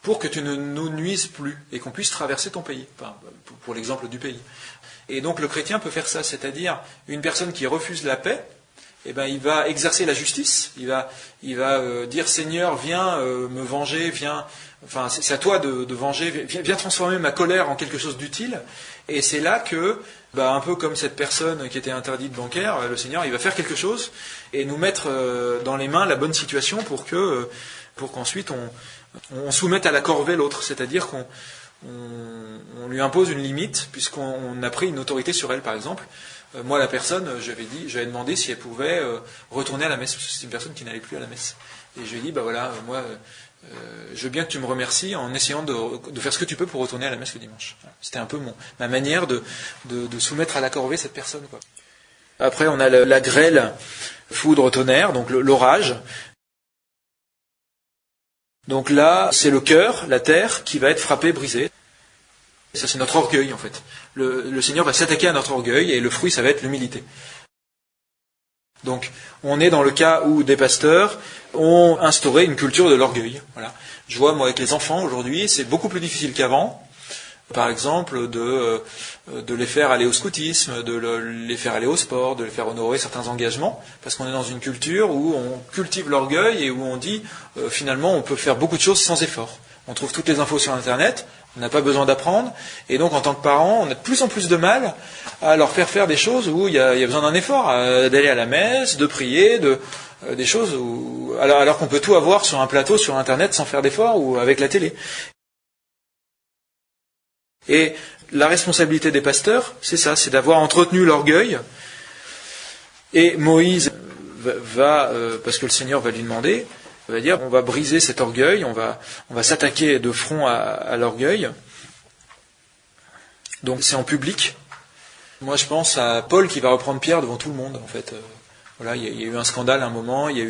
pour que tu ne nous nuises plus et qu'on puisse traverser ton pays, enfin, pour l'exemple du pays. Et donc le chrétien peut faire ça, c'est-à-dire une personne qui refuse la paix, eh ben, il va exercer la justice, il va dire Seigneur, viens me venger, enfin c'est à toi de venger, viens transformer ma colère en quelque chose d'utile. Et c'est là que, un peu comme cette personne qui était interdite bancaire, le Seigneur il va faire quelque chose et nous mettre dans les mains la bonne situation pour qu'ensuite on soumette à la corvée l'autre, c'est-à-dire qu'on lui impose une limite, puisqu'on a pris une autorité sur elle, par exemple. Moi, la personne, j'avais demandé si elle pouvait retourner à la messe, parce que c'est une personne qui n'allait plus à la messe. Et je lui ai dit, moi, je veux bien que tu me remercies en essayant de faire ce que tu peux pour retourner à la messe le dimanche. C'était un peu ma manière de soumettre à la corvée cette personne, quoi. Après, on a la grêle, foudre, tonnerre, donc l'orage. Donc là, c'est le cœur, la terre, qui va être frappé, brisé. Ça, c'est notre orgueil, en fait. Le Seigneur va s'attaquer à notre orgueil, et le fruit, ça va être l'humilité. Donc, on est dans le cas où des pasteurs ont instauré une culture de l'orgueil. Voilà. Je vois, moi, avec les enfants, aujourd'hui, c'est beaucoup plus difficile qu'avant. Par exemple, de les faire aller au scoutisme, de les faire aller au sport, de les faire honorer certains engagements, parce qu'on est dans une culture où on cultive l'orgueil et où on dit, finalement, on peut faire beaucoup de choses sans effort. On trouve toutes les infos sur Internet, on n'a pas besoin d'apprendre, et donc en tant que parents, on a de plus en plus de mal à leur faire des choses où il y a besoin d'un effort, d'aller à la messe, de prier, des choses alors qu'on peut tout avoir sur un plateau, sur Internet, sans faire d'effort, ou avec la télé. Et la responsabilité des pasteurs, c'est ça, c'est d'avoir entretenu l'orgueil. Et Moïse va parce que le Seigneur va lui demander, va dire, on va briser cet orgueil, on va s'attaquer de front à l'orgueil. Donc c'est en public. Moi je pense à Paul qui va reprendre Pierre devant tout le monde, en fait. Voilà, il y a eu un scandale à un moment, il y a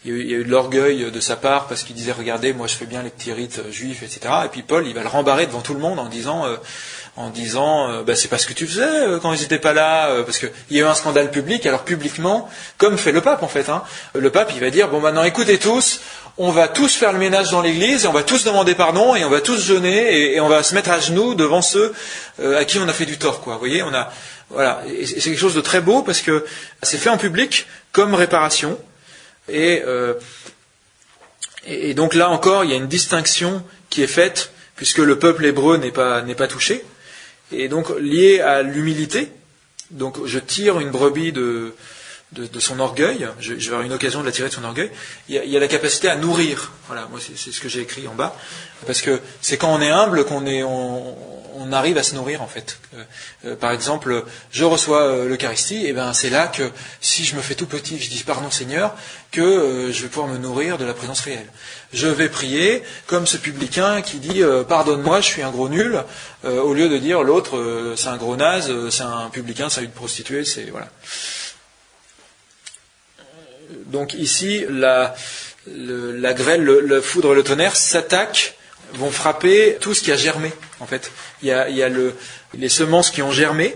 eu de l'orgueil de sa part parce qu'il disait regardez, moi je fais bien les petits rites juifs, etc. Et puis Paul, il va le rembarrer devant tout le monde en disant c'est pas ce que tu faisais quand ils n'étaient pas là, parce qu'il y a eu un scandale public. Alors publiquement, comme fait le pape en fait, le pape il va dire bon maintenant écoutez tous, on va tous faire le ménage dans l'église et on va tous demander pardon et on va tous jeûner et on va se mettre à genoux devant ceux à qui on a fait du tort, quoi. Vous voyez, voilà, et c'est quelque chose de très beau parce que c'est fait en public comme réparation et donc là encore il y a une distinction qui est faite puisque le peuple hébreu n'est pas touché et donc lié à l'humilité. Donc je tire une brebis de son orgueil, je vais avoir une occasion de la tirer de son orgueil. Il y a la capacité à nourrir. Voilà, moi c'est ce que j'ai écrit en bas, parce que c'est quand on est humble on arrive à se nourrir en fait. Par exemple, je reçois l'Eucharistie, et ben c'est là que si je me fais tout petit, je dis pardon Seigneur, que je vais pouvoir me nourrir de la présence réelle. Je vais prier comme ce publicain qui dit pardonne-moi, je suis un gros nul, au lieu de dire l'autre c'est un gros naze, c'est un publicain, c'est une prostituée, c'est voilà. Donc ici, la grêle, le foudre et le tonnerre vont frapper tout ce qui a germé. En fait, il y a les semences qui ont germé,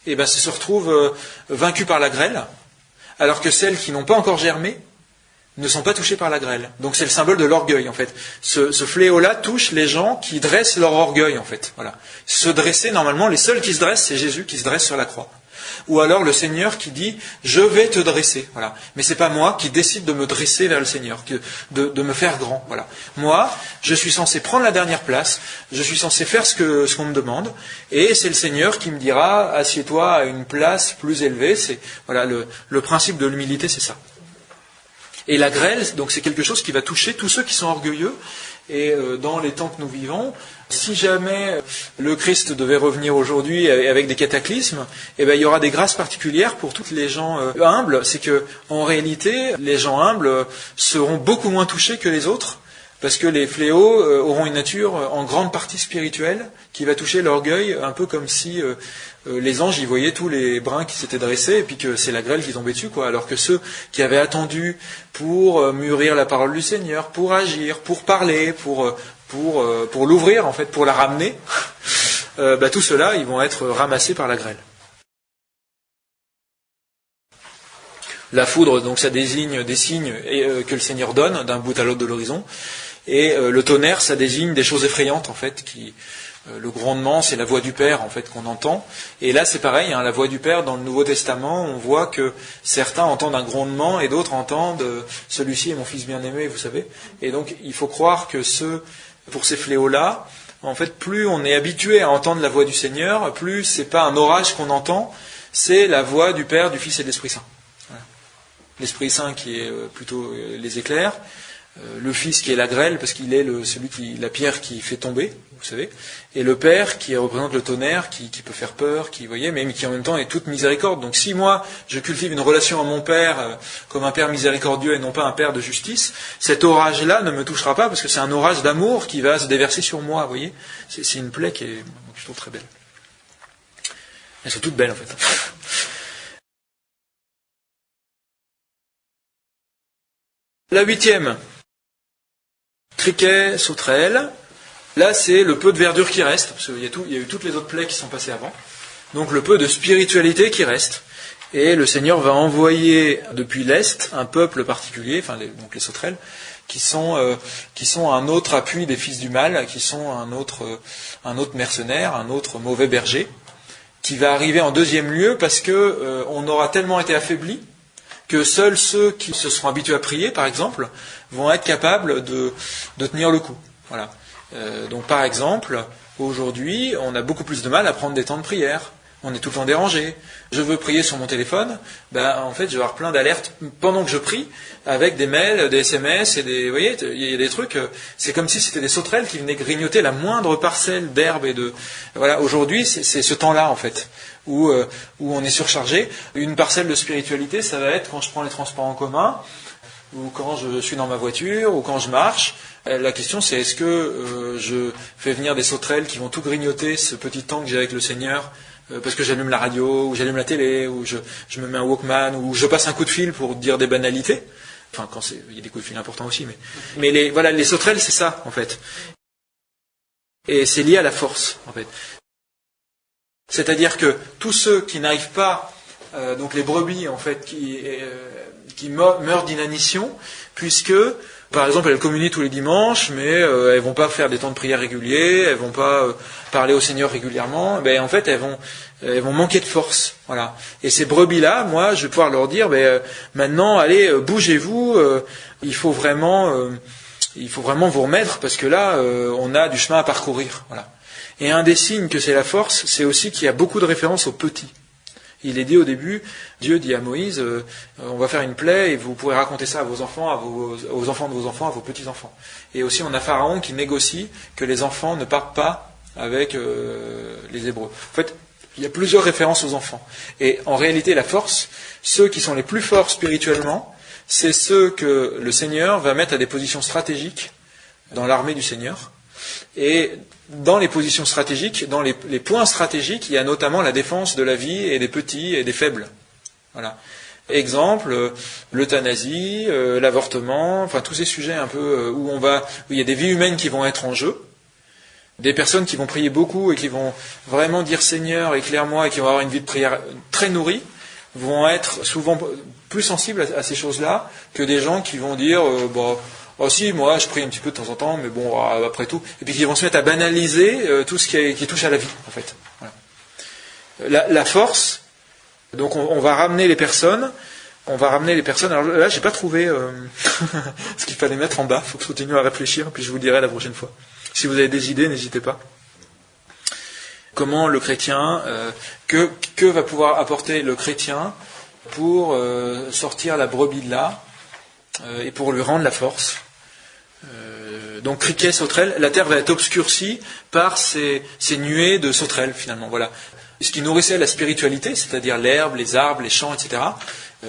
et ça se retrouve vaincues par la grêle, alors que celles qui n'ont pas encore germé, ne sont pas touchés par la grêle. Donc c'est le symbole de l'orgueil, en fait. Ce fléau-là touche les gens qui dressent leur orgueil, en fait. Voilà. Se dresser, normalement, les seuls qui se dressent, c'est Jésus qui se dresse sur la croix. Ou alors le Seigneur qui dit « Je vais te dresser ». Voilà. Mais c'est pas moi qui décide de me dresser vers le Seigneur, de me faire grand. Voilà. Moi, je suis censé prendre la dernière place, je suis censé faire ce qu'on me demande, et c'est le Seigneur qui me dira « Assieds-toi à une place plus élevée ». C'est voilà, le principe de l'humilité, c'est ça. Et la grêle, donc c'est quelque chose qui va toucher tous ceux qui sont orgueilleux. Et dans les temps que nous vivons, si jamais le Christ devait revenir aujourd'hui avec des cataclysmes, eh ben, il y aura des grâces particulières pour toutes les gens humbles. C'est que, en réalité, les gens humbles seront beaucoup moins touchés que les autres, parce que les fléaux auront une nature en grande partie spirituelle, qui va toucher l'orgueil, un peu comme si les anges y voyaient tous les brins qui s'étaient dressés, et puis que c'est la grêle qui tombait dessus, quoi. Alors que ceux qui avaient attendu pour mûrir la parole du Seigneur, pour agir, pour parler, pour l'ouvrir, en fait, pour la ramener, tout ceux-là, ils vont être ramassés par la grêle. La foudre, donc ça désigne des signes que le Seigneur donne d'un bout à l'autre de l'horizon. Et le tonnerre, ça désigne des choses effrayantes, en fait, le grondement, c'est la voix du Père, en fait, qu'on entend. Et là, c'est pareil, hein, la voix du Père, dans le Nouveau Testament, on voit que certains entendent un grondement et d'autres entendent « Celui-ci est mon fils bien-aimé », vous savez. Et donc, il faut croire que pour ces fléaux-là, en fait, plus on est habitué à entendre la voix du Seigneur, plus c'est pas un orage qu'on entend, c'est la voix du Père, du Fils et de l'Esprit Saint. Voilà. L'Esprit Saint qui est plutôt les éclairs, le Fils qui est la grêle, parce qu'il est la pierre qui fait tomber, vous savez, et le Père qui représente le tonnerre, qui peut faire peur, mais qui en même temps est toute miséricorde. Donc si moi, je cultive une relation à mon Père comme un Père miséricordieux et non pas un Père de justice, cet orage-là ne me touchera pas, parce que c'est un orage d'amour qui va se déverser sur moi, vous voyez. C'est une plaie qui est, je trouve, très belle. Elles sont toutes belles, en fait. La 8e. Criquet, sauterelle. Là, c'est le peu de verdure qui reste, parce qu'il y a eu toutes les autres plaies qui sont passées avant. Donc le peu de spiritualité qui reste. Et le Seigneur va envoyer depuis l'Est un peuple particulier, donc les sauterelles, qui sont un autre appui des fils du mal, qui sont un autre mercenaire, un autre mauvais berger, qui va arriver en deuxième lieu parce que on aura tellement été affaiblis que seuls ceux qui se seront habitués à prier, par exemple, vont être capables de tenir le coup. Voilà. Donc par exemple, aujourd'hui, on a beaucoup plus de mal à prendre des temps de prière. On est tout le temps dérangé. Je veux prier sur mon téléphone, en fait, je vais avoir plein d'alertes pendant que je prie, avec des mails, des SMS, vous voyez, il y a des trucs, c'est comme si c'était des sauterelles qui venaient grignoter la moindre parcelle d'herbe voilà, aujourd'hui, c'est ce temps-là, en fait, où on est surchargé. Une parcelle de spiritualité, ça va être quand je prends les transports en commun, ou quand je suis dans ma voiture, ou quand je marche. La question, c'est est-ce que je fais venir des sauterelles qui vont tout grignoter ce petit temps que j'ai avec le Seigneur, parce que j'allume la radio, ou j'allume la télé, ou je me mets un Walkman, ou je passe un coup de fil pour dire des banalités. Enfin, il y a des coups de fil importants aussi, mais les sauterelles, c'est ça, en fait. Et c'est lié à la force, en fait. C'est-à-dire que tous ceux qui n'arrivent pas, donc les brebis, en fait, qui meurent d'inanition, puisque, par exemple, elles communient tous les dimanches, mais elles vont pas faire des temps de prière réguliers, elles vont pas parler au Seigneur régulièrement, en fait, elles vont manquer de force. Voilà. Et ces brebis-là, moi, je vais pouvoir leur dire, maintenant, allez, bougez-vous, il faut vraiment vous remettre, parce que là, on a du chemin à parcourir. Voilà. Et un des signes que c'est la force, c'est aussi qu'il y a beaucoup de références aux petits. Il est dit au début, Dieu dit à Moïse, on va faire une plaie et vous pourrez raconter ça à vos enfants, aux enfants de vos enfants, à vos petits-enfants. Et aussi on a Pharaon qui négocie que les enfants ne partent pas avec les Hébreux. En fait, il y a plusieurs références aux enfants. Et en réalité, la force, ceux qui sont les plus forts spirituellement, c'est ceux que le Seigneur va mettre à des positions stratégiques dans l'armée du Seigneur. Et dans les positions stratégiques, dans les points stratégiques, il y a notamment la défense de la vie et des petits et des faibles. Voilà. Exemple, l'euthanasie, l'avortement, enfin tous ces sujets un peu où il y a des vies humaines qui vont être en jeu, des personnes qui vont prier beaucoup et qui vont vraiment dire Seigneur, éclaire-moi, et qui vont avoir une vie de prière très nourrie. vont être souvent plus sensibles à ces choses-là que des gens qui vont dire oh si, moi je prie un petit peu de temps en temps, mais bon, après tout, et puis qui vont se mettre à banaliser tout ce qui touche à la vie, en fait. Voilà. La force, donc on va ramener les personnes. Alors là, j'ai pas trouvé ce qu'il fallait mettre en bas. Il faut que je continue à réfléchir, puis je vous le dirai la prochaine fois. Si vous avez des idées, n'hésitez pas. Comment le chrétien, que va pouvoir apporter le chrétien pour sortir la brebis de là et pour lui rendre la force. Donc criquet, sauterelle, la terre va être obscurcie par ces nuées de sauterelles finalement. Voilà. Ce qui nourrissait la spiritualité, c'est-à-dire l'herbe, les arbres, les champs, etc.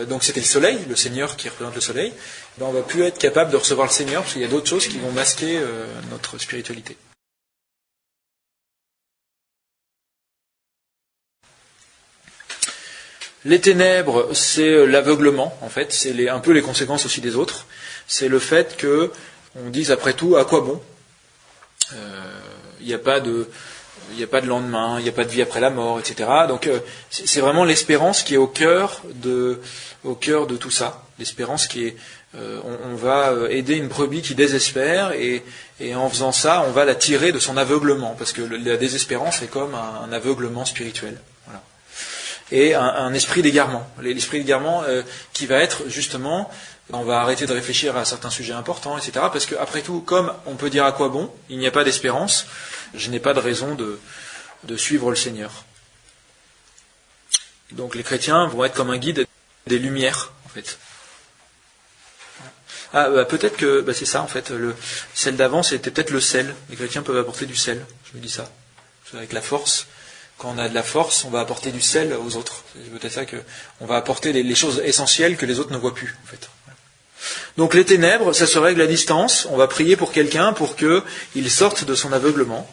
Donc c'était le soleil, le Seigneur qui représente le soleil. On ne va plus être capable de recevoir le Seigneur parce qu'il y a d'autres choses qui vont masquer notre spiritualité. Les ténèbres, c'est l'aveuglement, en fait, c'est un peu les conséquences aussi des autres. C'est le fait que on dise après tout, à quoi bon ? Il n'y a pas de lendemain, il n'y a pas de vie après la mort, etc. Donc c'est vraiment l'espérance qui est au cœur de tout ça. L'espérance qui est, on va aider une brebis qui désespère et en faisant ça, on va la tirer de son aveuglement, parce que la désespérance est comme un aveuglement spirituel. Voilà. Et un esprit d'égarement. L'esprit d'égarement qui va être justement, on va arrêter de réfléchir à certains sujets importants, etc. Parce qu'après tout, comme on peut dire à quoi bon, il n'y a pas d'espérance, je n'ai pas de raison de suivre le Seigneur. Donc les chrétiens vont être comme un guide des lumières, en fait. Peut-être que c'est ça, en fait. Celle d'avant, c'était peut-être le sel. Les chrétiens peuvent apporter du sel, je me dis ça. Avec la force. Quand on a de la force, on va apporter du sel aux autres. C'est peut-être ça qu'on va apporter les choses essentielles que les autres ne voient plus, en fait. Donc les ténèbres, ça se règle à distance. On va prier pour quelqu'un pour qu'il sorte de son aveuglement.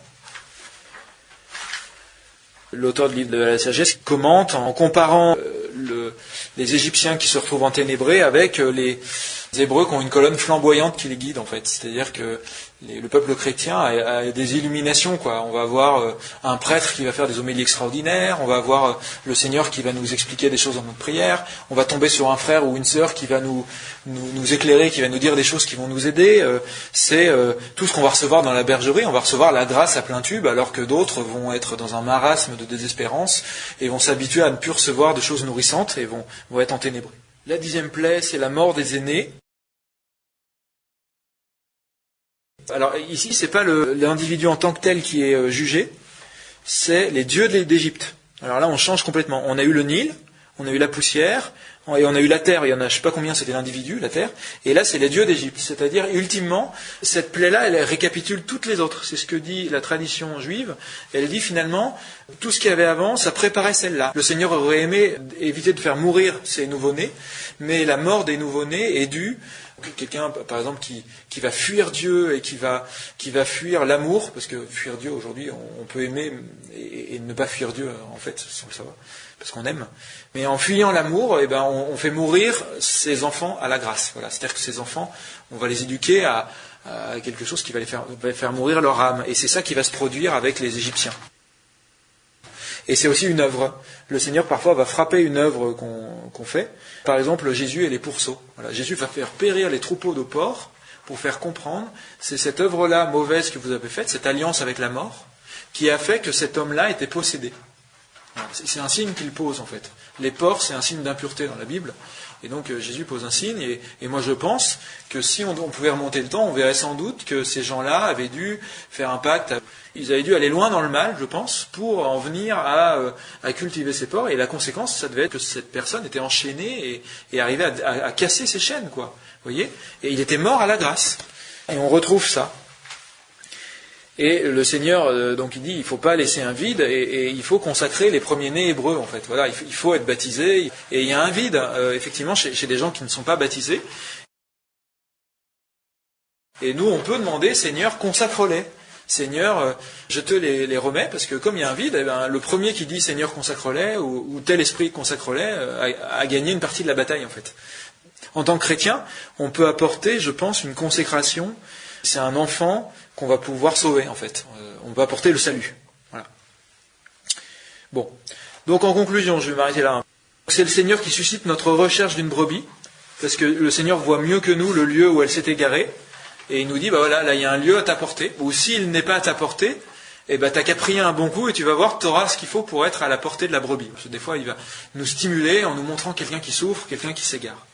L'auteur du livre de la sagesse commente en comparant les Égyptiens qui se retrouvent enténébrés avec les Hébreux qui ont une colonne flamboyante qui les guide, en fait. C'est-à-dire que le peuple chrétien a des illuminations, quoi. On va avoir un prêtre qui va faire des homélies extraordinaires, on va avoir le Seigneur qui va nous expliquer des choses dans notre prière, on va tomber sur un frère ou une sœur qui va nous éclairer, qui va nous dire des choses qui vont nous aider. C'est tout ce qu'on va recevoir dans la bergerie, on va recevoir la grâce à plein tube, alors que d'autres vont être dans un marasme de désespérance et vont s'habituer à ne plus recevoir de choses nourrissantes et vont être enténébrés. La 10e plaie, c'est la mort des aînés. Alors ici, c'est pas l'individu en tant que tel qui est jugé, c'est les dieux d'Égypte. Alors là, on change complètement. On a eu le Nil, on a eu la poussière, et on a eu la terre. Il y en a, je sais pas combien, c'était l'individu, la terre. Et là, c'est les dieux d'Égypte. C'est-à-dire, ultimement, cette plaie-là, elle récapitule toutes les autres. C'est ce que dit la tradition juive. Elle dit finalement, tout ce qu'il y avait avant, ça préparait celle-là. Le Seigneur aurait aimé éviter de faire mourir ses nouveau-nés, mais la mort des nouveau-nés est due. Quelqu'un, par exemple, qui va fuir Dieu et qui va fuir l'amour, parce que fuir Dieu, aujourd'hui, on peut aimer et ne pas fuir Dieu, en fait, sans le savoir, parce qu'on aime. Mais en fuyant l'amour, on fait mourir ses enfants à la grâce. Voilà. C'est-à-dire que ces enfants, on va les éduquer à quelque chose qui va faire mourir leur âme. Et c'est ça qui va se produire avec les Égyptiens. Et c'est aussi une œuvre. Le Seigneur parfois va frapper une œuvre qu'on fait. Par exemple, Jésus et les pourceaux. Voilà, Jésus va faire périr les troupeaux de porcs pour faire comprendre, c'est cette œuvre-là mauvaise que vous avez faite, cette alliance avec la mort, qui a fait que cet homme-là était possédé. Voilà, c'est un signe qu'il pose en fait. Les porcs, c'est un signe d'impureté dans la Bible. Et donc Jésus pose un signe, et moi je pense que si on pouvait remonter le temps, on verrait sans doute que ces gens-là avaient dû faire un pacte, ils avaient dû aller loin dans le mal, je pense, pour en venir à cultiver ces porcs, et la conséquence, ça devait être que cette personne était enchaînée et arrivait à casser ses chaînes, quoi. Vous voyez ? Et il était mort à la grâce. Et on retrouve ça. Et le Seigneur, donc il dit, il ne faut pas laisser un vide, et il faut consacrer les premiers-nés hébreux, en fait. Voilà, il faut être baptisé, et il y a un vide, effectivement, chez des gens qui ne sont pas baptisés. Et nous, on peut demander, Seigneur, consacre-les. Seigneur, je te les remets, parce que comme il y a un vide, le premier qui dit, Seigneur, consacre-les, ou tel esprit consacre-les, a gagné une partie de la bataille, en fait. En tant que chrétien, on peut apporter, je pense, une consécration. C'est un enfant qu'on va pouvoir sauver, en fait. On va apporter le salut. Voilà. Bon. Donc, en conclusion, je vais m'arrêter là. C'est le Seigneur qui suscite notre recherche d'une brebis, parce que le Seigneur voit mieux que nous le lieu où elle s'est égarée, et il nous dit, voilà, là il y a un lieu à ta portée, ou s'il n'est pas à ta portée, t'as qu'à prier un bon coup et tu vas voir, tu auras ce qu'il faut pour être à la portée de la brebis. Parce que des fois, il va nous stimuler en nous montrant quelqu'un qui souffre, quelqu'un qui s'égare.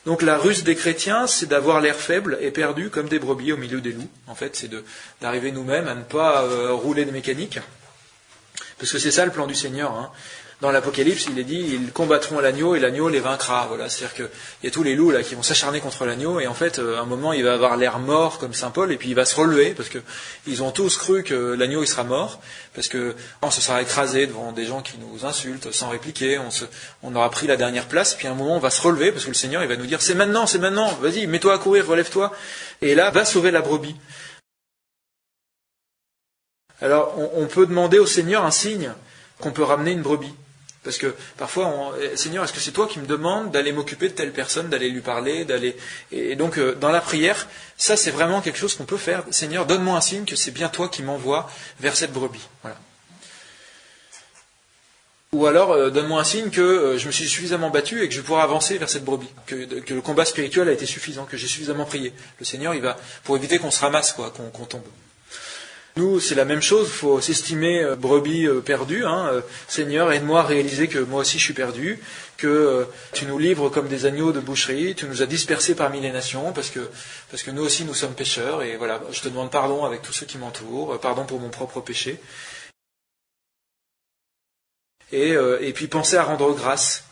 Donc la ruse des chrétiens, c'est d'avoir l'air faible et perdu comme des brebis au milieu des loups. En fait, c'est d'arriver nous-mêmes à ne pas rouler de mécanique. Parce que c'est ça le plan du Seigneur. Hein. Dans l'Apocalypse, il est dit, ils combattront l'agneau et l'agneau les vaincra. Voilà, c'est-à-dire qu'il y a tous les loups là qui vont s'acharner contre l'agneau et en fait, à un moment, il va avoir l'air mort comme Saint Paul et puis il va se relever parce que ils ont tous cru que l'agneau il sera mort parce que on se sera écrasé devant des gens qui nous insultent sans répliquer, on aura pris la dernière place. Puis à un moment, on va se relever parce que le Seigneur il va nous dire c'est maintenant, vas-y, mets-toi à courir, relève-toi et là va sauver la brebis. Alors, on peut demander au Seigneur un signe qu'on peut ramener une brebis. Parce que parfois, Seigneur, est-ce que c'est toi qui me demandes d'aller m'occuper de telle personne, d'aller lui parler, Et donc, dans la prière, ça c'est vraiment quelque chose qu'on peut faire. Seigneur, donne-moi un signe que c'est bien toi qui m'envoies vers cette brebis. Voilà. Ou alors, donne-moi un signe que je me suis suffisamment battu et que je pourrai avancer vers cette brebis. Que le combat spirituel a été suffisant, que j'ai suffisamment prié. Le Seigneur, il va, pour éviter qu'on se ramasse, qu'on tombe. Nous, c'est la même chose, il faut s'estimer brebis perdue. Seigneur, aide-moi à réaliser que moi aussi je suis perdu, que tu nous livres comme des agneaux de boucherie, tu nous as dispersés parmi les nations, parce que nous aussi nous sommes pécheurs, et voilà, je te demande pardon avec tous ceux qui m'entourent, pardon pour mon propre péché. Et puis penser à rendre grâce.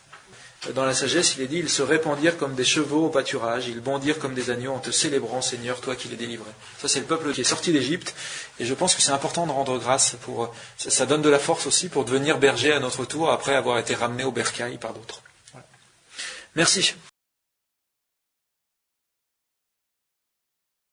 Dans la sagesse, il est dit, ils se répandirent comme des chevaux au pâturage, ils bondirent comme des agneaux en te célébrant, Seigneur, toi qui les délivrais. Ça, c'est le peuple qui est sorti d'Égypte, et je pense que c'est important de rendre grâce. Ça donne de la force aussi pour devenir berger à notre tour, après avoir été ramené au bercail par d'autres. Voilà. Merci.